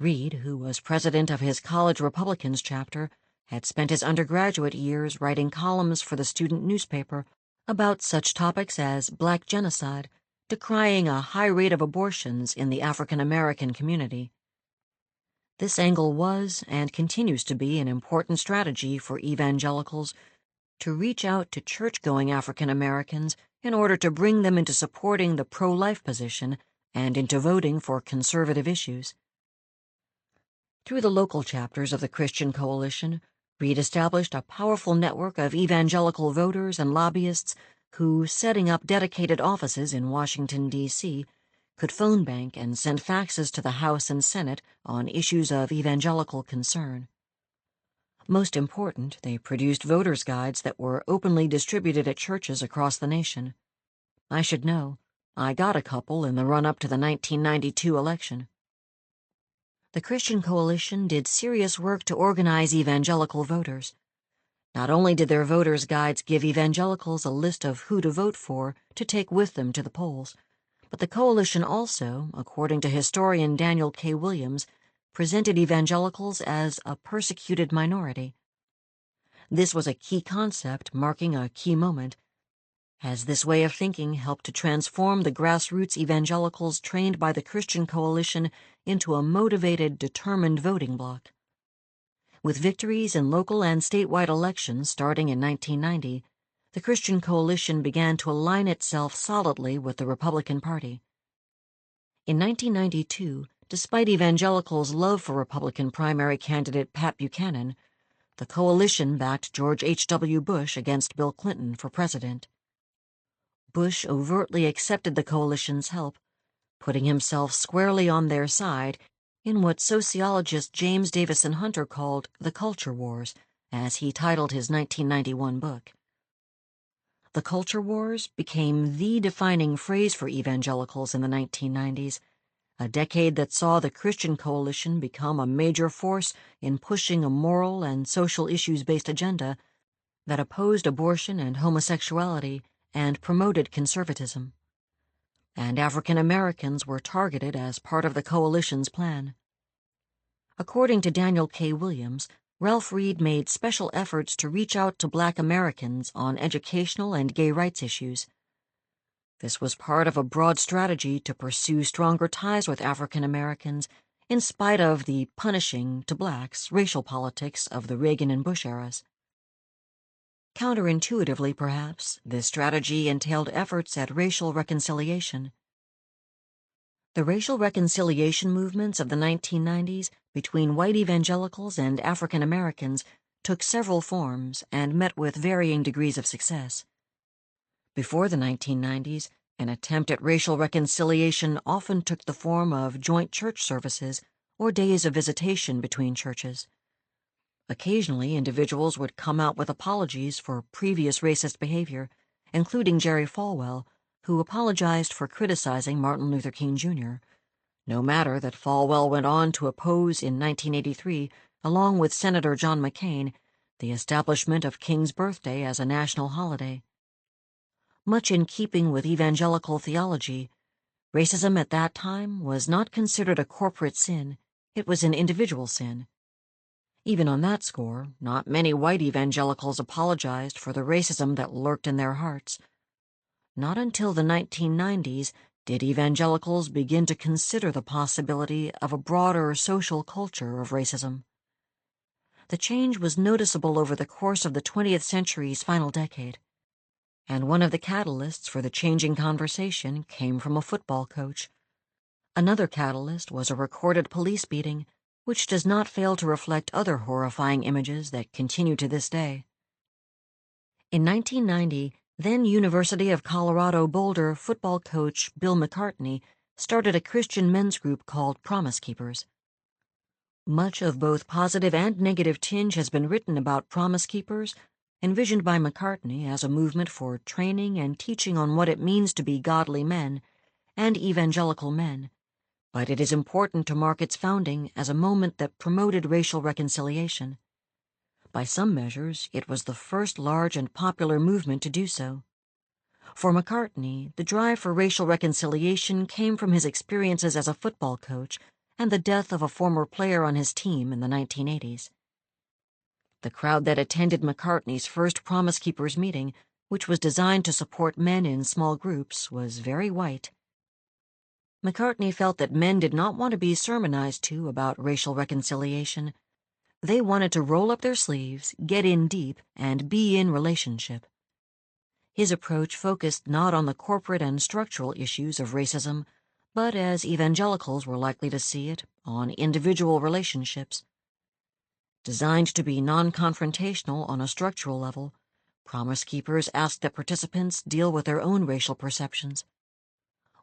Reed, who was president of his college Republicans chapter, had spent his undergraduate years writing columns for the student newspaper about such topics as black genocide, decrying a high rate of abortions in the African American community. This angle was and continues to be an important strategy for evangelicals to reach out to church-going African Americans in order to bring them into supporting the pro-life position and into voting for conservative issues. Through the local chapters of the Christian Coalition, Reed established a powerful network of evangelical voters and lobbyists who, setting up dedicated offices in Washington, D.C., could phone bank and send faxes to the House and Senate on issues of evangelical concern. Most important, they produced voters' guides that were openly distributed at churches across the nation. I should know. I got a couple in the run-up to the 1992 election. The Christian Coalition did serious work to organize evangelical voters. Not only did their voters' guides give evangelicals a list of who to vote for to take with them to the polls, but the coalition also, according to historian Daniel K. Williams, presented evangelicals as a persecuted minority. This was a key concept marking a key moment, as this way of thinking helped to transform the grassroots evangelicals trained by the Christian Coalition into a motivated, determined voting bloc. With victories in local and statewide elections starting in 1990, the Christian Coalition began to align itself solidly with the Republican Party. In 1992, despite evangelicals' love for Republican primary candidate Pat Buchanan, the coalition backed George H.W. Bush against Bill Clinton for president. Bush overtly accepted the coalition's help, putting himself squarely on their side in what sociologist James Davison Hunter called the culture wars, as he titled his 1991 book. The culture wars became the defining phrase for evangelicals in the 1990s, a decade that saw the Christian Coalition become a major force in pushing a moral and social issues-based agenda that opposed abortion and homosexuality and promoted conservatism. And African Americans were targeted as part of the coalition's plan. According to Daniel K. Williams, Ralph Reed made special efforts to reach out to Black Americans on educational and gay rights issues. This was part of a broad strategy to pursue stronger ties with African Americans in spite of the punishing to blacks racial politics of the Reagan and Bush eras. Counterintuitively, perhaps, this strategy entailed efforts at racial reconciliation. The racial reconciliation movements of the 1990s between white evangelicals and African Americans took several forms and met with varying degrees of success. Before the 1990s, an attempt at racial reconciliation often took the form of joint church services or days of visitation between churches. Occasionally, individuals would come out with apologies for previous racist behavior, including Jerry Falwell, who apologized for criticizing Martin Luther King Jr. No matter that Falwell went on to oppose in 1983, along with Senator John McCain, the establishment of King's birthday as a national holiday. Much in keeping with evangelical theology, racism at that time was not considered a corporate sin, it was an individual sin. Even on that score, not many white evangelicals apologized for the racism that lurked in their hearts. Not until the 1990s did evangelicals begin to consider the possibility of a broader social culture of racism. The change was noticeable over the course of the 20th century's final decade, and one of the catalysts for the changing conversation came from a football coach. Another catalyst was a recorded police beating, which does not fail to reflect other horrifying images that continue to this day. In 1990, then University of Colorado Boulder football coach Bill McCartney started a Christian men's group called Promise Keepers. Much of both positive and negative tinge has been written about Promise Keepers, envisioned by McCartney as a movement for training and teaching on what it means to be godly men and evangelical men, but it is important to mark its founding as a moment that promoted racial reconciliation. By some measures, it was the first large and popular movement to do so. For McCartney, the drive for racial reconciliation came from his experiences as a football coach and the death of a former player on his team in the 1980s. The crowd that attended McCartney's first Promise Keepers meeting, which was designed to support men in small groups, was very white. McCartney felt that men did not want to be sermonized to about racial reconciliation. They wanted to roll up their sleeves, get in deep, and be in relationship. His approach focused not on the corporate and structural issues of racism, but, as evangelicals were likely to see it, on individual relationships. Designed to be non-confrontational on a structural level, Promise Keepers asked that participants deal with their own racial perceptions.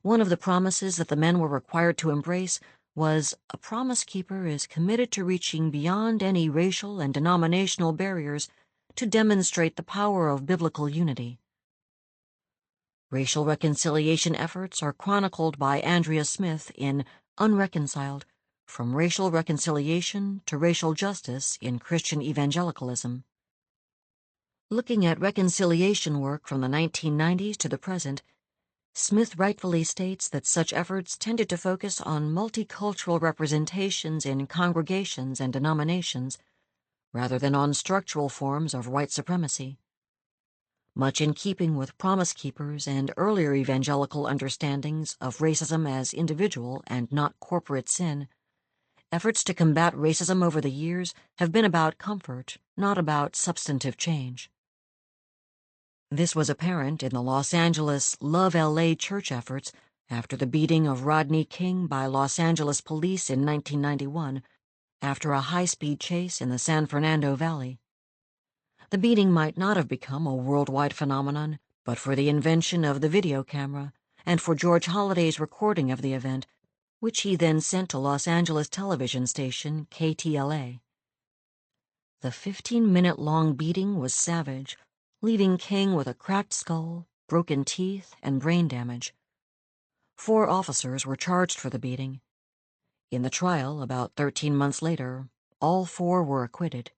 One of the promises that the men were required to embrace was a Promise Keeper is committed to reaching beyond any racial and denominational barriers to demonstrate the power of biblical unity. Racial reconciliation efforts are chronicled by Andrea Smith in Unreconciled, From Racial Reconciliation to Racial Justice in Christian Evangelicalism. Looking at reconciliation work from the 1990s to the present, Smith rightfully states that such efforts tended to focus on multicultural representations in congregations and denominations, rather than on structural forms of white supremacy. Much in keeping with Promise Keepers and earlier evangelical understandings of racism as individual and not corporate sin, efforts to combat racism over the years have been about comfort, not about substantive change. This was apparent in the Los Angeles Love LA church efforts after the beating of Rodney King by Los Angeles police in 1991 after a high-speed chase in the San Fernando Valley. The beating might not have become a worldwide phenomenon but for the invention of the video camera and for George Holliday's recording of the event, which he then sent to Los Angeles television station KTLA. The 15-minute-long beating was savage, leaving King with a cracked skull, broken teeth, and brain damage. 4 officers were charged for the beating. In the trial, about 13 months later, all 4 were acquitted.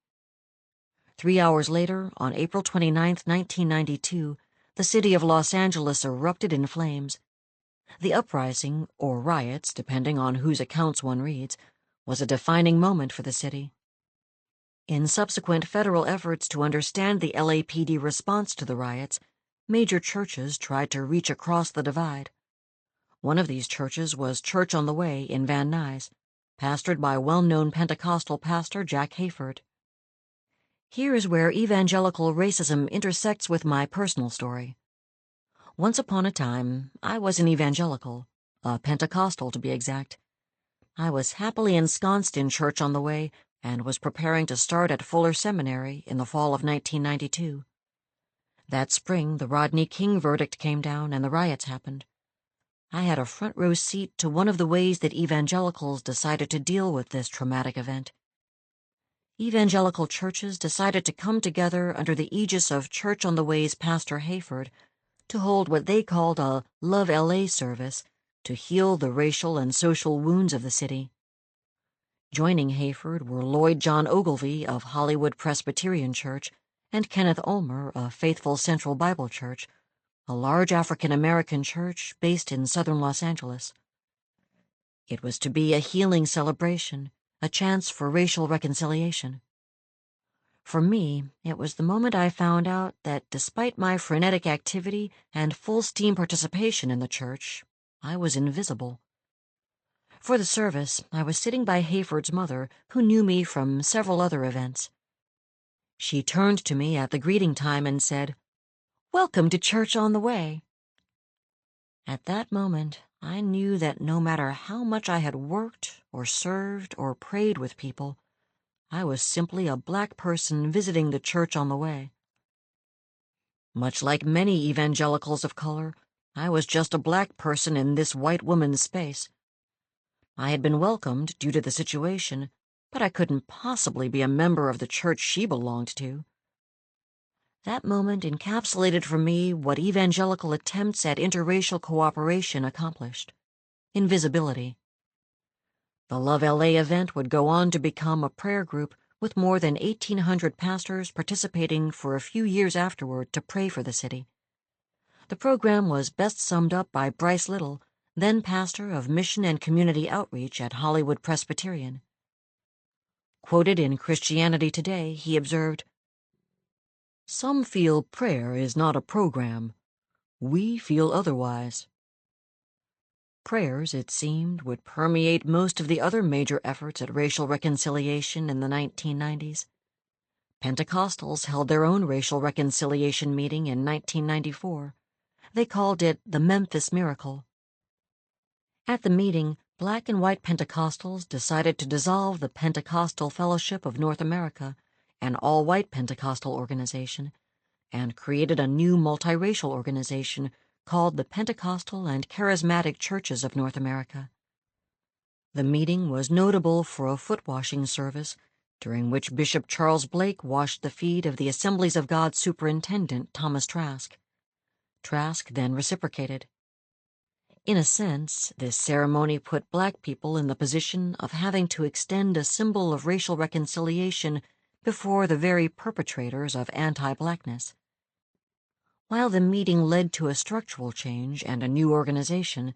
3 hours later, on April 29, 1992, the city of Los Angeles erupted in flames. The uprising, or riots, depending on whose accounts one reads, was a defining moment for the city. In subsequent federal efforts to understand the LAPD response to the riots, major churches tried to reach across the divide. One of these churches was Church on the Way in Van Nuys, pastored by well-known Pentecostal pastor Jack Hayford. Here is where evangelical racism intersects with my personal story. Once upon a time, I was an evangelical, a Pentecostal to be exact. I was happily ensconced in Church on the Way and was preparing to start at Fuller Seminary in the fall of 1992. That spring, the Rodney King verdict came down and the riots happened. I had a front row seat to one of the ways that evangelicals decided to deal with this traumatic event. Evangelical churches decided to come together under the aegis of Church on the Way's Pastor Hayford to hold what they called a Love LA service to heal the racial and social wounds of the city. Joining Hayford were Lloyd John Ogilvie of Hollywood Presbyterian Church and Kenneth Ulmer of Faithful Central Bible Church, a large African-American church based in southern Los Angeles. It was to be a healing celebration, a chance for racial reconciliation. For me, it was the moment I found out that despite my frenetic activity and full-steam participation in the church, I was invisible. For the service, I was sitting by Hayford's mother, who knew me from several other events. She turned to me at the greeting time and said, "Welcome to Church on the Way." At that moment, I knew that no matter how much I had worked or served or prayed with people, I was simply a black person visiting the Church on the Way. Much like many evangelicals of color, I was just a black person in this white woman's space. I had been welcomed due to the situation, but I couldn't possibly be a member of the church she belonged to. That moment encapsulated for me what evangelical attempts at interracial cooperation accomplished: invisibility. The Love LA event would go on to become a prayer group with more than 1,800 pastors participating for a few years afterward to pray for the city. The program was best summed up by Bryce Little, then pastor of Mission and Community Outreach at Hollywood Presbyterian. Quoted in Christianity Today, he observed, "Some feel prayer is not a program. We feel otherwise." Prayers, it seemed, would permeate most of the other major efforts at racial reconciliation in the 1990s. Pentecostals held their own racial reconciliation meeting in 1994. They called it the Memphis Miracle. At the meeting, black and white Pentecostals decided to dissolve the Pentecostal Fellowship of North America, an all-white Pentecostal organization, and created a new multiracial organization called the Pentecostal and Charismatic Churches of North America. The meeting was notable for a foot-washing service, during which Bishop Charles Blake washed the feet of the Assemblies of God Superintendent Thomas Trask. Trask then reciprocated. In a sense, this ceremony put black people in the position of having to extend a symbol of racial reconciliation before the very perpetrators of anti-blackness. While the meeting led to a structural change and a new organization,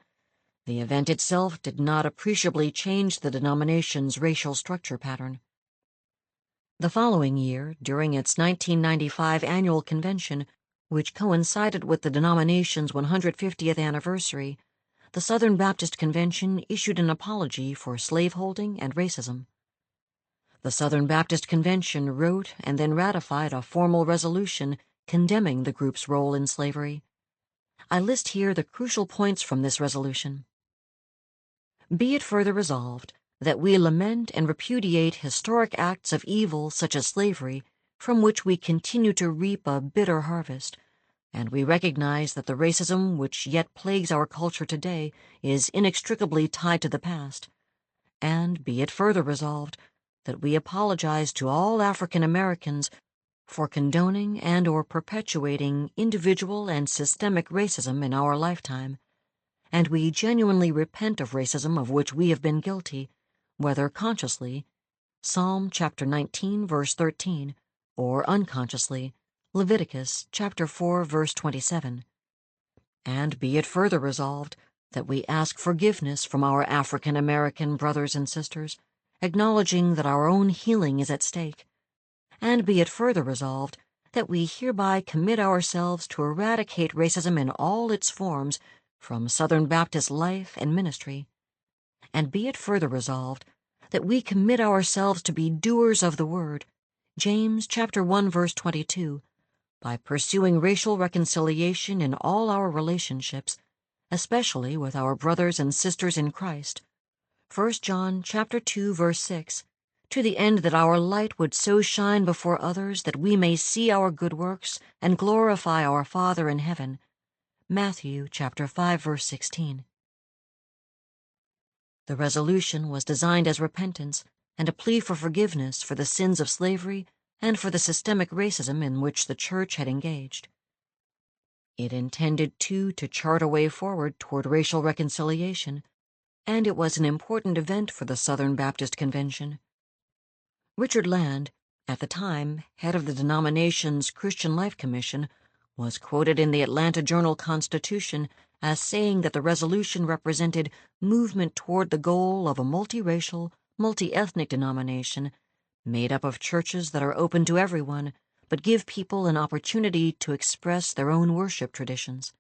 the event itself did not appreciably change the denomination's racial structure pattern. The following year, during its 1995 annual convention, which coincided with the denomination's 150th anniversary, the Southern Baptist Convention issued an apology for slaveholding and racism. The Southern Baptist Convention wrote and then ratified a formal resolution condemning the group's role in slavery. I list here the crucial points from this resolution. Be it further resolved that we lament and repudiate historic acts of evil such as slavery, from which we continue to reap a bitter harvest, and we recognize that the racism which yet plagues our culture today is inextricably tied to the past. And be it further resolved that we apologize to all African Americans for condoning and or perpetuating individual and systemic racism in our lifetime, and we genuinely repent of racism of which we have been guilty, whether consciously, Psalm chapter 19, verse 13, or unconsciously, Leviticus chapter 4, verse 27. And be it further resolved that we ask forgiveness from our African American brothers and sisters, acknowledging that our own healing is at stake. And be it further resolved that we hereby commit ourselves to eradicate racism in all its forms from Southern Baptist life and ministry, and be it further resolved that we commit ourselves to be doers of the word, James chapter 1 verse 22, by pursuing racial reconciliation in all our relationships, especially with our brothers and sisters in Christ, 1 John chapter 2 verse 6, to the end that our light would so shine before others that we may see our good works and glorify our Father in heaven, Matthew chapter 5 verse 16. The resolution was designed as repentance and a plea for forgiveness for the sins of slavery and for the systemic racism in which the Church had engaged. It intended, too, to chart a way forward toward racial reconciliation, and it was an important event for the Southern Baptist Convention. Richard Land, at the time head of the denomination's Christian Life Commission, was quoted in the Atlanta Journal-Constitution as saying that the resolution represented movement toward the goal of a multiracial, multi-ethnic denomination made up of churches that are open to everyone but give people an opportunity to express their own worship traditions.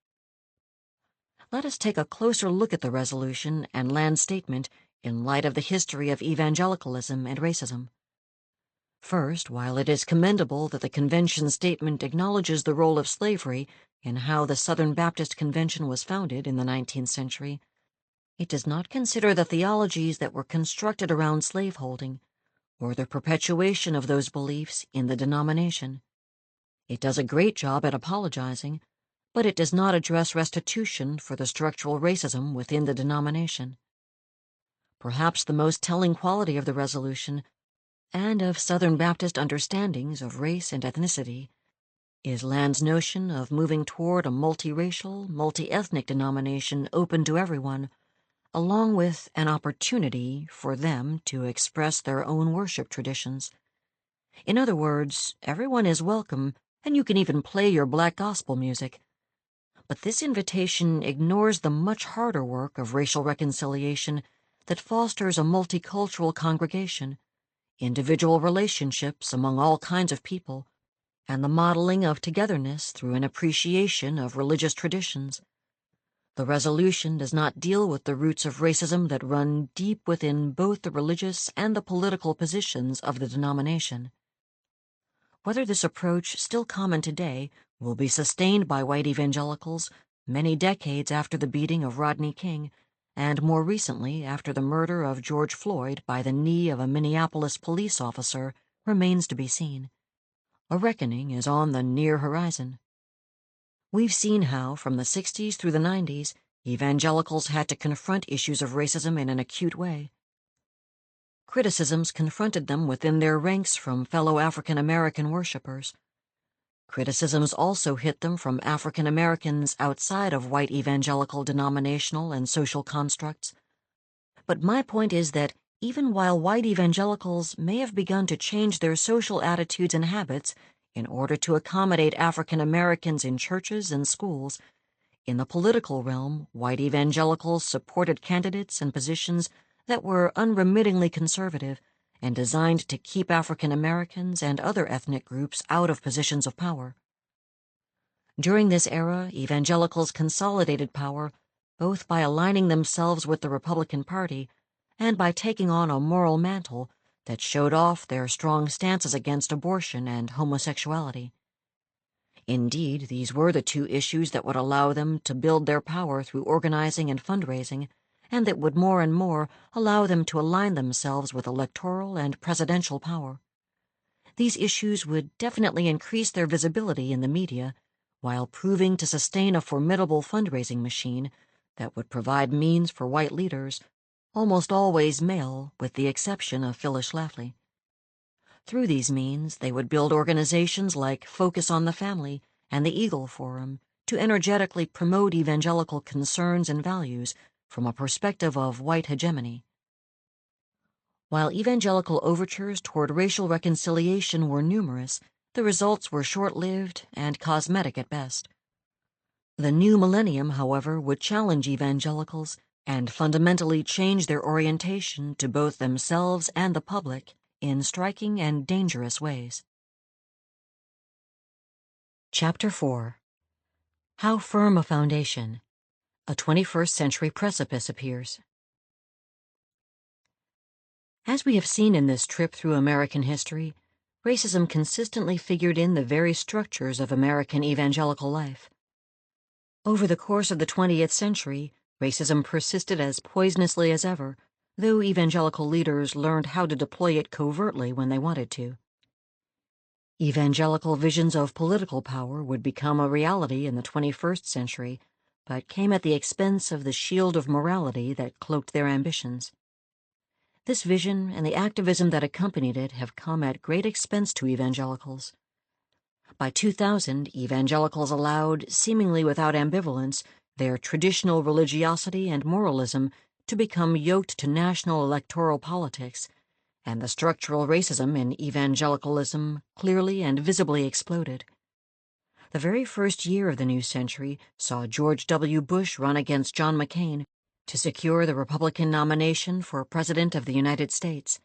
Let us take a closer look at the resolution and Land's statement in light of the history of evangelicalism and racism. First, while it is commendable that the convention statement acknowledges the role of slavery in how the Southern Baptist Convention was founded in the 19th century, it does not consider the theologies that were constructed around slaveholding or the perpetuation of those beliefs in the denomination. It does a great job at apologizing, but it does not address restitution for the structural racism within the denomination. Perhaps the most telling quality of the resolution and of Southern Baptist understandings of race and ethnicity is Land's notion of moving toward a multiracial, multi-ethnic denomination open to everyone, along with an opportunity for them to express their own worship traditions. In other words, everyone is welcome, and you can even play your black gospel music. But this invitation ignores the much harder work of racial reconciliation that fosters a multicultural congregation, individual relationships among all kinds of people, and the modeling of togetherness through an appreciation of religious traditions. The resolution does not deal with the roots of racism that run deep within both the religious and the political positions of the denomination. Whether this approach, still common today, will be sustained by white evangelicals many decades after the beating of Rodney King, and more recently after the murder of George Floyd by the knee of a Minneapolis police officer, remains to be seen. A reckoning is on the near horizon. We've seen how, from the 60s through the 90s, evangelicals had to confront issues of racism in an acute way. Criticisms confronted them within their ranks from fellow African American worshipers. Criticisms also hit them from African Americans outside of white evangelical denominational and social constructs. But my point is that even while white evangelicals may have begun to change their social attitudes and habits in order to accommodate African Americans in churches and schools, in the political realm, white evangelicals supported candidates and positions that were unremittingly conservative and designed to keep African Americans and other ethnic groups out of positions of power. During this era, evangelicals consolidated power both by aligning themselves with the Republican Party and by taking on a moral mantle that showed off their strong stances against abortion and homosexuality. Indeed, these were the two issues that would allow them to build their power through organizing and fundraising, and that would more and more allow them to align themselves with electoral and presidential power. These issues would definitely increase their visibility in the media, while proving to sustain a formidable fundraising machine that would provide means for white leaders, almost always male, with the exception of Phyllis Schlafly. Through these means, they would build organizations like Focus on the Family and the Eagle Forum to energetically promote evangelical concerns and values from a perspective of white hegemony. While evangelical overtures toward racial reconciliation were numerous, the results were short-lived and cosmetic at best. The new millennium, however, would challenge evangelicals and fundamentally change their orientation to both themselves and the public in striking and dangerous ways. Chapter 4. How Firm a Foundation. A 21st Century Precipice Appears. As we have seen in this trip through American history, racism consistently figured in the very structures of American evangelical life. Over the course of the 20th century, racism persisted as poisonously as ever, though evangelical leaders learned how to deploy it covertly when they wanted to. Evangelical visions of political power would become a reality in the 21st century, but came at the expense of the shield of morality that cloaked their ambitions. This vision and the activism that accompanied it have come at great expense to evangelicals. By 2000, evangelicals allowed, seemingly without ambivalence, their traditional religiosity and moralism to become yoked to national electoral politics, and the structural racism in evangelicalism clearly and visibly exploded. The very first year of the new century saw George W. Bush run against John McCain to secure the Republican nomination for President of the United States.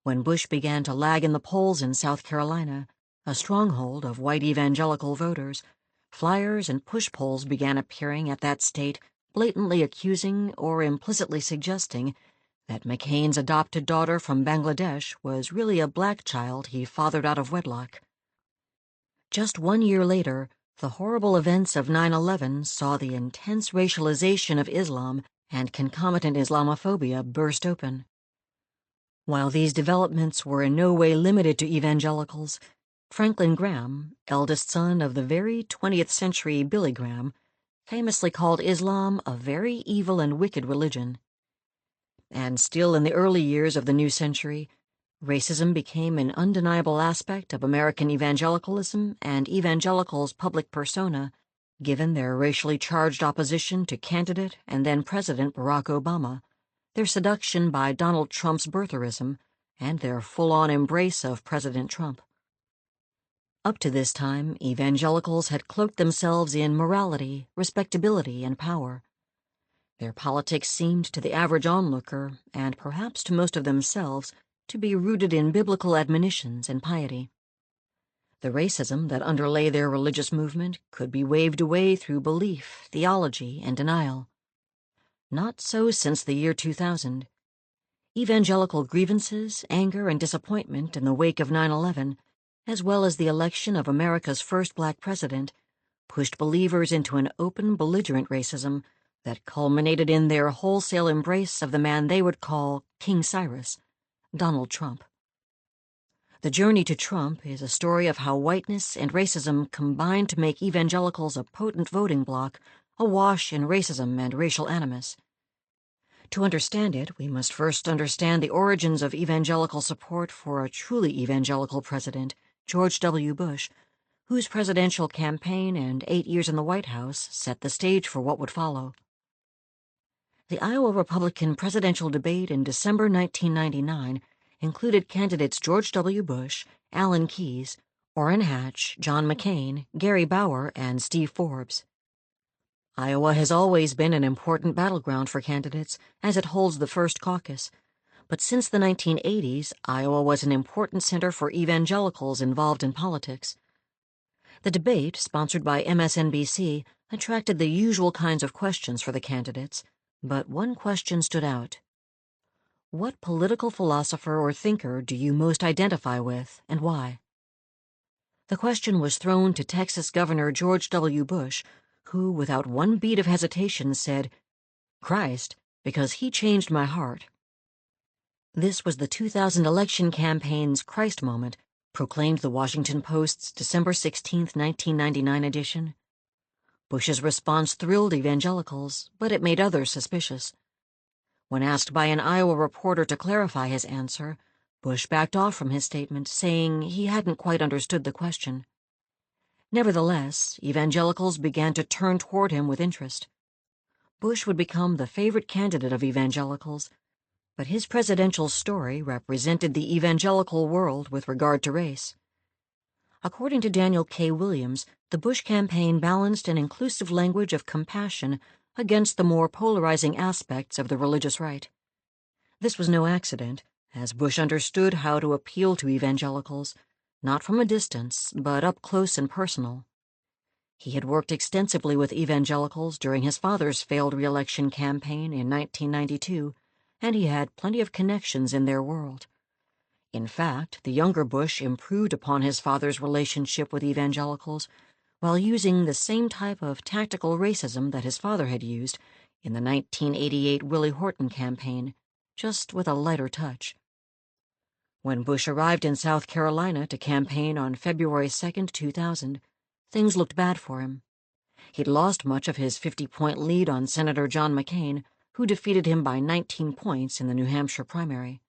When Bush began to lag in the polls in South Carolina, a stronghold of white evangelical voters, flyers and push polls began appearing at that state, blatantly accusing or implicitly suggesting that McCain's adopted daughter from Bangladesh was really a black child he fathered out of wedlock. Just 1 year later, the horrible events of 9/11 saw the intense racialization of Islam and concomitant Islamophobia burst open. While these developments were in no way limited to evangelicals, Franklin Graham, eldest son of the very 20th century Billy Graham, famously called Islam a very evil and wicked religion. And still in the early years of the new century, racism became an undeniable aspect of American evangelicalism and evangelicals' public persona, given their racially charged opposition to candidate and then President Barack Obama, their seduction by Donald Trump's birtherism, and their full-on embrace of President Trump. Up to this time, evangelicals had cloaked themselves in morality, respectability, and power. Their politics seemed to the average onlooker, and perhaps to most of themselves, to be rooted in biblical admonitions and piety. The racism that underlay their religious movement could be waved away through belief, theology, and denial. Not so since the year 2000. Evangelical grievances, anger, and disappointment in the wake of 9/11, as well as the election of America's first black president, pushed believers into an open, belligerent racism that culminated in their wholesale embrace of the man they would call King Cyrus, Donald Trump. The journey to Trump is a story of how whiteness and racism combined to make evangelicals a potent voting bloc, awash in racism and racial animus. To understand it, we must first understand the origins of evangelical support for a truly evangelical president, George W. Bush, whose presidential campaign and 8 years in the White House set the stage for what would follow. The Iowa Republican presidential debate in December 1999 included candidates George W. Bush, Alan Keyes, Orrin Hatch, John McCain, Gary Bauer, and Steve Forbes. Iowa has always been an important battleground for candidates, as it holds the first caucus. But since the 1980s, Iowa was an important center for evangelicals involved in politics. The debate, sponsored by MSNBC, attracted the usual kinds of questions for the candidates, but one question stood out. What political philosopher or thinker do you most identify with, and why? The question was thrown to Texas Governor George W. Bush, who, without one beat of hesitation, said, "Christ, because he changed my heart." This was the 2000 election campaign's Christ moment, proclaimed the Washington Post's December 16, 1999 edition. Bush's response thrilled evangelicals, but it made others suspicious. When asked by an Iowa reporter to clarify his answer, Bush backed off from his statement, saying he hadn't quite understood the question. Nevertheless, evangelicals began to turn toward him with interest. Bush would become the favorite candidate of evangelicals, but his presidential story represented the evangelical world with regard to race. According to Daniel K. Williams, the Bush campaign balanced an inclusive language of compassion against the more polarizing aspects of the religious right. This was no accident, as Bush understood how to appeal to evangelicals, not from a distance, but up close and personal. He had worked extensively with evangelicals during his father's failed re-election campaign in 1992, and he had plenty of connections in their world. In fact, the younger Bush improved upon his father's relationship with evangelicals while using the same type of tactical racism that his father had used in the 1988 Willie Horton campaign, just with a lighter touch. When Bush arrived in South Carolina to campaign on February 2, 2000, things looked bad for him. He'd lost much of his 50-point lead on Senator John McCain, who defeated him by 19 points in the New Hampshire primary.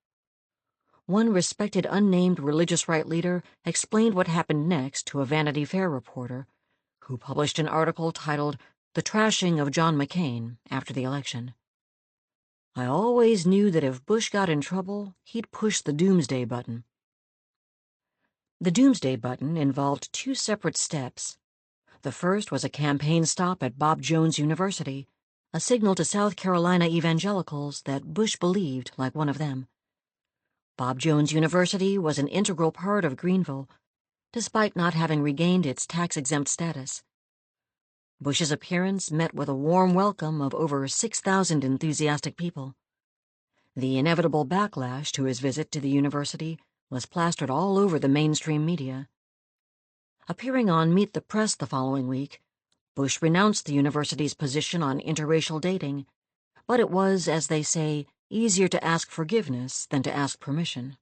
One respected unnamed religious right leader explained what happened next to a Vanity Fair reporter, who published an article titled "The Trashing of John McCain" after the election. "I always knew that if Bush got in trouble, he'd push the doomsday button." The doomsday button involved two separate steps. The first was a campaign stop at Bob Jones University, a signal to South Carolina evangelicals that Bush believed like one of them. Bob Jones University was an integral part of Greenville, despite not having regained its tax-exempt status. Bush's appearance met with a warm welcome of over 6,000 enthusiastic people. The inevitable backlash to his visit to the university was plastered all over the mainstream media. Appearing on Meet the Press the following week, Bush renounced the university's position on interracial dating, but it was, as they say, easier to ask forgiveness than to ask permission.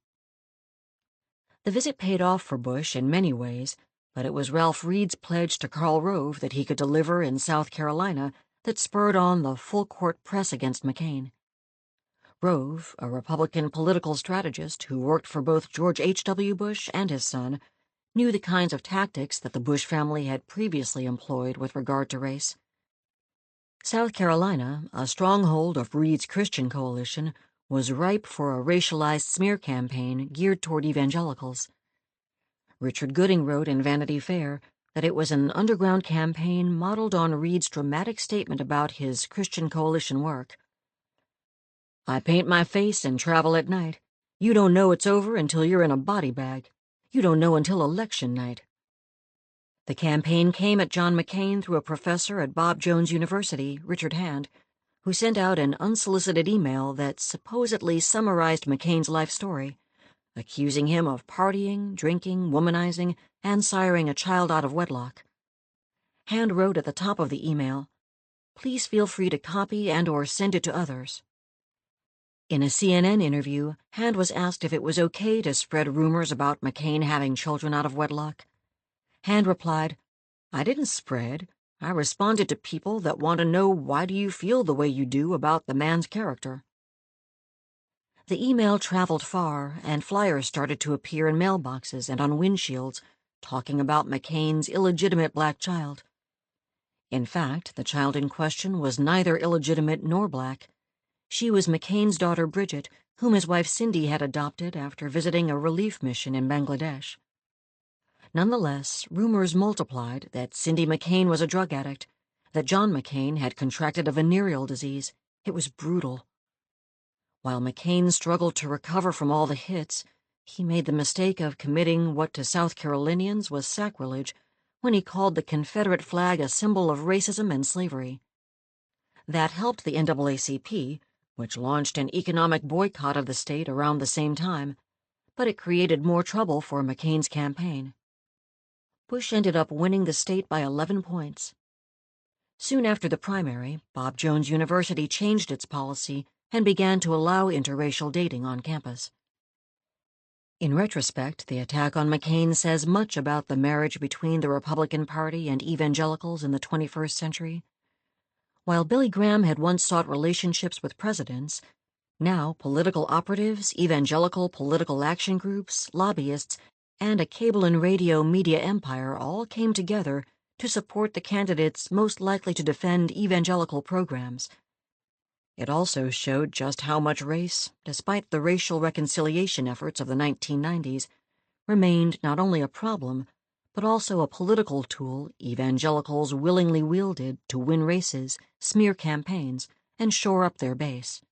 The visit paid off for Bush in many ways, but it was Ralph Reed's pledge to Karl Rove that he could deliver in South Carolina that spurred on the full-court press against McCain. Rove, a Republican political strategist who worked for both George H.W. Bush and his son, knew the kinds of tactics that the Bush family had previously employed with regard to race. South Carolina, a stronghold of Reed's Christian coalition, was ripe for a racialized smear campaign geared toward evangelicals. Richard Gooding wrote in Vanity Fair that it was an underground campaign modeled on Reed's dramatic statement about his Christian coalition work. "I paint my face and travel at night. You don't know it's over until you're in a body bag. You don't know until election night." The campaign came at John McCain through a professor at Bob Jones University, Richard Hand, who sent out an unsolicited email that supposedly summarized McCain's life story, accusing him of partying, drinking, womanizing, and siring a child out of wedlock. Hand wrote at the top of the email, "Please feel free to copy and/or send it to others." In a CNN interview, Hand was asked if it was okay to spread rumors about McCain having children out of wedlock. Hand replied, "I didn't spread. I responded to people that want to know why do you feel the way you do about the man's character." The email traveled far, and flyers started to appear in mailboxes and on windshields, talking about McCain's illegitimate black child. In fact, the child in question was neither illegitimate nor black. She was McCain's daughter Bridget, whom his wife Cindy had adopted after visiting a relief mission in Bangladesh. Nonetheless, rumors multiplied that Cindy McCain was a drug addict, that John McCain had contracted a venereal disease. It was brutal. While McCain struggled to recover from all the hits, he made the mistake of committing what to South Carolinians was sacrilege when he called the Confederate flag a symbol of racism and slavery. That helped the NAACP, which launched an economic boycott of the state around the same time, but it created more trouble for McCain's campaign. Bush ended up winning the state by 11 points. Soon after the primary, Bob Jones University changed its policy and began to allow interracial dating on campus. In retrospect, the attack on McCain says much about the marriage between the Republican Party and evangelicals in the 21st century. While Billy Graham had once sought relationships with presidents, now political operatives, evangelical political action groups, lobbyists, and a cable and radio media empire all came together to support the candidates most likely to defend evangelical programs. It also showed just how much race, despite the racial reconciliation efforts of the 1990s, remained not only a problem, but also a political tool evangelicals willingly wielded to win races, smear campaigns, and shore up their base.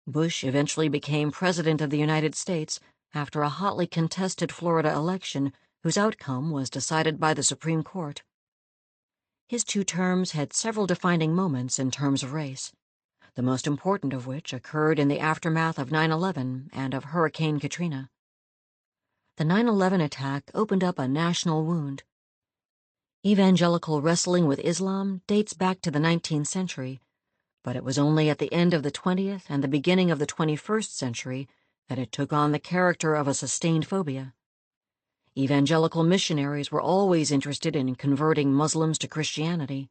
Bush eventually became President of the United States after a hotly contested Florida election whose outcome was decided by the Supreme Court. His two terms had several defining moments in terms of race, the most important of which occurred in the aftermath of 9/11 and of Hurricane Katrina. The 9/11 attack opened up a national wound. Evangelical wrestling with Islam dates back to the 19th century, but it was only at the end of the 20th and the beginning of the 21st century that it took on the character of a sustained phobia. Evangelical missionaries were always interested in converting Muslims to Christianity.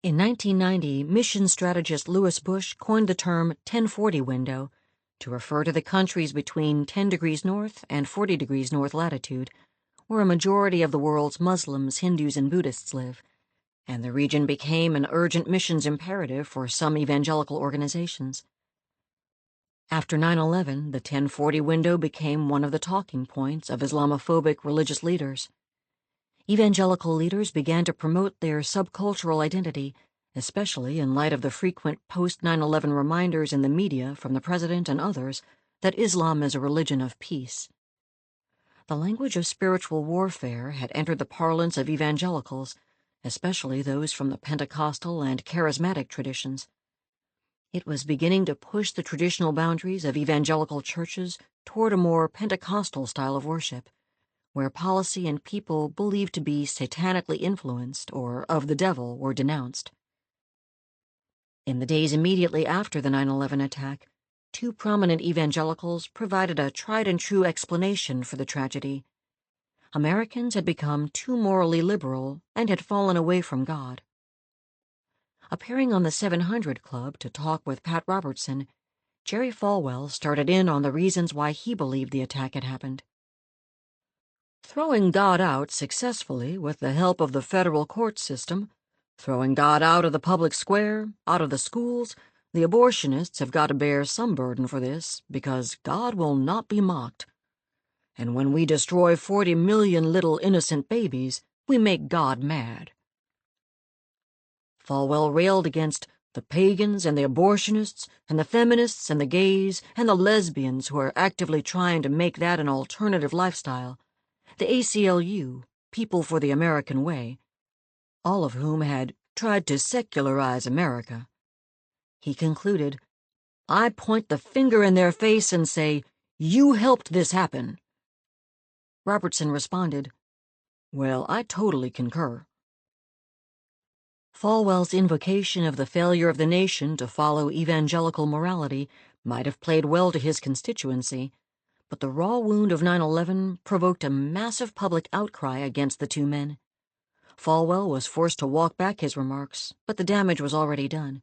In 1990, mission strategist Lewis Bush coined the term 1040 window to refer to the countries between 10 degrees north and 40 degrees north latitude, where a majority of the world's Muslims, Hindus, and Buddhists live, and the region became an urgent missions imperative for some evangelical organizations. After 9/11, the 1040 window became one of the talking points of Islamophobic religious leaders. Evangelical leaders began to promote their subcultural identity, especially in light of the frequent post-9/11 reminders in the media from the president and others that Islam is a religion of peace. The language of spiritual warfare had entered the parlance of evangelicals, especially those from the Pentecostal and charismatic traditions. It was beginning to push the traditional boundaries of evangelical churches toward a more Pentecostal style of worship, where policy and people believed to be satanically influenced or of the devil were denounced. In the days immediately after the 9/11 attack, two prominent evangelicals provided a tried-and-true explanation for the tragedy. Americans had become too morally liberal and had fallen away from God. Appearing on the 700 Club to talk with Pat Robertson, Jerry Falwell started in on the reasons why he believed the attack had happened. Throwing God out successfully with the help of the federal court system, throwing God out of the public square, out of the schools, the abortionists have got to bear some burden for this, because God will not be mocked. And when we destroy 40 million little innocent babies, we make God mad. Falwell railed against the pagans and the abortionists and the feminists and the gays and the lesbians who are actively trying to make that an alternative lifestyle, the ACLU, People for the American Way, all of whom had tried to secularize America. He concluded, "I point the finger in their face and say, 'You helped this happen.'" Robertson responded, "Well, I totally concur." Falwell's invocation of the failure of the nation to follow evangelical morality might have played well to his constituency, but the raw wound of 9/11 provoked a massive public outcry against the two men. Falwell was forced to walk back his remarks, but the damage was already done.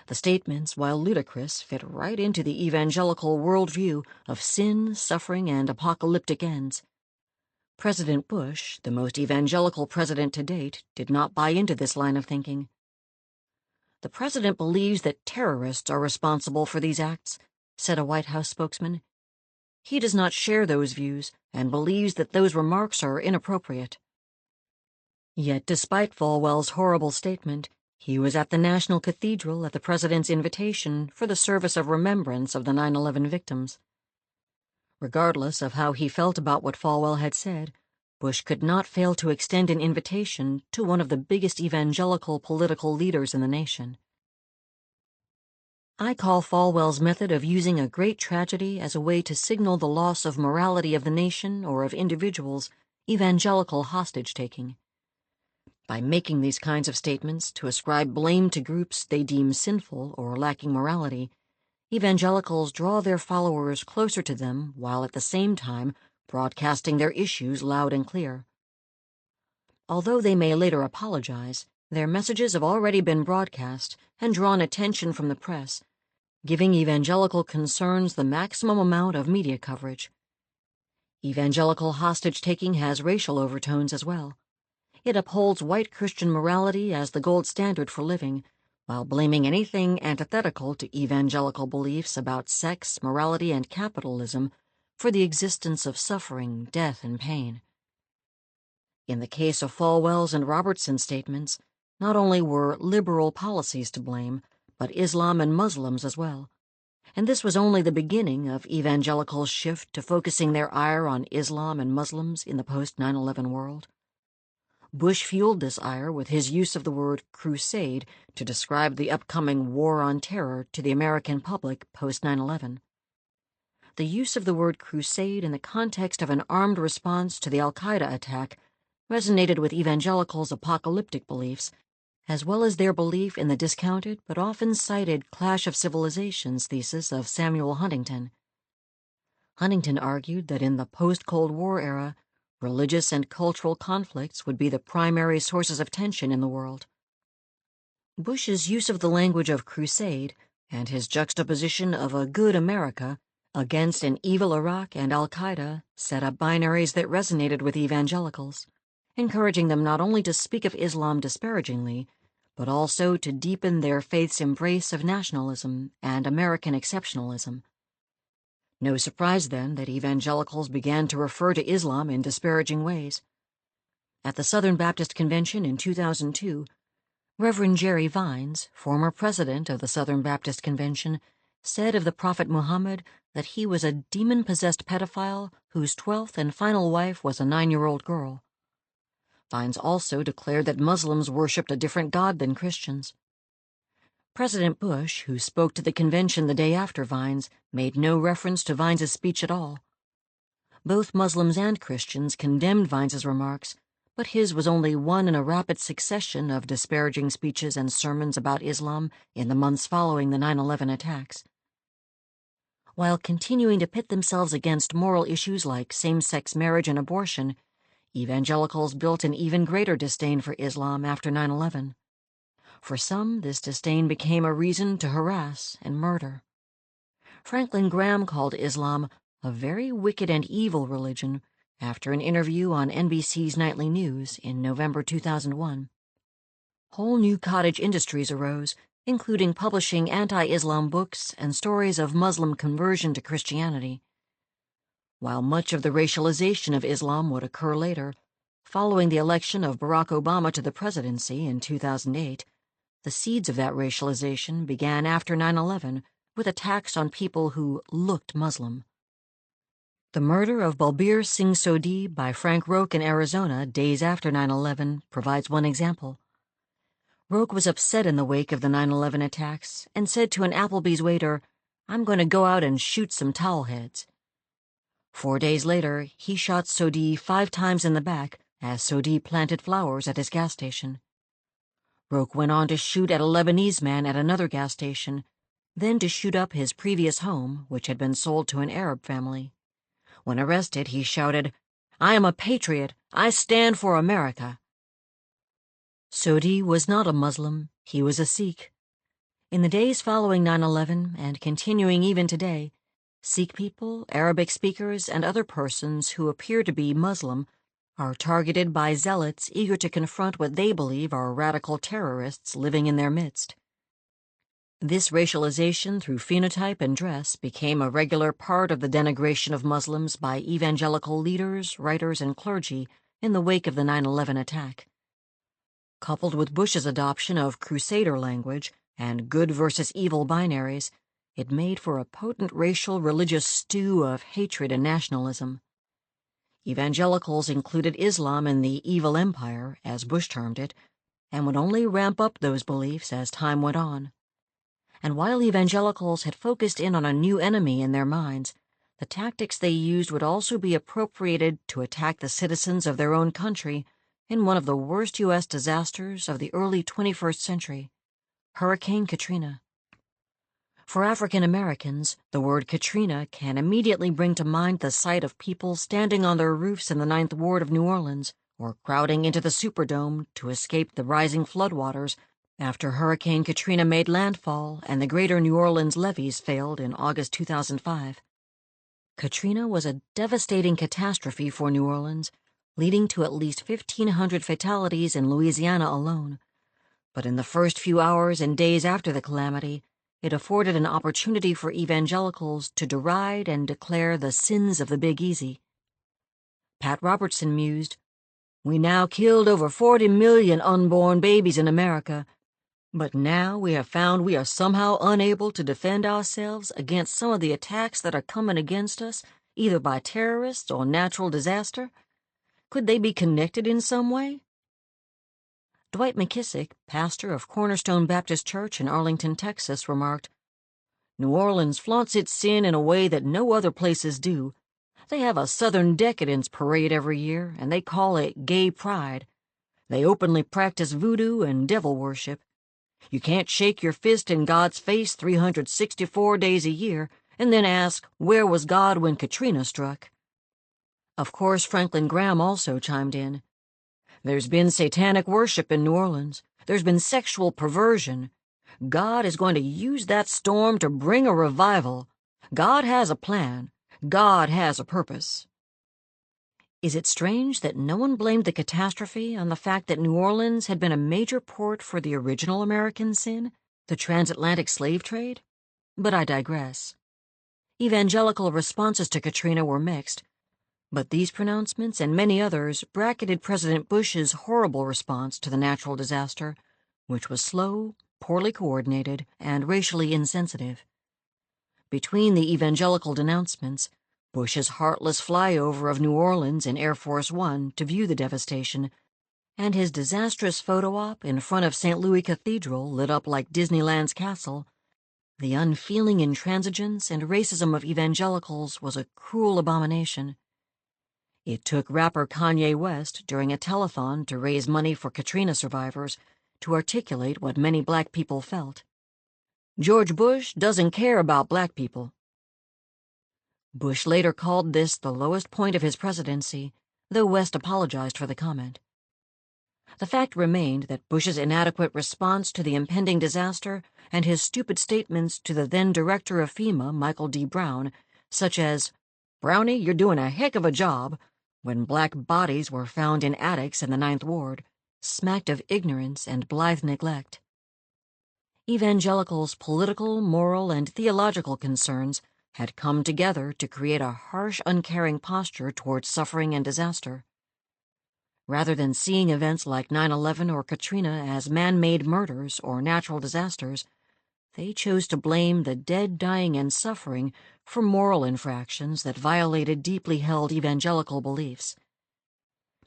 The statements, while ludicrous, fit right into the evangelical worldview of sin, suffering, and apocalyptic ends. President Bush, the most evangelical president to date, did not buy into this line of thinking. "The president believes that terrorists are responsible for these acts," said a White House spokesman. "He does not share those views and believes that those remarks are inappropriate." Yet, despite Falwell's horrible statement, he was at the National Cathedral at the president's invitation for the service of remembrance of the 9/11 victims. Regardless of how he felt about what Falwell had said, Bush could not fail to extend an invitation to one of the biggest evangelical political leaders in the nation. "I call Falwell's method of using a great tragedy as a way to signal the loss of morality of the nation or of individuals evangelical hostage-taking. By making these kinds of statements to ascribe blame to groups they deem sinful or lacking morality, evangelicals draw their followers closer to them while at the same time broadcasting their issues loud and clear. Although they may later apologize, their messages have already been broadcast and drawn attention from the press, giving evangelical concerns the maximum amount of media coverage. Evangelical hostage-taking has racial overtones as well. It upholds white Christian morality as the gold standard for living, while blaming anything antithetical to evangelical beliefs about sex, morality, and capitalism for the existence of suffering, death, and pain. In the case of Falwell's and Robertson's statements, not only were liberal policies to blame, but Islam and Muslims as well. And this was only the beginning of evangelicals' shift to focusing their ire on Islam and Muslims in the post-9/11 world. Bush fueled this ire with his use of the word crusade to describe the upcoming war on terror to the American public post 9/11. The use of the word crusade in the context of an armed response to the Al-Qaeda attack resonated with evangelicals' apocalyptic beliefs, as well as their belief in the discounted but often cited Clash of Civilizations thesis of Samuel Huntington. Huntington argued that in the post-Cold War era, religious and cultural conflicts would be the primary sources of tension in the world. Bush's use of the language of crusade and his juxtaposition of a good America against an evil Iraq and Al-Qaeda set up binaries that resonated with evangelicals, encouraging them not only to speak of Islam disparagingly, but also to deepen their faith's embrace of nationalism and American exceptionalism. No surprise, then, that evangelicals began to refer to Islam in disparaging ways. At the Southern Baptist Convention in 2002, Reverend Jerry Vines, former president of the Southern Baptist Convention, said of the Prophet Muhammad that he was a demon-possessed pedophile whose 12th and final wife was a 9-year-old girl. Vines also declared that Muslims worshipped a different God than Christians. President Bush, who spoke to the convention the day after Vines, made no reference to Vines's speech at all. Both Muslims and Christians condemned Vines's remarks, but his was only one in a rapid succession of disparaging speeches and sermons about Islam in the months following the 9/11 attacks. While continuing to pit themselves against moral issues like same-sex marriage and abortion, evangelicals built an even greater disdain for Islam after 9/11. For some, this disdain became a reason to harass and murder. Franklin Graham called Islam a very wicked and evil religion after an interview on NBC's Nightly News in November 2001. Whole new cottage industries arose, including publishing anti-Islam books and stories of Muslim conversion to Christianity. While much of the racialization of Islam would occur later, following the election of Barack Obama to the presidency in 2008, the seeds of that racialization began after 9/11 with attacks on people who looked Muslim. The murder of Balbir Singh Sodhi by Frank Roque in Arizona days after 9/11 provides one example. Roque was upset in the wake of the 9/11 attacks and said to an Applebee's waiter, "I'm going to go out and shoot some towel heads." 4 days later, he shot Sodhi 5 times in the back as Sodhi planted flowers at his gas station. Roque went on to shoot at a Lebanese man at another gas station, then to shoot up his previous home, which had been sold to an Arab family. When arrested, he shouted, "I am a patriot. I stand for America." Sodhi was not a Muslim, he was a Sikh. In the days following 9/11 and continuing even today, Sikh people, Arabic speakers, and other persons who appear to be Muslim are targeted by zealots eager to confront what they believe are radical terrorists living in their midst. This racialization through phenotype and dress became a regular part of the denigration of Muslims by evangelical leaders, writers, and clergy in the wake of the 9/11 attack. Coupled with Bush's adoption of crusader language and good versus evil binaries, it made for a potent racial religious stew of hatred and nationalism. Evangelicals included Islam in the evil empire, as Bush termed it, and would only ramp up those beliefs as time went on. And while evangelicals had focused in on a new enemy in their minds, the tactics they used would also be appropriated to attack the citizens of their own country in one of the worst U.S. disasters of the early 21st century, Hurricane Katrina. For African Americans, the word Katrina can immediately bring to mind the sight of people standing on their roofs in the 9th Ward of New Orleans or crowding into the Superdome to escape the rising floodwaters after Hurricane Katrina made landfall and the Greater New Orleans levees failed in August 2005. Katrina was a devastating catastrophe for New Orleans, leading to at least 1,500 fatalities in Louisiana alone. But in the first few hours and days after the calamity, it afforded an opportunity for evangelicals to deride and declare the sins of the Big Easy. Pat Robertson mused, "We now killed over 40 million unborn babies in America, but now we have found we are somehow unable to defend ourselves against some of the attacks that are coming against us, either by terrorists or natural disaster. Could they be connected in some way? Dwight McKissick, pastor of Cornerstone Baptist Church in Arlington, Texas, remarked, "New Orleans flaunts its sin in a way that no other places do. They have a Southern Decadence parade every year, and they call it Gay Pride. They openly practice voodoo and devil worship. You can't shake your fist in God's face 364 days a year and then ask, where was God when Katrina struck?" Of course, Franklin Graham also chimed in. "There's been satanic worship in New Orleans. There's been sexual perversion. God is going to use that storm to bring a revival. God has a plan. God has a purpose." Is it strange that no one blamed the catastrophe on the fact that New Orleans had been a major port for the original American sin, the transatlantic slave trade? But I digress. Evangelical responses to Katrina were mixed, but these pronouncements and many others bracketed President Bush's horrible response to the natural disaster, which was slow, poorly coordinated, and racially insensitive. Between the evangelical denouncements, Bush's heartless flyover of New Orleans in Air Force One to view the devastation, and his disastrous photo op in front of St. Louis Cathedral lit up like Disneyland's castle, the unfeeling intransigence and racism of evangelicals was a cruel abomination. It took rapper Kanye West during a telethon to raise money for Katrina survivors to articulate what many black people felt. George Bush doesn't care about black people. Bush later called this the lowest point of his presidency, though West apologized for the comment. The fact remained that Bush's inadequate response to the impending disaster and his stupid statements to the then director of FEMA, Michael D. Brown, such as, "Brownie, you're doing a heck of a job," when black bodies were found in attics in the Ninth Ward, smacked of ignorance and blithe neglect. Evangelicals' political, moral, and theological concerns had come together to create a harsh, uncaring posture towards suffering and disaster. Rather than seeing events like 9/11 or Katrina as man-made murders or natural disasters, they chose to blame the dead, dying, and suffering for moral infractions that violated deeply held evangelical beliefs.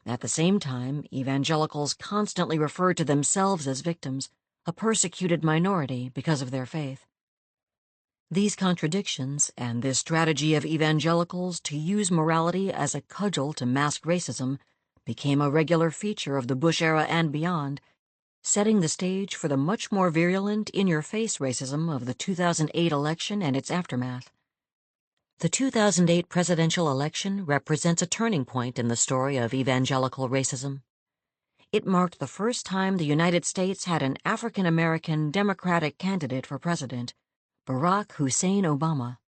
At the same time, evangelicals constantly referred to themselves as victims, a persecuted minority because of their faith. These contradictions and this strategy of evangelicals to use morality as a cudgel to mask racism became a regular feature of the Bush era and beyond, setting the stage for the much more virulent, in-your-face racism of the 2008 election and its aftermath. The 2008 presidential election represents a turning point in the story of evangelical racism. It marked the first time the United States had an African-American Democratic candidate for president, Barack Hussein Obama.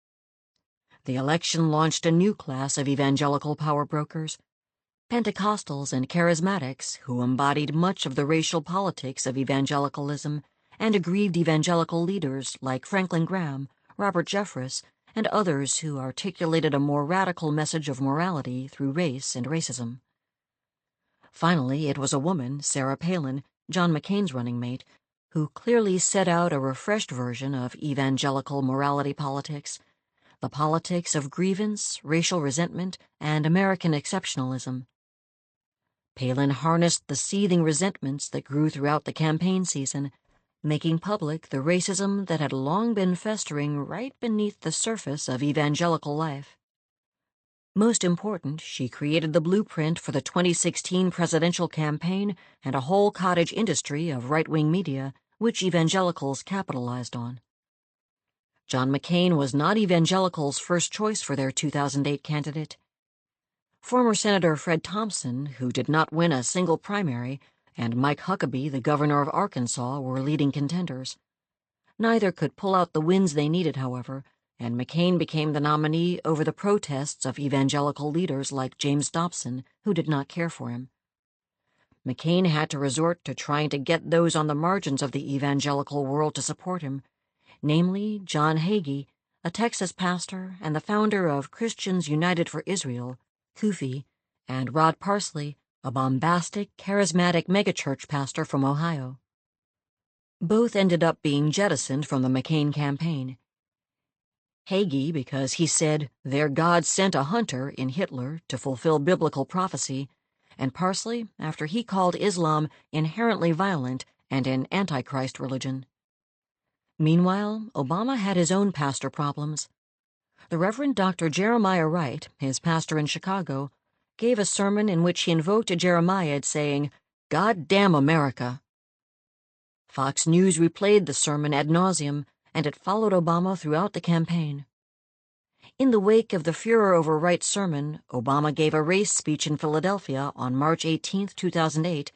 The election launched a new class of evangelical power brokers, Pentecostals and charismatics who embodied much of the racial politics of evangelicalism, and aggrieved evangelical leaders like Franklin Graham, Robert Jeffress, and others who articulated a more radical message of morality through race and racism. Finally, it was a woman, Sarah Palin, John McCain's running mate, who clearly set out a refreshed version of evangelical morality politics, the politics of grievance, racial resentment, and American exceptionalism. Palin harnessed the seething resentments that grew throughout the campaign season, making public the racism that had long been festering right beneath the surface of evangelical life. Most important, she created the blueprint for the 2016 presidential campaign and a whole cottage industry of right-wing media, which evangelicals capitalized on. John McCain was not evangelicals' first choice for their 2008 candidate. Former Senator Fred Thompson, who did not win a single primary, and Mike Huckabee, the governor of Arkansas, were leading contenders. Neither could pull out the wins they needed, however, and McCain became the nominee over the protests of evangelical leaders like James Dobson, who did not care for him. McCain had to resort to trying to get those on the margins of the evangelical world to support him, namely John Hagee, a Texas pastor and the founder of Christians United for Israel, CUFI, and Rod Parsley, a bombastic, charismatic megachurch pastor from Ohio. Both ended up being jettisoned from the McCain campaign. Hagee because he said their God sent a hunter in Hitler to fulfill biblical prophecy, and parsley after he called Islam inherently violent and an antichrist religion. Meanwhile, Obama had his own pastor problems. The Reverend Dr. Jeremiah Wright, his pastor in Chicago, gave a sermon in which he invoked a Jeremiad saying, "God damn America." Fox News replayed the sermon ad nauseum, and it followed Obama throughout the campaign. In the wake of the furor over Wright's sermon, Obama gave a race speech in Philadelphia on March 18, 2008,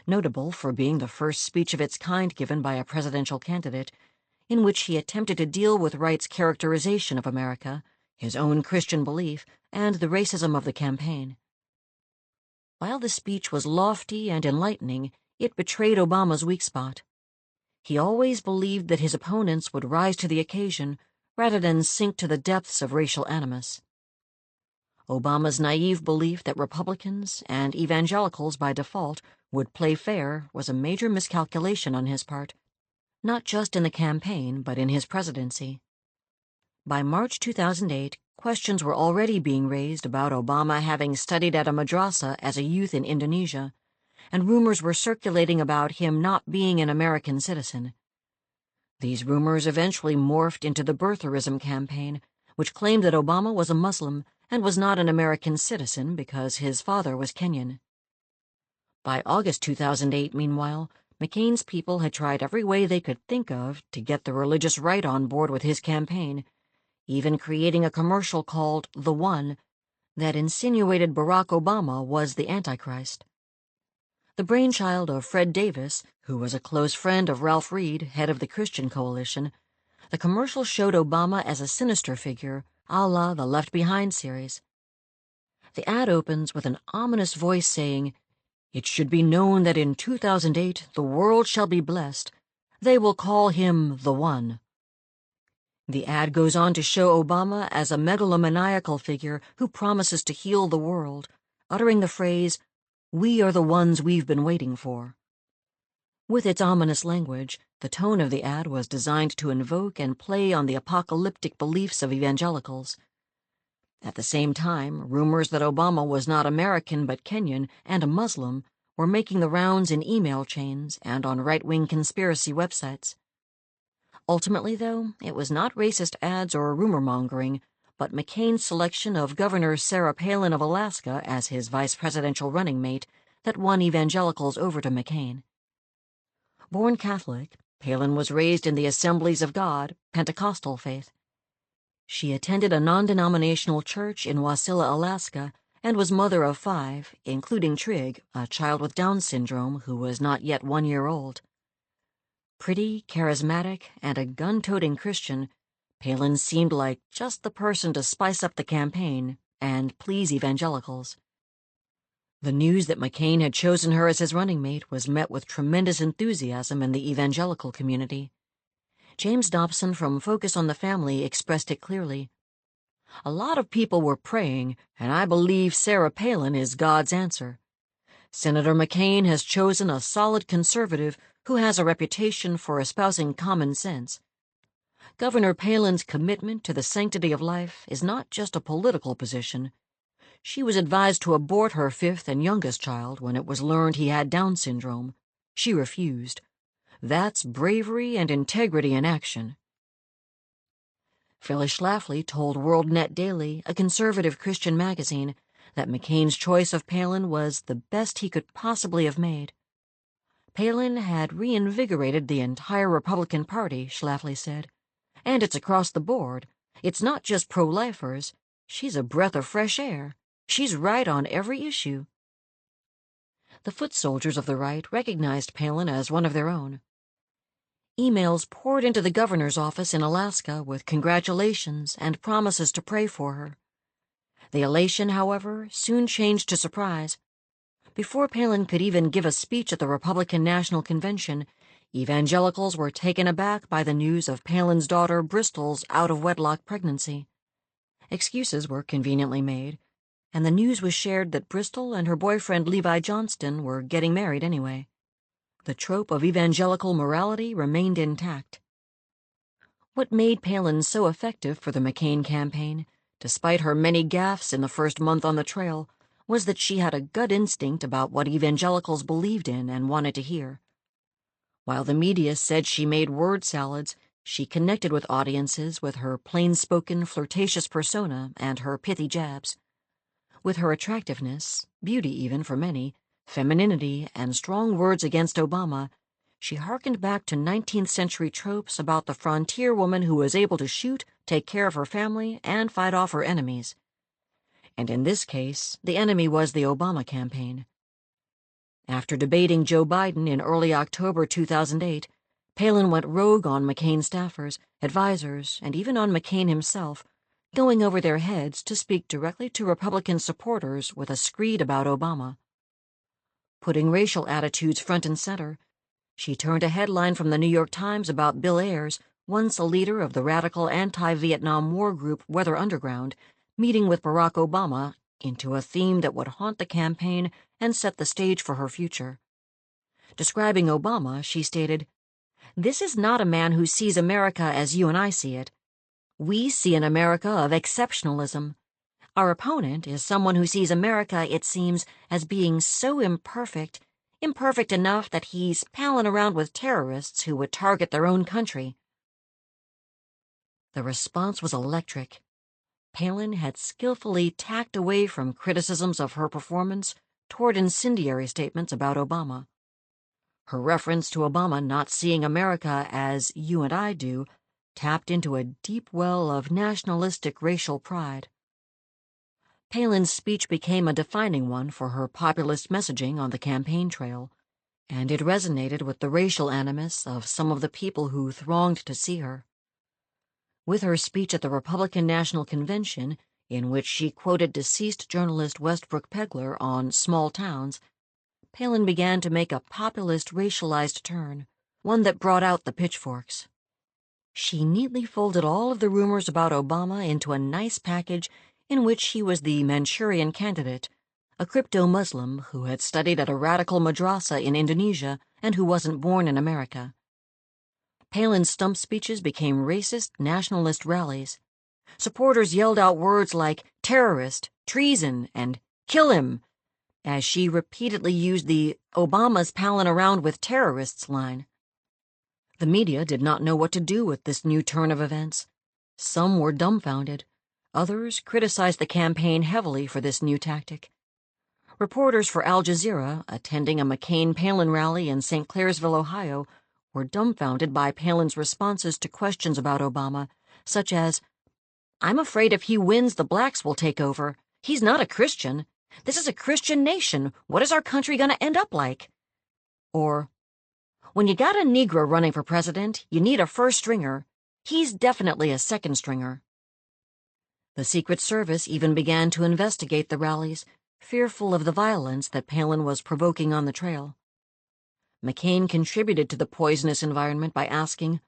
notable for being the first speech of its kind given by a presidential candidate, in which he attempted to deal with Wright's characterization of America, his own Christian belief, and the racism of the campaign. While the speech was lofty and enlightening, it betrayed Obama's weak spot. He always believed that his opponents would rise to the occasion rather than sink to the depths of racial animus. Obama's naive belief that Republicans and evangelicals by default would play fair was a major miscalculation on his part, not just in the campaign but in his presidency. By March 2008, questions were already being raised about Obama having studied at a madrasa as a youth in Indonesia, and rumors were circulating about him not being an American citizen. These rumors eventually morphed into the birtherism campaign, which claimed that Obama was a Muslim and was not an American citizen because his father was Kenyan. By August 2008, meanwhile, McCain's people had tried every way they could think of to get the religious right on board with his campaign, even creating a commercial called The One that insinuated Barack Obama was the Antichrist. The brainchild of Fred Davis, who was a close friend of Ralph Reed, head of the Christian Coalition, the commercial showed Obama as a sinister figure, a la the Left Behind series. The ad opens with an ominous voice saying, "It should be known that in 2008 the world shall be blessed. They will call him the One." The ad goes on to show Obama as a megalomaniacal figure who promises to heal the world, uttering the phrase, "We are the ones we've been waiting for." With its ominous language, the tone of the ad was designed to invoke and play on the apocalyptic beliefs of evangelicals. At the same time, rumors that Obama was not American but Kenyan and a Muslim were making the rounds in email chains and on right-wing conspiracy websites. Ultimately, though, it was not racist ads or rumor-mongering, but McCain's selection of Governor Sarah Palin of Alaska as his vice presidential running mate that won evangelicals over to McCain. Born Catholic, Palin was raised in the Assemblies of God, Pentecostal faith. She attended a non-denominational church in Wasilla, Alaska, and was mother of 5, including Trig, a child with Down syndrome who was not yet 1 year old. Pretty, charismatic, and a gun-toting Christian, Palin seemed like just the person to spice up the campaign and please evangelicals. The news that McCain had chosen her as his running mate was met with tremendous enthusiasm in the evangelical community. James Dobson from Focus on the Family expressed it clearly. "A lot of people were praying, and I believe Sarah Palin is God's answer. Senator McCain has chosen a solid conservative who has a reputation for espousing common sense. Governor Palin's commitment to the sanctity of life is not just a political position. She was advised to abort her 5th and youngest child when it was learned he had Down syndrome. She refused. That's bravery and integrity in action." Phyllis Schlafly told WorldNet Daily, a conservative Christian magazine, that McCain's choice of Palin was the best he could possibly have made. Palin had reinvigorated the entire Republican Party, Schlafly said. And it's across the board. It's not just pro-lifers. She's a breath of fresh air. She's right on every issue. The foot soldiers of the right recognized Palin as one of their own. Emails poured into the governor's office in Alaska with congratulations and promises to pray for her. The elation, however, soon changed to surprise. Before Palin could even give a speech at the Republican National Convention, evangelicals were taken aback by the news of Palin's daughter Bristol's out-of-wedlock pregnancy. Excuses were conveniently made, and the news was shared that Bristol and her boyfriend Levi Johnston were getting married anyway. The trope of evangelical morality remained intact. What made Palin so effective for the McCain campaign, despite her many gaffes in the first month on the trail, was that she had a gut instinct about what evangelicals believed in and wanted to hear. While the media said she made word salads, she connected with audiences with her plain-spoken, flirtatious persona and her pithy jabs. With her attractiveness, beauty even for many, femininity, and strong words against Obama, she hearkened back to 19th century tropes about the frontier woman who was able to shoot, take care of her family, and fight off her enemies. And in this case, the enemy was the Obama campaign. After debating Joe Biden in early October 2008, Palin went rogue on McCain staffers, advisors, and even on McCain himself, going over their heads to speak directly to Republican supporters with a screed about Obama. Putting racial attitudes front and center, she turned a headline from the New York Times about Bill Ayers, once a leader of the radical anti-Vietnam War group Weather Underground, meeting with Barack Obama, into a theme that would haunt the campaign and set the stage for her future. Describing Obama, she stated, "This is not a man who sees America as you and I see it. We see an America of exceptionalism. Our opponent is someone who sees America, it seems, as being so imperfect enough that he's palling around with terrorists who would target their own country." The response was electric. Palin had skillfully tacked away from criticisms of her performance toward incendiary statements about Obama. Her reference to Obama not seeing America as you and I do tapped into a deep well of nationalistic racial pride. Palin's speech became a defining one for her populist messaging on the campaign trail, and it resonated with the racial animus of some of the people who thronged to see her. With her speech at the Republican National Convention, in which she quoted deceased journalist Westbrook Pegler on small towns, Palin began to make a populist racialized turn, one that brought out the pitchforks. She neatly folded all of the rumors about Obama into a nice package in which he was the Manchurian candidate, a crypto-Muslim who had studied at a radical madrasa in Indonesia and who wasn't born in America. Palin's stump speeches became racist nationalist rallies. Supporters yelled out words like terrorist, treason, and kill him, as she repeatedly used the "Obama's palin' around with terrorists" line. The media did not know what to do with this new turn of events. Some were dumbfounded. Others criticized the campaign heavily for this new tactic. Reporters for Al Jazeera, attending a McCain-Palin rally in St. Clairsville, Ohio, were dumbfounded by Palin's responses to questions about Obama, such as, "I'm afraid if he wins, the blacks will take over. He's not a Christian. This is a Christian nation. What is our country going to end up like?" Or, "When you got a Negro running for president, you need a first stringer. He's definitely a second stringer." The Secret Service even began to investigate the rallies, fearful of the violence that Palin was provoking on the trail. McCain contributed to the poisonous environment by asking,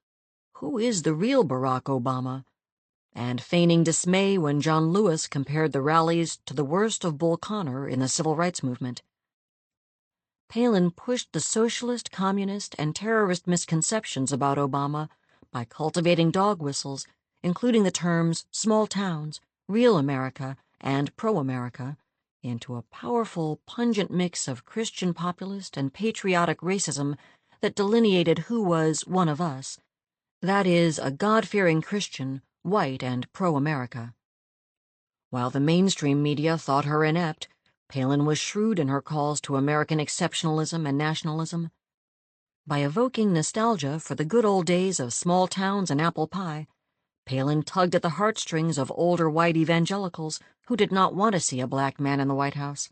"Who is the real Barack Obama?" and feigning dismay when John Lewis compared the rallies to the worst of Bull Connor in the civil rights movement. Palin pushed the socialist, communist, and terrorist misconceptions about Obama by cultivating dog whistles, including the terms small towns, real America, and pro-America, into a powerful, pungent mix of Christian populist and patriotic racism that delineated who was one of us, that is, a God-fearing Christian, white and pro-America. While the mainstream media thought her inept, Palin was shrewd in her calls to American exceptionalism and nationalism. By evoking nostalgia for the good old days of small towns and apple pie, Palin tugged at the heartstrings of older white evangelicals who did not want to see a black man in the White House.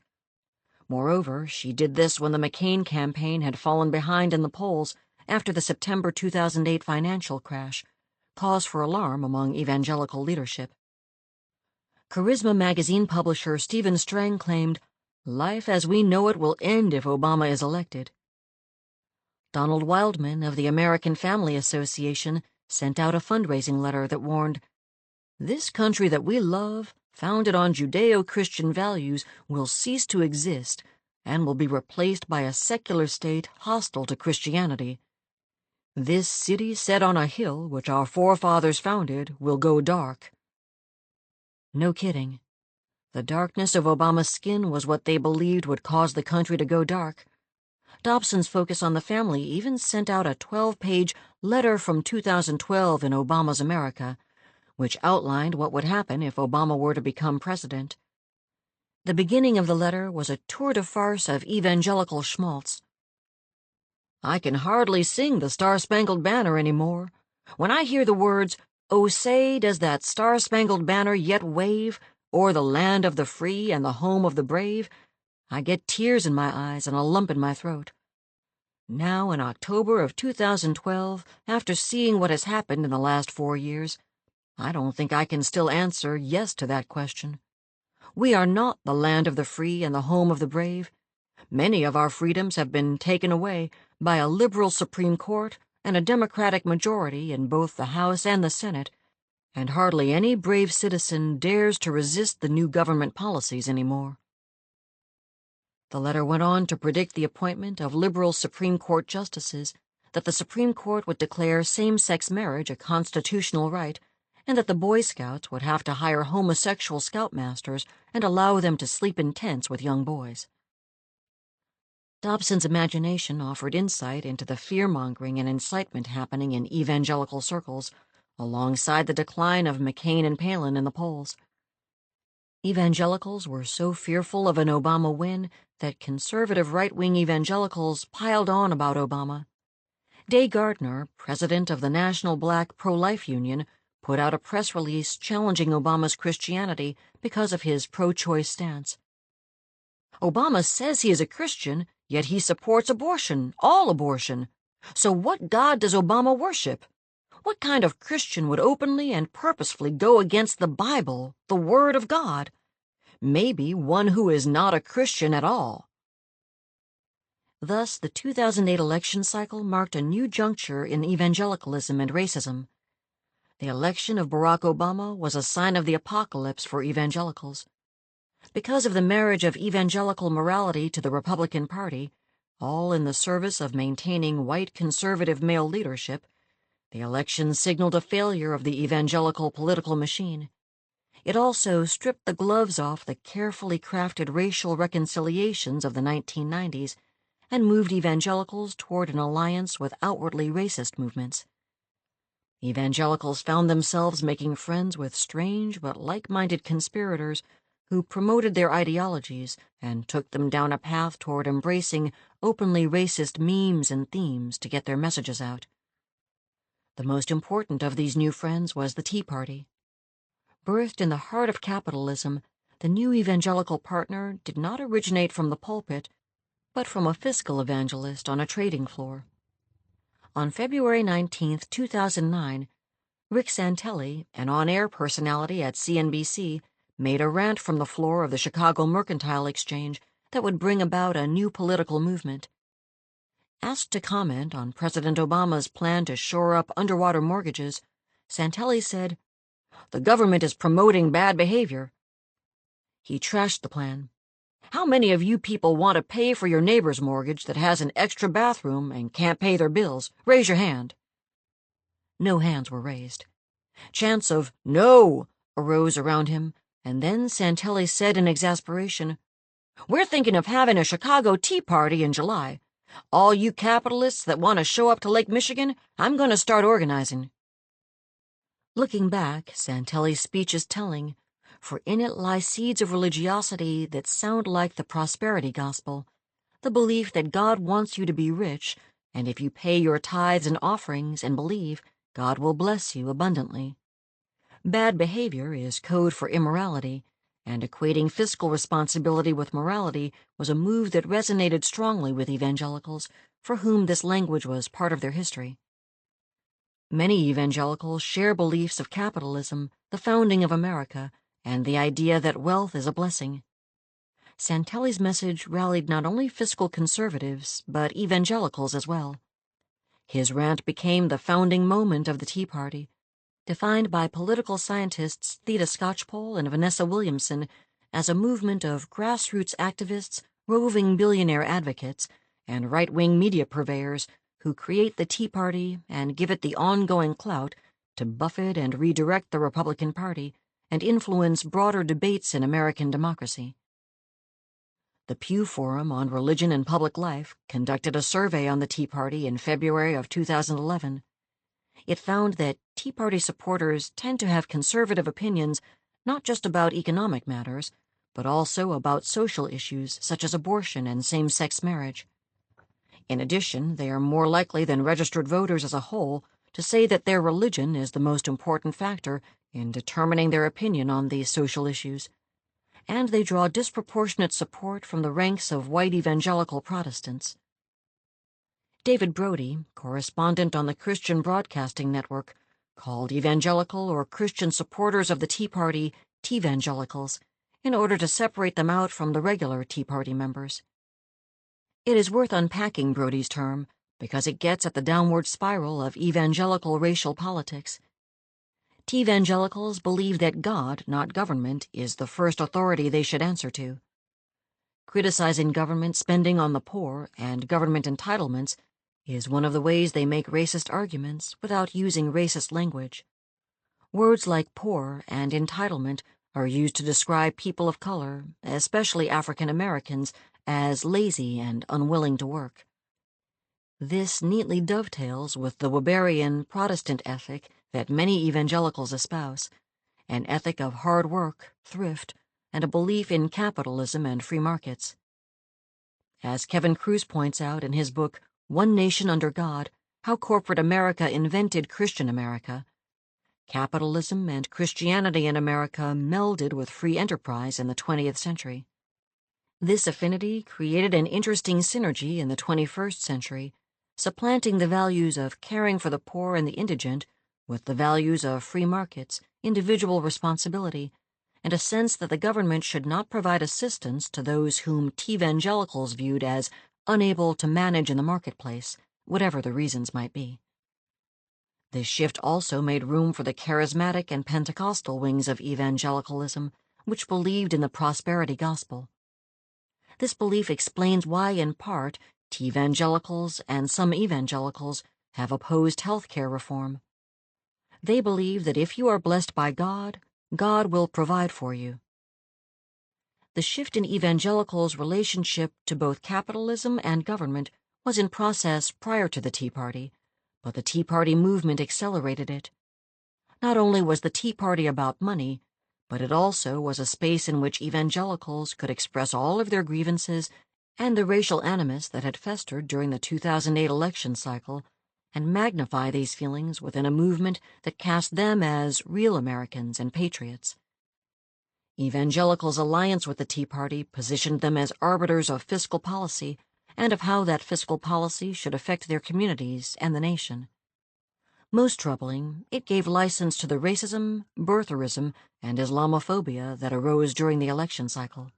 Moreover, she did this when the McCain campaign had fallen behind in the polls after the September 2008 financial crash, cause for alarm among evangelical leadership. Charisma magazine publisher Stephen Strang claimed, "Life as we know it will end if Obama is elected." Donald Wildman of the American Family Association sent out a fundraising letter that warned, "This country that we love, founded on Judeo-Christian values, will cease to exist and will be replaced by a secular state hostile to Christianity. This city set on a hill which our forefathers founded will go dark." No kidding. The darkness of Obama's skin was what they believed would cause the country to go dark. Dobson's focus on the family even sent out a 12-page letter from 2012 in Obama's America, which outlined what would happen if Obama were to become president. The beginning of the letter was a tour de farce of evangelical schmaltz. "I can hardly sing the Star-Spangled Banner anymore. When I hear the words, 'Oh, say, does that Star-Spangled Banner yet wave o'er the land of the free and the home of the brave?' I get tears in my eyes and a lump in my throat." Now, in October of 2012, after seeing what has happened in the last 4 years, I don't think I can still answer yes to that question. We are not the land of the free and the home of the brave. Many of our freedoms have been taken away by a liberal Supreme Court and a Democratic majority in both the House and the Senate, and hardly any brave citizen dares to resist the new government policies anymore. The letter went on to predict the appointment of liberal Supreme Court justices, that the Supreme Court would declare same-sex marriage a constitutional right, and that the Boy Scouts would have to hire homosexual scoutmasters and allow them to sleep in tents with young boys. Dobson's imagination offered insight into the fear-mongering and incitement happening in evangelical circles, alongside the decline of McCain and Palin in the polls. Evangelicals were so fearful of an Obama win that conservative right-wing evangelicals piled on about Obama. Day Gardner, president of the National Black Pro-Life Union, put out a press release challenging Obama's Christianity because of his pro-choice stance. "Obama says he is a Christian, yet he supports abortion, all abortion. So what God does Obama worship? What kind of Christian would openly and purposefully go against the Bible, the Word of God? Maybe one who is not a Christian at all." Thus, the 2008 election cycle marked a new juncture in evangelicalism and racism. The election of Barack Obama was a sign of the apocalypse for evangelicals. Because of the marriage of evangelical morality to the Republican Party, all in the service of maintaining white conservative male leadership, the election signaled a failure of the evangelical political machine. It also stripped the gloves off the carefully crafted racial reconciliations of the 1990s and moved evangelicals toward an alliance with outwardly racist movements. Evangelicals found themselves making friends with strange but like-minded conspirators who promoted their ideologies and took them down a path toward embracing openly racist memes and themes to get their messages out. The most important of these new friends was the Tea Party. Birthed in the heart of capitalism, the new evangelical partner did not originate from the pulpit, but from a fiscal evangelist on a trading floor. On February 19, 2009, Rick Santelli, an on-air personality at CNBC, made a rant from the floor of the Chicago Mercantile Exchange that would bring about a new political movement. Asked to comment on President Obama's plan to shore up underwater mortgages, Santelli said, "The government is promoting bad behavior." He trashed the plan. "How many of you people want to pay for your neighbor's mortgage that has an extra bathroom and can't pay their bills? Raise your hand." No hands were raised. Chants of "No" arose around him, and then Santelli said in exasperation, "We're thinking of having a Chicago Tea Party in July. All you capitalists that want to show up to Lake Michigan, I'm going to start organizing." Looking back, Santelli's speech is telling, for in it lie seeds of religiosity that sound like the prosperity gospel, the belief that God wants you to be rich, and if you pay your tithes and offerings and believe, God will bless you abundantly. Bad behavior is code for immorality, and equating fiscal responsibility with morality was a move that resonated strongly with evangelicals, for whom this language was part of their history. Many evangelicals share beliefs of capitalism, the founding of America, and the idea that wealth is a blessing. Santelli's message rallied not only fiscal conservatives, but evangelicals as well. His rant became the founding moment of the Tea Party, defined by political scientists Theda Skocpol and Vanessa Williamson as a movement of grassroots activists, roving billionaire advocates, and right-wing media purveyors who create the Tea Party and give it the ongoing clout to buffet and redirect the Republican Party and influence broader debates in American democracy. The Pew Forum on Religion and Public Life conducted a survey on the Tea Party in February of 2011. It found that Tea Party supporters tend to have conservative opinions not just about economic matters, but also about social issues such as abortion and same-sex marriage. In addition, they are more likely than registered voters as a whole to say that their religion is the most important factor in determining their opinion on these social issues, and they draw disproportionate support from the ranks of white evangelical Protestants. David Brody, correspondent on the Christian Broadcasting Network, called evangelical or Christian supporters of the Tea Party Teavangelicals in order to separate them out from the regular Tea Party members. It is worth unpacking Brody's term because it gets at the downward spiral of evangelical racial politics. Teavangelicals believe that God, not government, is the first authority they should answer to. Criticizing government spending on the poor and government entitlements is one of the ways they make racist arguments without using racist language. Words like poor and entitlement are used to describe people of color, especially African Americans, as lazy and unwilling to work. This neatly dovetails with the Weberian Protestant ethic that many evangelicals espouse, an ethic of hard work, thrift, and a belief in capitalism and free markets. As Kevin Kruse points out in his book, One Nation Under God, How Corporate America Invented Christian America, capitalism and Christianity in America melded with free enterprise in the 20th century. This affinity created an interesting synergy in the 21st century, supplanting the values of caring for the poor and the indigent with the values of free markets, individual responsibility, and a sense that the government should not provide assistance to those whom Teavangelicals viewed as unable to manage in the marketplace, whatever the reasons might be. This shift also made room for the charismatic and Pentecostal wings of evangelicalism, which believed in the prosperity gospel. This belief explains why, in part, Teavangelicals and some evangelicals have opposed health care reform. They believe that if you are blessed by God, God will provide for you. The shift in evangelicals' relationship to both capitalism and government was in process prior to the Tea Party, but the Tea Party movement accelerated it. Not only was the Tea Party about money, but it also was a space in which evangelicals could express all of their grievances and the racial animus that had festered during the 2008 election cycle, and magnify these feelings within a movement that cast them as real Americans and patriots. Evangelicals' alliance with the Tea Party positioned them as arbiters of fiscal policy and of how that fiscal policy should affect their communities and the nation. Most troubling, it gave license to the racism, birtherism, and Islamophobia that arose during the election cycle.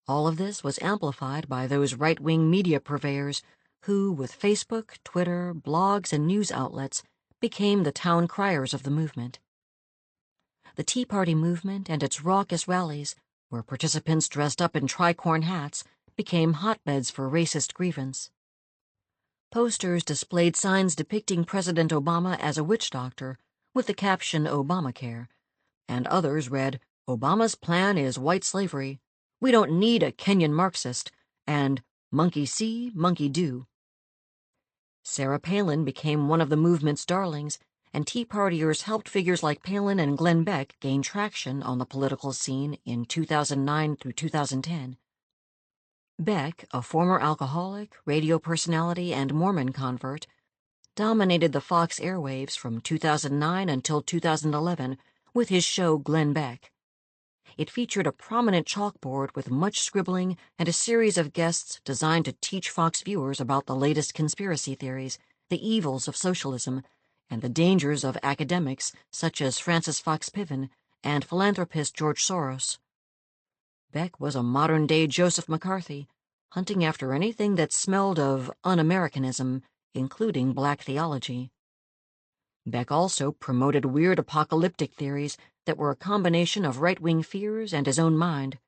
All of this was amplified by those right-wing media purveyors who, with Facebook, Twitter, blogs, and news outlets, became the town criers of the movement. The Tea Party movement and its raucous rallies, where participants dressed up in tricorn hats, became hotbeds for racist grievance. Posters displayed signs depicting President Obama as a witch doctor, with the caption Obamacare, and others read, "Obama's plan is white slavery. We don't need a Kenyan Marxist," and "Monkey see, monkey do." Sarah Palin became one of the movement's darlings, and Tea Partiers helped figures like Palin and Glenn Beck gain traction on the political scene in 2009 through 2010. Beck, a former alcoholic, radio personality, and Mormon convert, dominated the Fox airwaves from 2009 until 2011 with his show Glenn Beck. It featured a prominent chalkboard with much scribbling and a series of guests designed to teach Fox viewers about the latest conspiracy theories, the evils of socialism, and the dangers of academics such as Francis Fox Piven and philanthropist George Soros. Beck was a modern-day Joseph McCarthy, hunting after anything that smelled of un-Americanism, including black theology. Beck also promoted weird apocalyptic theories that were a combination of right-wing fears and his own mind.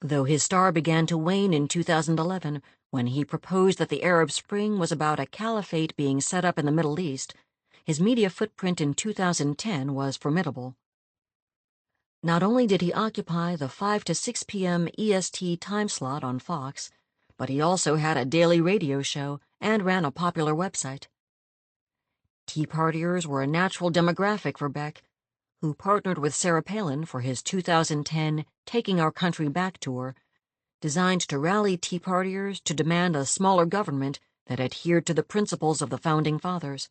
Though his star began to wane in 2011 when he proposed that the Arab Spring was about a caliphate being set up in the Middle East, his media footprint in 2010 was formidable. Not only did he occupy the 5 to 6 p.m. EST time slot on Fox, but he also had a daily radio show and ran a popular website. Tea Partiers were a natural demographic for Beck, who partnered with Sarah Palin for his 2010 Taking Our Country Back tour, designed to rally Tea Partiers to demand a smaller government that adhered to the principles of the Founding Fathers.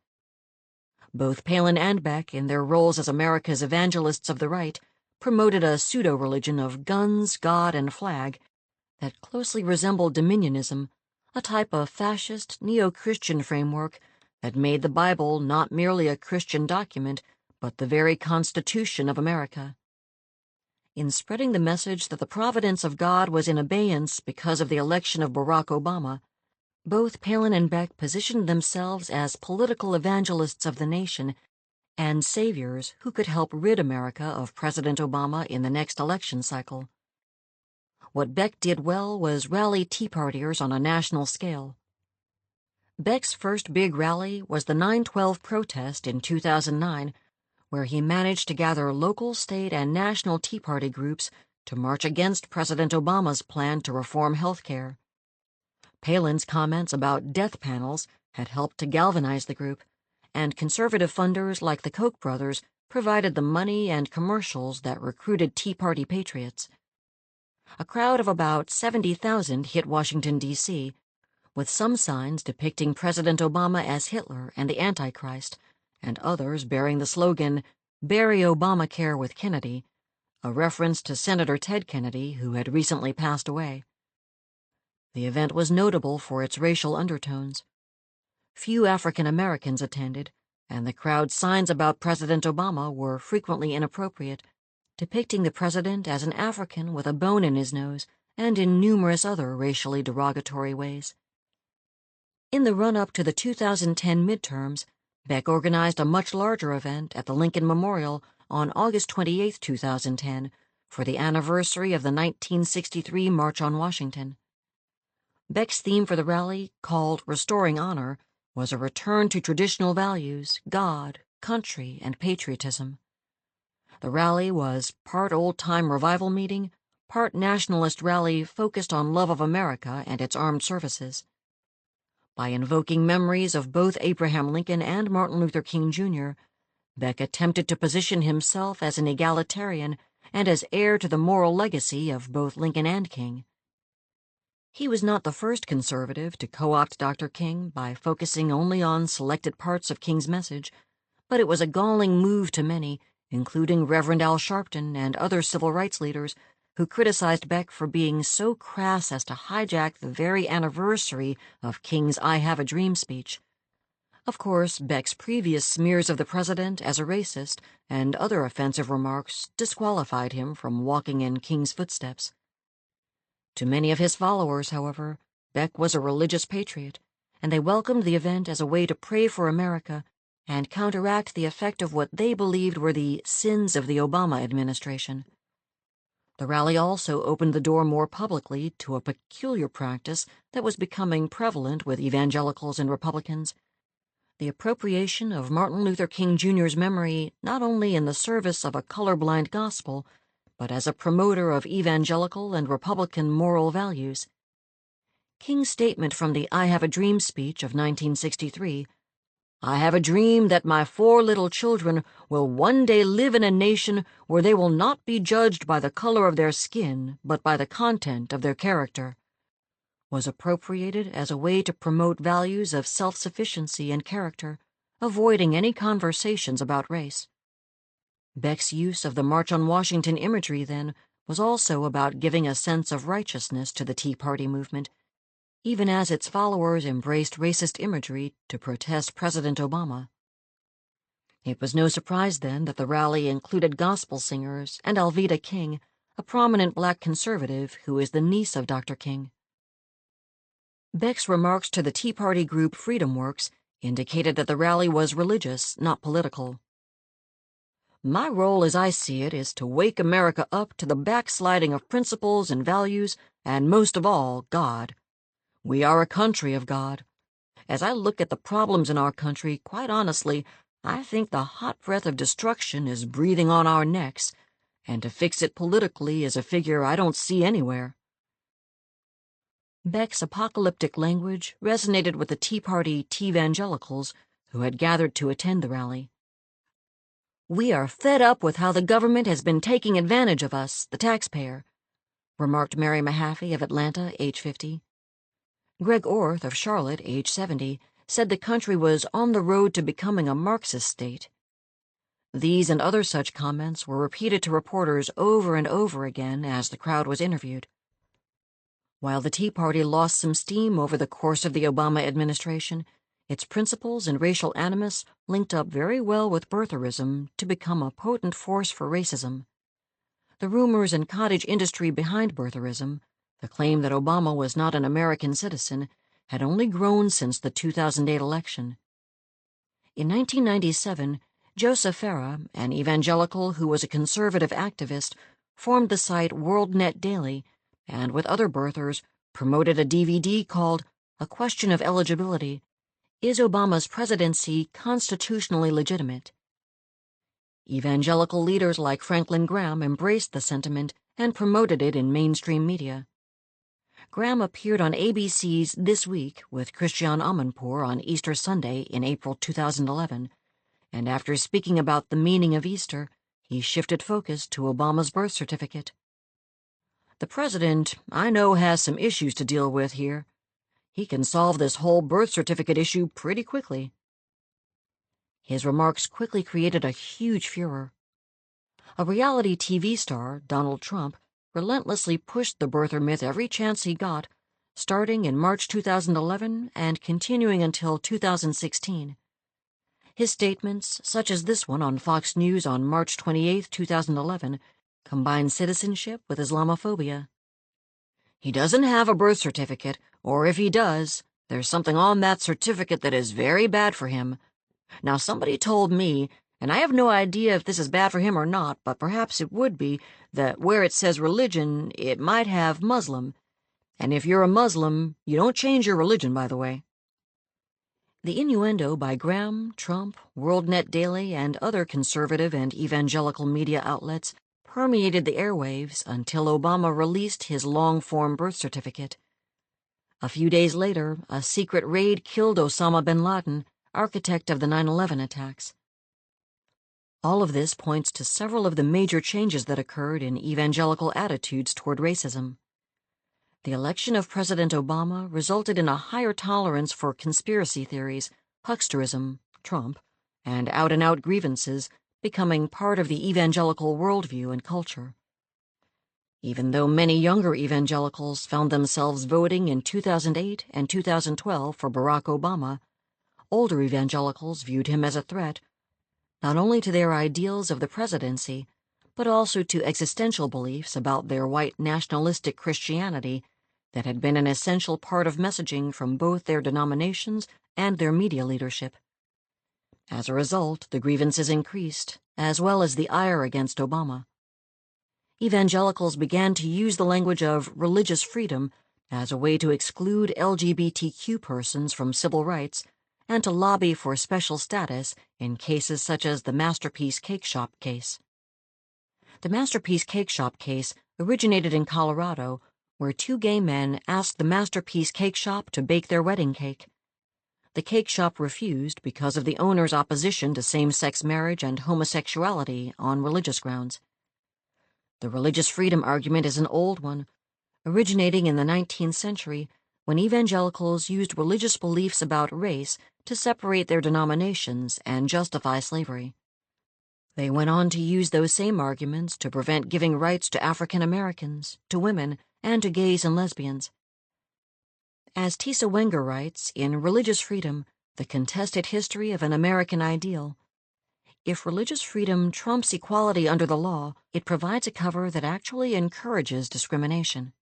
Both Palin and Beck, in their roles as America's evangelists of the right, promoted a pseudo-religion of guns, God, and flag that closely resembled dominionism, a type of fascist, neo-Christian framework that made the Bible not merely a Christian document, but the very Constitution of America. In spreading the message that the providence of God was in abeyance because of the election of Barack Obama, both Palin and Beck positioned themselves as political evangelists of the nation and saviors who could help rid America of President Obama in the next election cycle. What Beck did well was rally Tea Partiers on a national scale. Beck's first big rally was the 9/12 protest in 2009, where he managed to gather local, state, and national Tea Party groups to march against President Obama's plan to reform health care. Palin's comments about death panels had helped to galvanize the group, and conservative funders like the Koch brothers provided the money and commercials that recruited Tea Party patriots. A crowd of about 70,000 hit Washington, D.C., with some signs depicting President Obama as Hitler and the Antichrist, and others bearing the slogan, "Bury Obamacare with Kennedy," a reference to Senator Ted Kennedy, who had recently passed away. The event was notable for its racial undertones. Few African Americans attended, and the crowd's signs about President Obama were frequently inappropriate, depicting the president as an African with a bone in his nose, and in numerous other racially derogatory ways. In the run-up to the 2010 midterms, Beck organized a much larger event at the Lincoln Memorial on August 28, 2010, for the anniversary of the 1963 March on Washington. Beck's theme for the rally, called Restoring Honor, was a return to traditional values, God, country, and patriotism. The rally was part old-time revival meeting, part nationalist rally focused on love of America and its armed services. By invoking memories of both Abraham Lincoln and Martin Luther King, Jr., Beck attempted to position himself as an egalitarian and as heir to the moral legacy of both Lincoln and King. He was not the first conservative to co-opt Dr. King by focusing only on selected parts of King's message, but it was a galling move to many, including Reverend Al Sharpton and other civil rights leaders, who criticized Beck for being so crass as to hijack the very anniversary of King's "I Have a Dream" speech. Of course, Beck's previous smears of the president as a racist and other offensive remarks disqualified him from walking in King's footsteps. To many of his followers, however, Beck was a religious patriot, and they welcomed the event as a way to pray for America and counteract the effect of what they believed were the sins of the Obama administration. The rally also opened the door more publicly to a peculiar practice that was becoming prevalent with evangelicals and Republicans: the appropriation of Martin Luther King Jr.'s memory not only in the service of a colorblind gospel, but as a promoter of evangelical and Republican moral values. King's statement from the "I Have a Dream" speech of 1963, "I have a dream that my 4 little children will one day live in a nation where they will not be judged by the color of their skin, but by the content of their character," was appropriated as a way to promote values of self-sufficiency and character, avoiding any conversations about race. Beck's use of the March on Washington imagery, then, was also about giving a sense of righteousness to the Tea Party movement, even as its followers embraced racist imagery to protest President Obama. It was no surprise, then, that the rally included gospel singers and Alveda King, a prominent black conservative who is the niece of Dr. King. Beck's remarks to the Tea Party group Freedom Works indicated that the rally was religious, not political. "My role, as I see it, is to wake America up to the backsliding of principles and values, and most of all, God. We are a country of God. As I look at the problems in our country, quite honestly, I think the hot breath of destruction is breathing on our necks, and to fix it politically is a figure I don't see anywhere." Beck's apocalyptic language resonated with the Tea Party Evangelicals who had gathered to attend the rally. "We are fed up with how the government has been taking advantage of us, the taxpayer," remarked Mary Mahaffey of Atlanta, age 50. Greg Orth of Charlotte, age 70, said the country was on the road to becoming a Marxist state. These and other such comments were repeated to reporters over and over again as the crowd was interviewed. While the Tea Party lost some steam over the course of the Obama administration, its principles and racial animus linked up very well with birtherism to become a potent force for racism. The rumors and cottage industry behind birtherism, the claim that Obama was not an American citizen, had only grown since the 2008 election. In 1997, Joseph Farah, an evangelical who was a conservative activist, formed the site WorldNet Daily and, with other birthers, promoted a DVD called A Question of Eligibility: Is Obama's Presidency Constitutionally Legitimate? Evangelical leaders like Franklin Graham embraced the sentiment and promoted it in mainstream media. Graham appeared on ABC's This Week with Christiane Amanpour on Easter Sunday in April 2011, and after speaking about the meaning of Easter, he shifted focus to Obama's birth certificate. "The president, I know, has some issues to deal with here. He can solve this whole birth certificate issue pretty quickly." His remarks quickly created a huge furor. A reality TV star, Donald Trump, relentlessly pushed the birther myth every chance he got, starting in March 2011 and continuing until 2016. His statements, such as this one on Fox News on March 28, 2011, combine citizenship with Islamophobia. "He doesn't have a birth certificate, or if he does, there's something on that certificate that is very bad for him. Now somebody told me, and I have no idea if this is bad for him or not, but perhaps it would be, that where it says religion, it might have Muslim. And if you're a Muslim, you don't change your religion, by the way." The innuendo by Graham, Trump, WorldNet Daily, and other conservative and evangelical media outlets permeated the airwaves until Obama released his long-form birth certificate. A few days later, a secret raid killed Osama bin Laden, architect of the 9/11 attacks. All of this points to several of the major changes that occurred in evangelical attitudes toward racism. The election of President Obama resulted in a higher tolerance for conspiracy theories, hucksterism, Trump, and out-and-out grievances becoming part of the evangelical worldview and culture. Even though many younger evangelicals found themselves voting in 2008 and 2012 for Barack Obama, older evangelicals viewed him as a threat, not only to their ideals of the presidency, but also to existential beliefs about their white nationalistic Christianity that had been an essential part of messaging from both their denominations and their media leadership. As a result, the grievances increased, as well as the ire against Obama. Evangelicals began to use the language of religious freedom as a way to exclude LGBTQ persons from civil rights and to lobby for special status in cases such as the Masterpiece Cake Shop case. The Masterpiece Cake Shop case originated in Colorado, where two gay men asked the Masterpiece Cake Shop to bake their wedding cake. The cake shop refused because of the owner's opposition to same-sex marriage and homosexuality on religious grounds. The religious freedom argument is an old one, originating in the 19th century when evangelicals used religious beliefs about race to separate their denominations and justify slavery. They went on to use those same arguments to prevent giving rights to African Americans, to women, and to gays and lesbians. As Tisa Wenger writes in Religious Freedom, The Contested History of an American Ideal, if religious freedom trumps equality under the law, it provides a cover that actually encourages discrimination.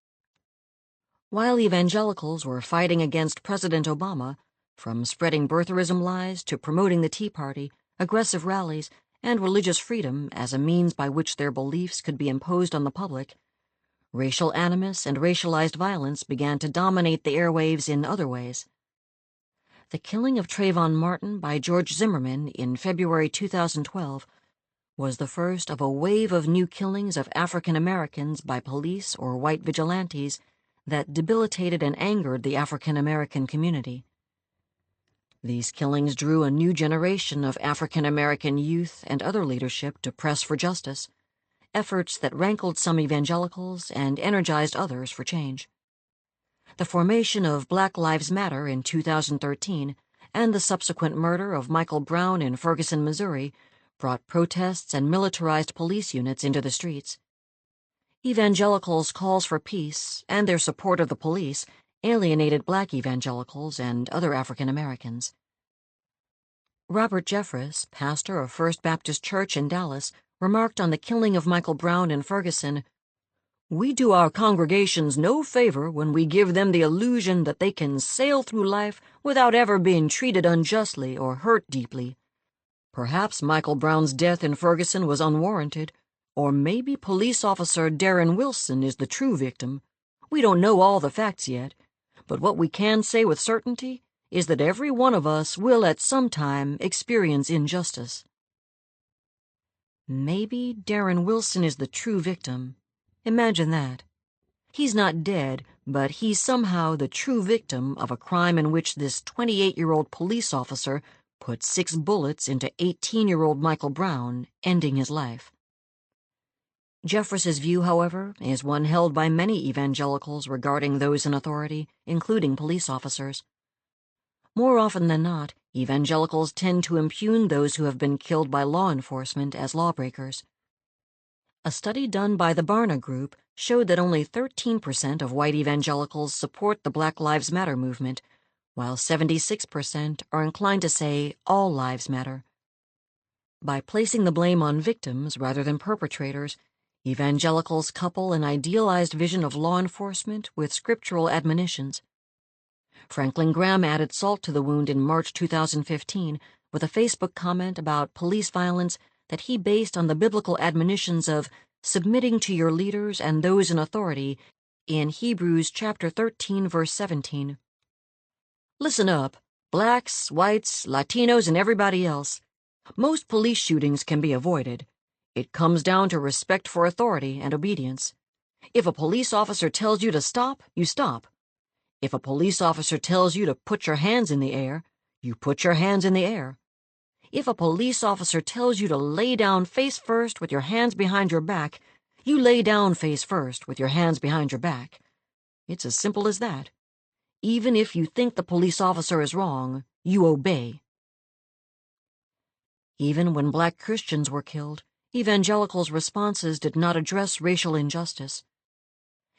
While evangelicals were fighting against President Obama, from spreading birtherism lies to promoting the Tea Party, aggressive rallies, and religious freedom as a means by which their beliefs could be imposed on the public, racial animus and racialized violence began to dominate the airwaves in other ways. The killing of Trayvon Martin by George Zimmerman in February 2012 was the first of a wave of new killings of African Americans by police or white vigilantes that debilitated and angered the African American community. These killings drew a new generation of African American youth and other leadership to press for justice, efforts that rankled some evangelicals and energized others for change. The formation of Black Lives Matter in 2013 and the subsequent murder of Michael Brown in Ferguson, Missouri, brought protests and militarized police units into the streets. Evangelicals' calls for peace and their support of the police alienated Black evangelicals and other African Americans. Robert Jeffress, pastor of First Baptist Church in Dallas, remarked on the killing of Michael Brown in Ferguson, "We do our congregations no favor when we give them the illusion that they can sail through life without ever being treated unjustly or hurt deeply. Perhaps Michael Brown's death in Ferguson was unwarranted, or maybe police officer Darren Wilson is the true victim. We don't know all the facts yet, but what we can say with certainty is that every one of us will at some time experience injustice." Maybe Darren Wilson is the true victim. Imagine that. He's not dead, but he's somehow the true victim of a crime in which this 28-year-old police officer put 6 bullets into 18-year-old Michael Brown, ending his life. Jeffress's view, however, is one held by many evangelicals regarding those in authority, including police officers. More often than not, evangelicals tend to impugn those who have been killed by law enforcement as lawbreakers. A study done by the Barna Group showed that only 13% of white evangelicals support the Black Lives Matter movement, while 76% are inclined to say all lives matter. By placing the blame on victims rather than perpetrators, evangelicals couple an idealized vision of law enforcement with scriptural admonitions. Franklin Graham added salt to the wound in March 2015 with a Facebook comment about police violence that he based on the biblical admonitions of submitting to your leaders and those in authority in Hebrews chapter 13, verse 17. Listen up, blacks, whites, Latinos, and everybody else. Most police shootings can be avoided. It comes down to respect for authority and obedience. If a police officer tells you to stop, you stop. If a police officer tells you to put your hands in the air, you put your hands in the air. If a police officer tells you to lay down face first with your hands behind your back, you lay down face first with your hands behind your back. It's as simple as that. Even if you think the police officer is wrong, you obey. Even when Black Christians were killed, evangelicals' responses did not address racial injustice.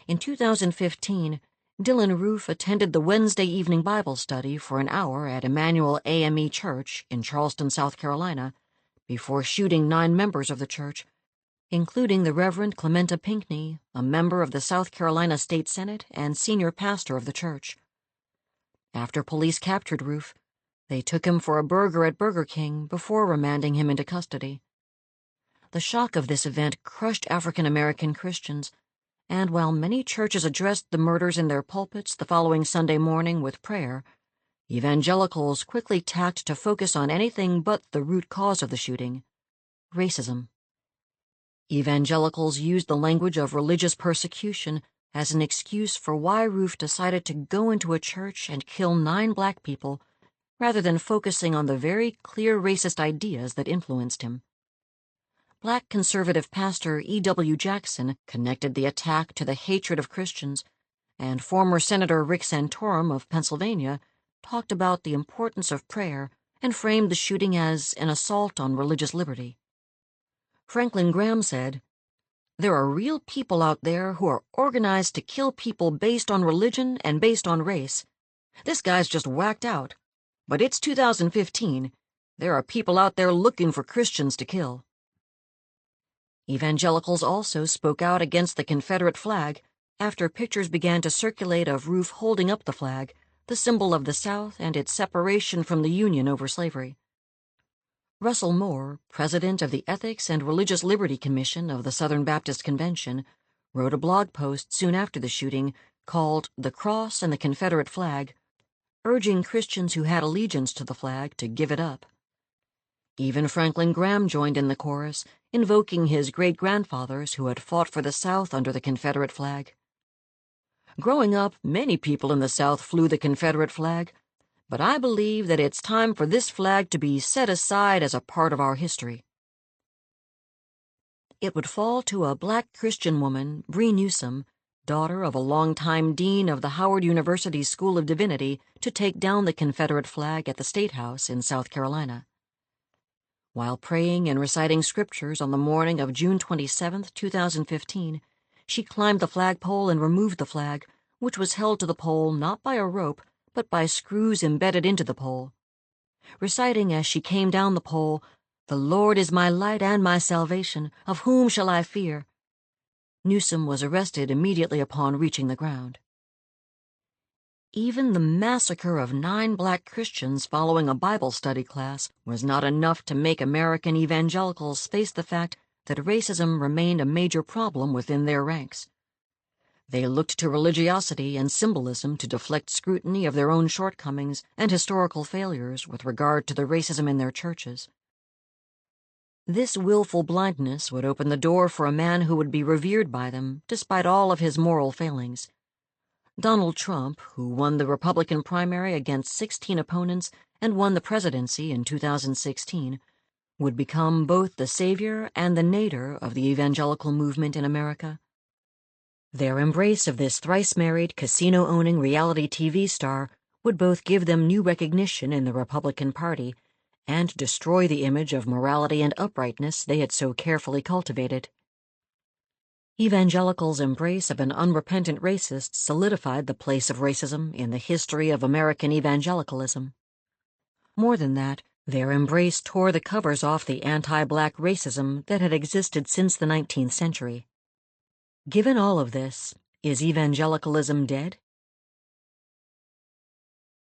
In 2015, Dylan Roof attended the Wednesday evening Bible study for an hour at Emmanuel AME Church in Charleston, South Carolina, before shooting 9 members of the church, including the Reverend Clementa Pinckney, a member of the South Carolina State Senate and senior pastor of the church. After police captured Roof, they took him for a burger at Burger King before remanding him into custody. The shock of this event crushed African American Christians, and while many churches addressed the murders in their pulpits the following Sunday morning with prayer, evangelicals quickly tacked to focus on anything but the root cause of the shooting: racism. Evangelicals used the language of religious persecution as an excuse for why Roof decided to go into a church and kill 9 Black people, rather than focusing on the very clear racist ideas that influenced him. Black conservative pastor E.W. Jackson connected the attack to the hatred of Christians, and former Senator Rick Santorum of Pennsylvania talked about the importance of prayer and framed the shooting as an assault on religious liberty. Franklin Graham said, "There are real people out there who are organized to kill people based on religion and based on race. This guy's just whacked out. But it's 2015. There are people out there looking for Christians to kill." Evangelicals also spoke out against the Confederate flag after pictures began to circulate of Roof holding up the flag, the symbol of the South and its separation from the Union over slavery. Russell Moore, president of the Ethics and Religious Liberty Commission of the Southern Baptist Convention, wrote a blog post soon after the shooting called "The Cross and the Confederate Flag," urging Christians who had allegiance to the flag to give it up. Even Franklin Graham joined in the chorus, invoking his great-grandfathers who had fought for the South under the Confederate flag. Growing up, many people in the South flew the Confederate flag, but I believe that it's time for this flag to be set aside as a part of our history. It would fall to a black Christian woman, Bree Newsom, daughter of a longtime dean of the Howard University School of Divinity, to take down the Confederate flag at the State House in South Carolina. While praying and reciting scriptures on the morning of June 27, 2015, she climbed the flagpole and removed the flag, which was held to the pole not by a rope, but by screws embedded into the pole. Reciting as she came down the pole, "The Lord is my light and my salvation, of whom shall I fear?" Newsom was arrested immediately upon reaching the ground. Even the massacre of 9 black Christians following a Bible study class was not enough to make American evangelicals face the fact that racism remained a major problem within their ranks. They looked to religiosity and symbolism to deflect scrutiny of their own shortcomings and historical failures with regard to the racism in their churches. This willful blindness would open the door for a man who would be revered by them despite all of his moral failings. Donald Trump, who won the Republican primary against 16 opponents and won the presidency in 2016, would become both the savior and the nadir of the evangelical movement in America. Their embrace of this thrice-married, casino-owning reality TV star would both give them new recognition in the Republican Party and destroy the image of morality and uprightness they had so carefully cultivated. Evangelicals' embrace of an unrepentant racist solidified the place of racism in the history of American evangelicalism. More than that, their embrace tore the covers off the anti-black racism that had existed since the 19th century. Given all of this, is evangelicalism dead?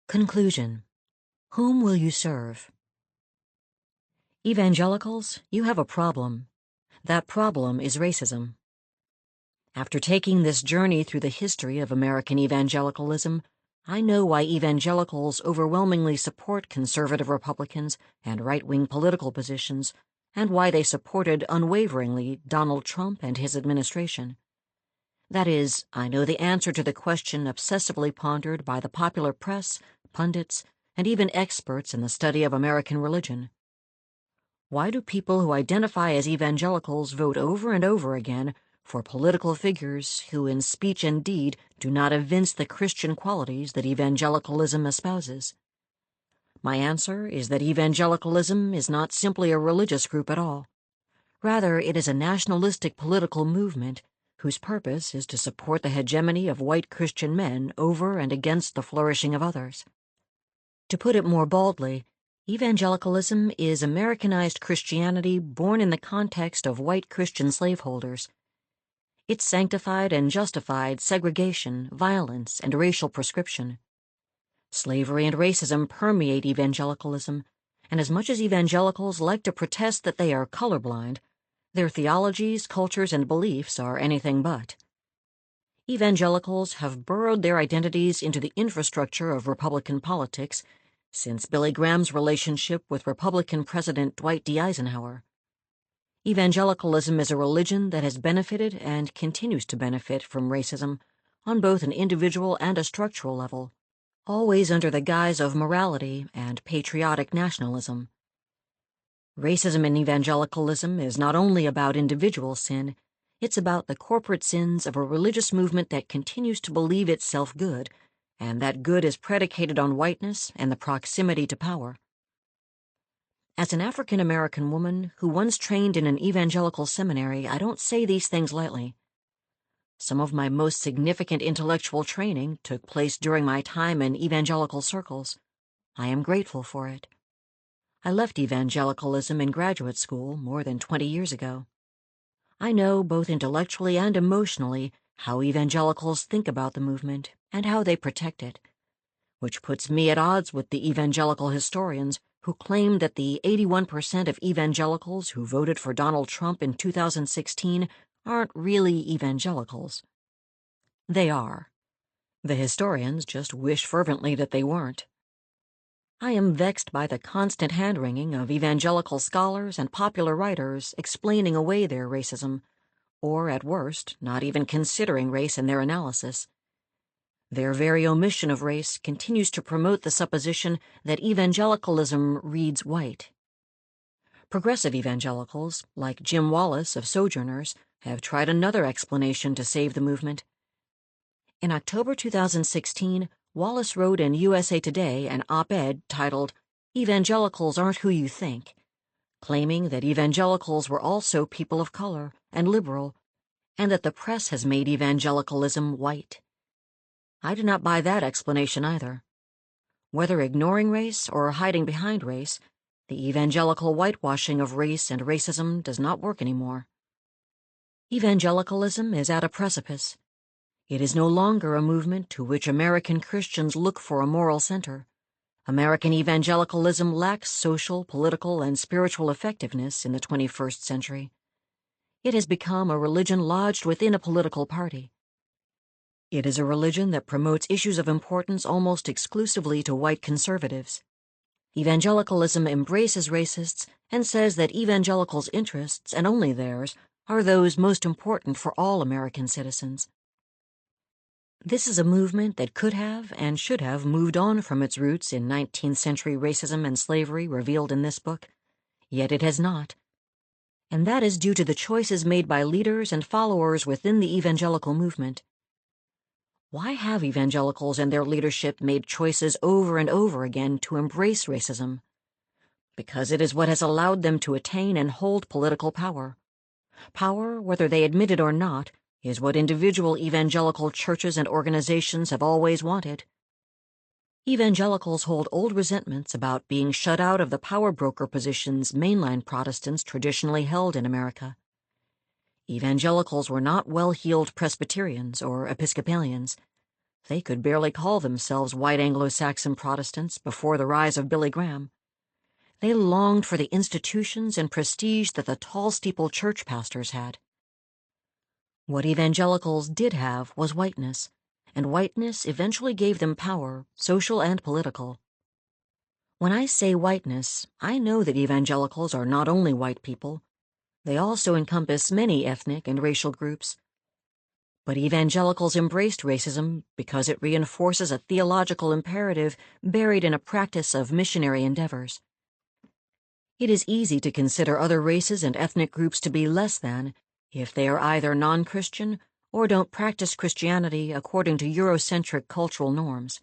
Conclusion. Whom will you serve? Evangelicals, you have a problem. That problem is racism. After taking this journey through the history of American evangelicalism, I know why evangelicals overwhelmingly support conservative Republicans and right-wing political positions, and why they supported unwaveringly Donald Trump and his administration. That is, I know the answer to the question obsessively pondered by the popular press, pundits, and even experts in the study of American religion. Why do people who identify as evangelicals vote over and over again for political figures who in speech and deed do not evince the Christian qualities that evangelicalism espouses? My answer is that evangelicalism is not simply a religious group at all. Rather, it is a nationalistic political movement whose purpose is to support the hegemony of white Christian men over and against the flourishing of others. To put it more baldly, evangelicalism is Americanized Christianity born in the context of white Christian slaveholders. It sanctified and justified segregation, violence, and racial proscription. Slavery and racism permeate evangelicalism, and as much as evangelicals like to protest that they are colorblind, their theologies, cultures, and beliefs are anything but. Evangelicals have burrowed their identities into the infrastructure of Republican politics since Billy Graham's relationship with Republican President Dwight D. Eisenhower. Evangelicalism is a religion that has benefited and continues to benefit from racism on both an individual and a structural level, always under the guise of morality and patriotic nationalism. Racism in evangelicalism is not only about individual sin, it's about the corporate sins of a religious movement that continues to believe itself good, and that good is predicated on whiteness and the proximity to power. As an African-American woman who once trained in an evangelical seminary, I don't say these things lightly. Some of my most significant intellectual training took place during my time in evangelical circles. I am grateful for it. I left evangelicalism in graduate school more than 20 years ago. I know both intellectually and emotionally how evangelicals think about the movement and how they protect it, which puts me at odds with the evangelical historians who claim that the 81% of evangelicals who voted for Donald Trump in 2016 aren't really evangelicals. They are. The historians just wish fervently that they weren't. I am vexed by the constant hand-wringing of evangelical scholars and popular writers explaining away their racism, or, at worst, not even considering race in their analysis. Their very omission of race continues to promote the supposition that evangelicalism reads white. Progressive evangelicals, like Jim Wallis of Sojourners, have tried another explanation to save the movement. In October 2016, Wallis wrote in USA Today an op-ed titled, "Evangelicals Aren't Who You Think," claiming that evangelicals were also people of color and liberal, and that the press has made evangelicalism white. I do not buy that explanation either. Whether ignoring race or hiding behind race, the evangelical whitewashing of race and racism does not work anymore. Evangelicalism is at a precipice. It is no longer a movement to which American Christians look for a moral center. American evangelicalism lacks social, political, and spiritual effectiveness in the 21st century. It has become a religion lodged within a political party. It is a religion that promotes issues of importance almost exclusively to white conservatives. Evangelicalism embraces racists and says that evangelicals' interests, and only theirs, are those most important for all American citizens. This is a movement that could have and should have moved on from its roots in 19th century racism and slavery revealed in this book, yet it has not. And that is due to the choices made by leaders and followers within the evangelical movement. Why have evangelicals and their leadership made choices over and over again to embrace racism? Because it is what has allowed them to attain and hold political power. Power, whether they admit it or not, is what individual evangelical churches and organizations have always wanted. Evangelicals hold old resentments about being shut out of the power broker positions mainline Protestants traditionally held in America. Evangelicals were not well-heeled Presbyterians or Episcopalians. They could barely call themselves white Anglo-Saxon Protestants before the rise of Billy Graham. They longed for the institutions and prestige that the tall-steeple church pastors had. What evangelicals did have was whiteness, and whiteness eventually gave them power, social and political. When I say whiteness, I know that evangelicals are not only white people. They also encompass many ethnic and racial groups. But evangelicals embraced racism because it reinforces a theological imperative buried in a practice of missionary endeavors. It is easy to consider other races and ethnic groups to be less than if they are either non-Christian or don't practice Christianity according to Eurocentric cultural norms.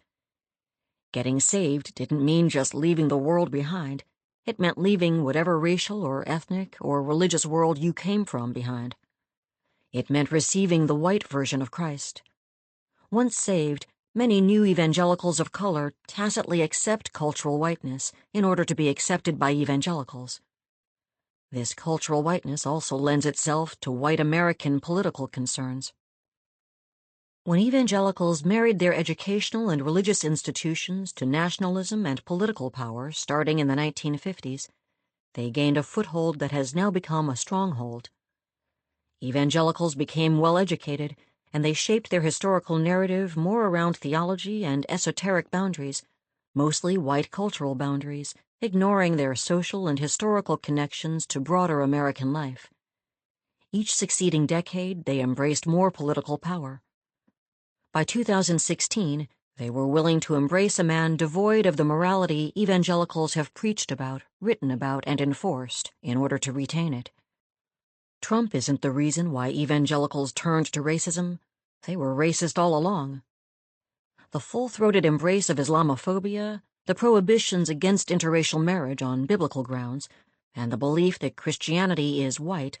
Getting saved didn't mean just leaving the world behind. It meant leaving whatever racial or ethnic or religious world you came from behind. It meant receiving the white version of Christ. Once saved, many new evangelicals of color tacitly accept cultural whiteness in order to be accepted by evangelicals. This cultural whiteness also lends itself to white American political concerns. When evangelicals married their educational and religious institutions to nationalism and political power starting in the 1950s, they gained a foothold that has now become a stronghold. Evangelicals became well-educated, and they shaped their historical narrative more around theology and esoteric boundaries, mostly white cultural boundaries, ignoring their social and historical connections to broader American life. Each succeeding decade, they embraced more political power. By 2016, they were willing to embrace a man devoid of the morality evangelicals have preached about, written about, and enforced in order to retain it. Trump isn't the reason why evangelicals turned to racism. They were racist all along. The full-throated embrace of Islamophobia, the prohibitions against interracial marriage on biblical grounds, and the belief that Christianity is white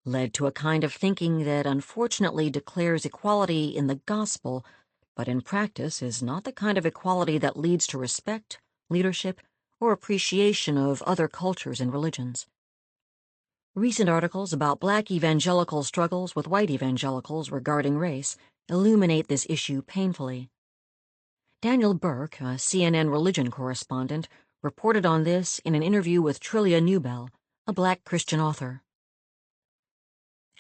led to a kind of thinking that unfortunately declares equality in the gospel, but in practice is not the kind of equality that leads to respect, leadership, or appreciation of other cultures and religions. Recent articles about black evangelical struggles with white evangelicals regarding race illuminate this issue painfully. Daniel Burke, a CNN religion correspondent, reported on this in an interview with Trillia Newbell, a black Christian author.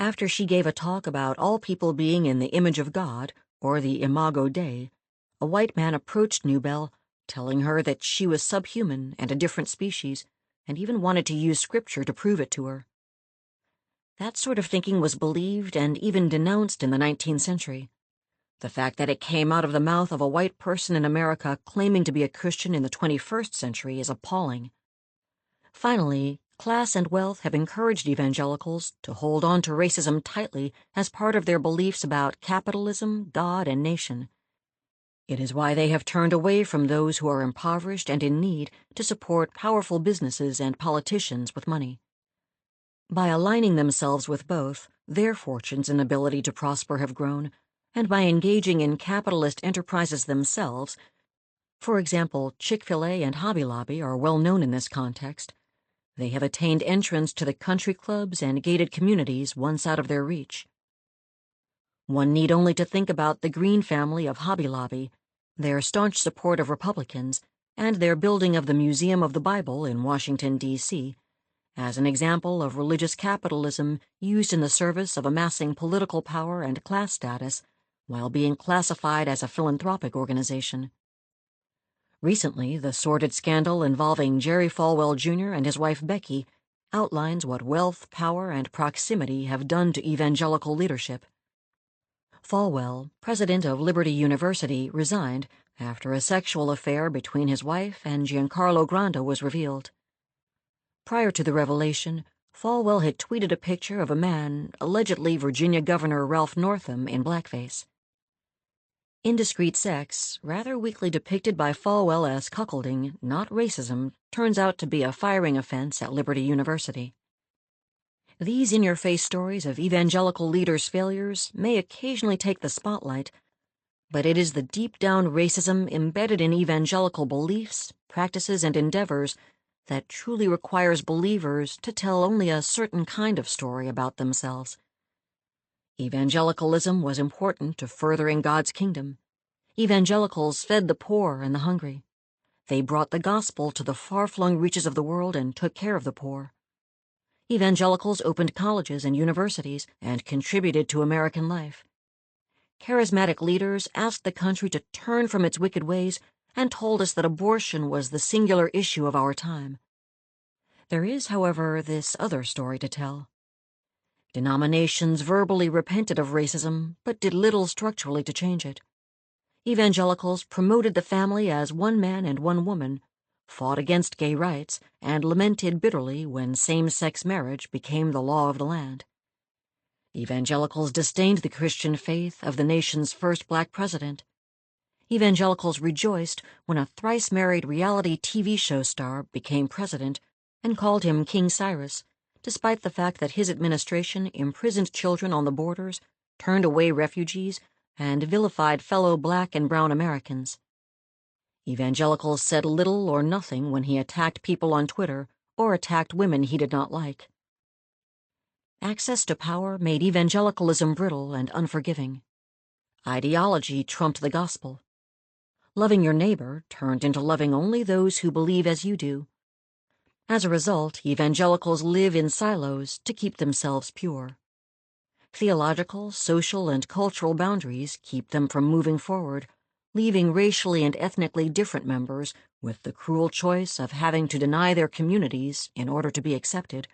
After she gave a talk about all people being in the image of God, or the Imago Dei, a white man approached Newbell, telling her that she was subhuman and a different species, and even wanted to use scripture to prove it to her. That sort of thinking was believed and even denounced in the 19th century. The fact that it came out of the mouth of a white person in America claiming to be a Christian in the 21st century is appalling. Finally, class and wealth have encouraged evangelicals to hold on to racism tightly as part of their beliefs about capitalism, God, and nation. It is why they have turned away from those who are impoverished and in need to support powerful businesses and politicians with money. By aligning themselves with both, their fortunes and ability to prosper have grown, and by engaging in capitalist enterprises themselves, for example, Chick-fil-A and Hobby Lobby are well known in this context, they have attained entrance to the country clubs and gated communities once out of their reach. One need only to think about the Green family of Hobby Lobby, their staunch support of Republicans, and their building of the Museum of the Bible in Washington, D.C., as an example of religious capitalism used in the service of amassing political power and class status while being classified as a philanthropic organization. Recently, the sordid scandal involving Jerry Falwell Jr. and his wife Becky outlines what wealth, power, and proximity have done to evangelical leadership. Falwell, president of Liberty University, resigned after a sexual affair between his wife and Giancarlo Granda was revealed. Prior to the revelation, Falwell had tweeted a picture of a man, allegedly Virginia Governor Ralph Northam, in blackface. Indiscreet sex, rather weakly depicted by Falwell as cuckolding, not racism, turns out to be a firing offense at Liberty University. These in-your-face stories of evangelical leaders' failures may occasionally take the spotlight, but it is the deep-down racism embedded in evangelical beliefs, practices, and endeavors that truly requires believers to tell only a certain kind of story about themselves. Evangelicalism was important to furthering God's kingdom. Evangelicals fed the poor and the hungry. They brought the gospel to the far-flung reaches of the world and took care of the poor. Evangelicals opened colleges and universities and contributed to American life. Charismatic leaders asked the country to turn from its wicked ways and told us that abortion was the singular issue of our time. There is, however, this other story to tell. Denominations verbally repented of racism, but did little structurally to change it. Evangelicals promoted the family as one man and one woman, fought against gay rights, and lamented bitterly when same-sex marriage became the law of the land. Evangelicals disdained the Christian faith of the nation's first black president. Evangelicals rejoiced when a thrice-married reality TV show star became president and called him King Cyrus, despite the fact that his administration imprisoned children on the borders, turned away refugees, and vilified fellow black and brown Americans. Evangelicals said little or nothing when he attacked people on Twitter or attacked women he did not like. Access to power made evangelicalism brittle and unforgiving. Ideology trumped the gospel. Loving your neighbor turned into loving only those who believe as you do. As a result, evangelicals live in silos to keep themselves pure. Theological, social, and cultural boundaries keep them from moving forward, leaving racially and ethnically different members with the cruel choice of having to deny their communities in order to be accepted,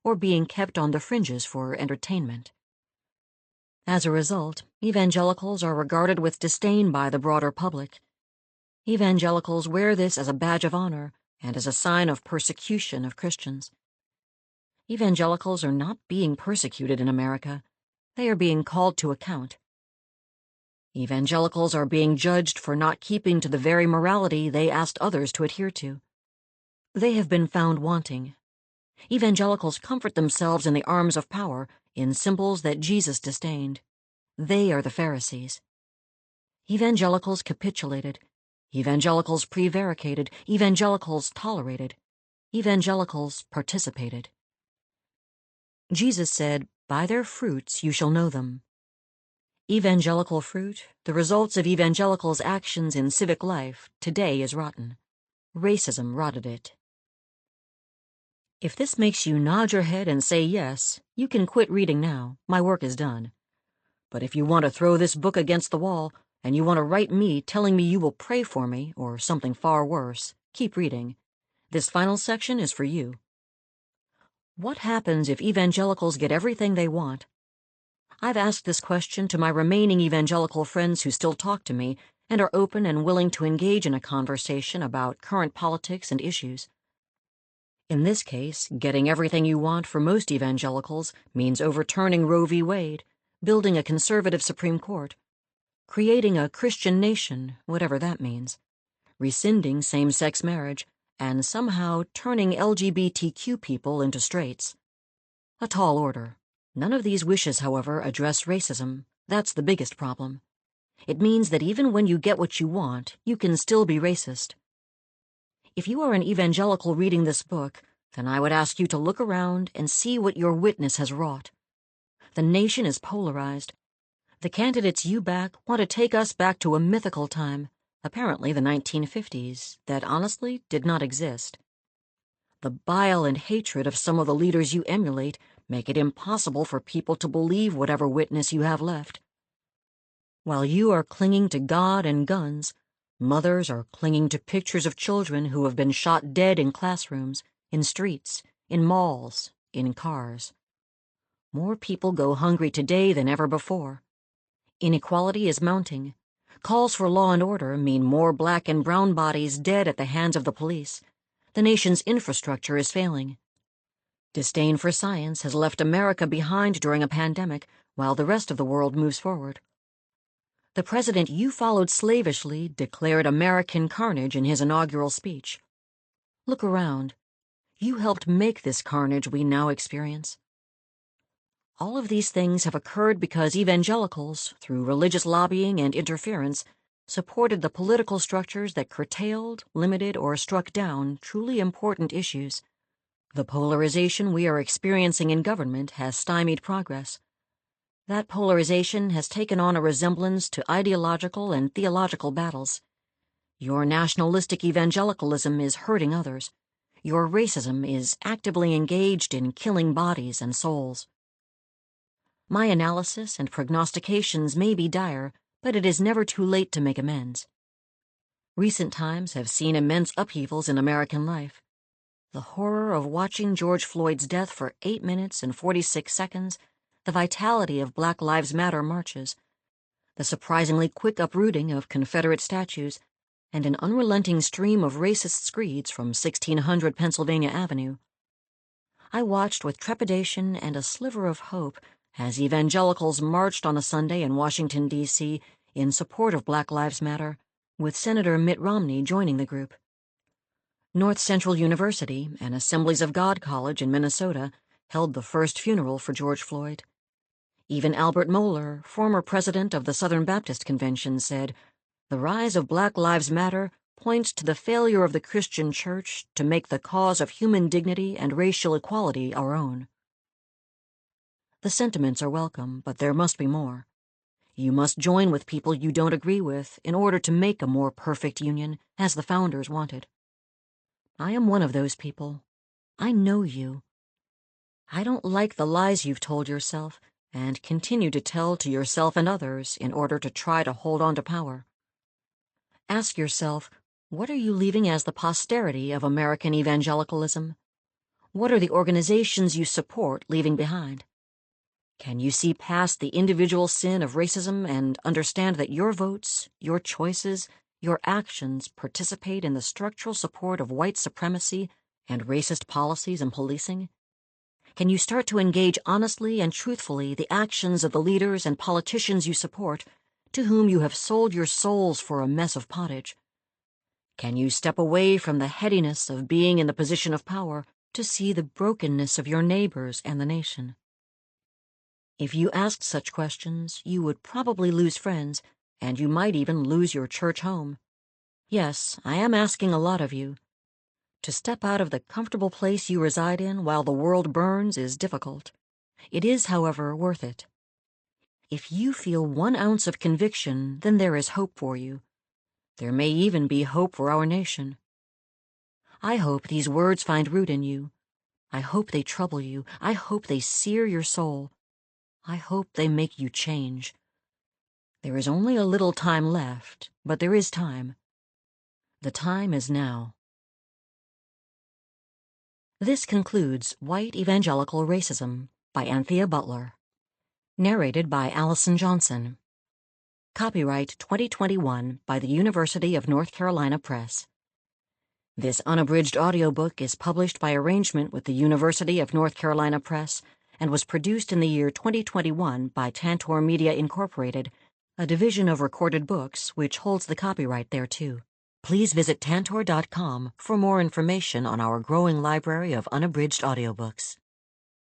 or being kept on the fringes for entertainment. As a result, evangelicals are regarded with disdain by the broader public. Evangelicals wear this as a badge of honor and as a sign of persecution of Christians. Evangelicals are not being persecuted in America. They are being called to account. Evangelicals are being judged for not keeping to the very morality they asked others to adhere to. They have been found wanting. Evangelicals comfort themselves in the arms of power in symbols that Jesus disdained. They are the Pharisees. Evangelicals capitulated. Evangelicals prevaricated. Evangelicals tolerated. Evangelicals participated. Jesus said, "By their fruits you shall know them." Evangelical fruit, the results of evangelicals' actions in civic life, today is rotten. Racism rotted it. If this makes you nod your head and say yes, you can quit reading now. My work is done. But if you want to throw this book against the wall and you want to write me telling me you will pray for me, or something far worse, keep reading. This final section is for you. What happens if evangelicals get everything they want? I've asked this question to my remaining evangelical friends who still talk to me and are open and willing to engage in a conversation about current politics and issues. In this case, getting everything you want for most evangelicals means overturning Roe v. Wade, building a conservative Supreme Court, creating a Christian nation, whatever that means, rescinding same-sex marriage, and somehow turning LGBTQ people into straights. A tall order. None of these wishes, however, address racism. That's the biggest problem. It means that even when you get what you want, you can still be racist. If you are an evangelical reading this book, then I would ask you to look around and see what your witness has wrought. The nation is polarized. The candidates you back want to take us back to a mythical time, apparently the 1950s, that honestly did not exist. The bile and hatred of some of the leaders you emulate make it impossible for people to believe whatever witness you have left. While you are clinging to God and guns, mothers are clinging to pictures of children who have been shot dead in classrooms, in streets, in malls, in cars. More people go hungry today than ever before. Inequality is mounting. Calls for law and order mean more black and brown bodies dead at the hands of the police. The nation's infrastructure is failing. Disdain for science has left America behind during a pandemic while the rest of the world moves forward. The president you followed slavishly declared American carnage in his inaugural speech. Look around. You helped make this carnage we now experience. All of these things have occurred because evangelicals, through religious lobbying and interference, supported the political structures that curtailed, limited, or struck down truly important issues. The polarization we are experiencing in government has stymied progress. That polarization has taken on a resemblance to ideological and theological battles. Your nationalistic evangelicalism is hurting others. Your racism is actively engaged in killing bodies and souls. My analysis and prognostications may be dire, but it is never too late to make amends. Recent times have seen immense upheavals in American life. The horror of watching George Floyd's death for 8 minutes and 46 seconds, the vitality of Black Lives Matter marches, the surprisingly quick uprooting of Confederate statues, and an unrelenting stream of racist screeds from 1600 Pennsylvania Avenue. I watched with trepidation and a sliver of hope as evangelicals marched on a Sunday in Washington, D.C. in support of Black Lives Matter, with Senator Mitt Romney joining the group. North Central University and Assemblies of God College in Minnesota held the first funeral for George Floyd. Even Albert Mohler, former president of the Southern Baptist Convention, said, "The rise of Black Lives Matter points to the failure of the Christian church to make the cause of human dignity and racial equality our own." The sentiments are welcome, but there must be more. You must join with people you don't agree with in order to make a more perfect union, as the founders wanted. I am one of those people. I know you. I don't like the lies you've told yourself and continue to tell to yourself and others in order to try to hold on to power. Ask yourself, what are you leaving as the posterity of American evangelicalism? What are the organizations you support leaving behind? Can you see past the individual sin of racism and understand that your votes, your choices, your actions participate in the structural support of white supremacy and racist policies and policing? Can you start to engage honestly and truthfully the actions of the leaders and politicians you support, to whom you have sold your souls for a mess of pottage? Can you step away from the headiness of being in the position of power to see the brokenness of your neighbors and the nation? If you asked such questions, you would probably lose friends, and you might even lose your church home. Yes, I am asking a lot of you. To step out of the comfortable place you reside in while the world burns is difficult. It is, however, worth it. If you feel 1 ounce of conviction, then there is hope for you. There may even be hope for our nation. I hope these words find root in you. I hope they trouble you. I hope they sear your soul. I hope they make you change. There is only a little time left, but there is time. The time is now. This concludes White Evangelical Racism by Anthea Butler. Narrated by Allison Johnson. Copyright 2021 by the University of North Carolina Press. This unabridged audiobook is published by arrangement with the University of North Carolina Press and was produced in the year 2021 by Tantor Media Incorporated, a division of Recorded Books which holds the copyright thereto. Please visit tantor.com for more information on our growing library of unabridged audiobooks.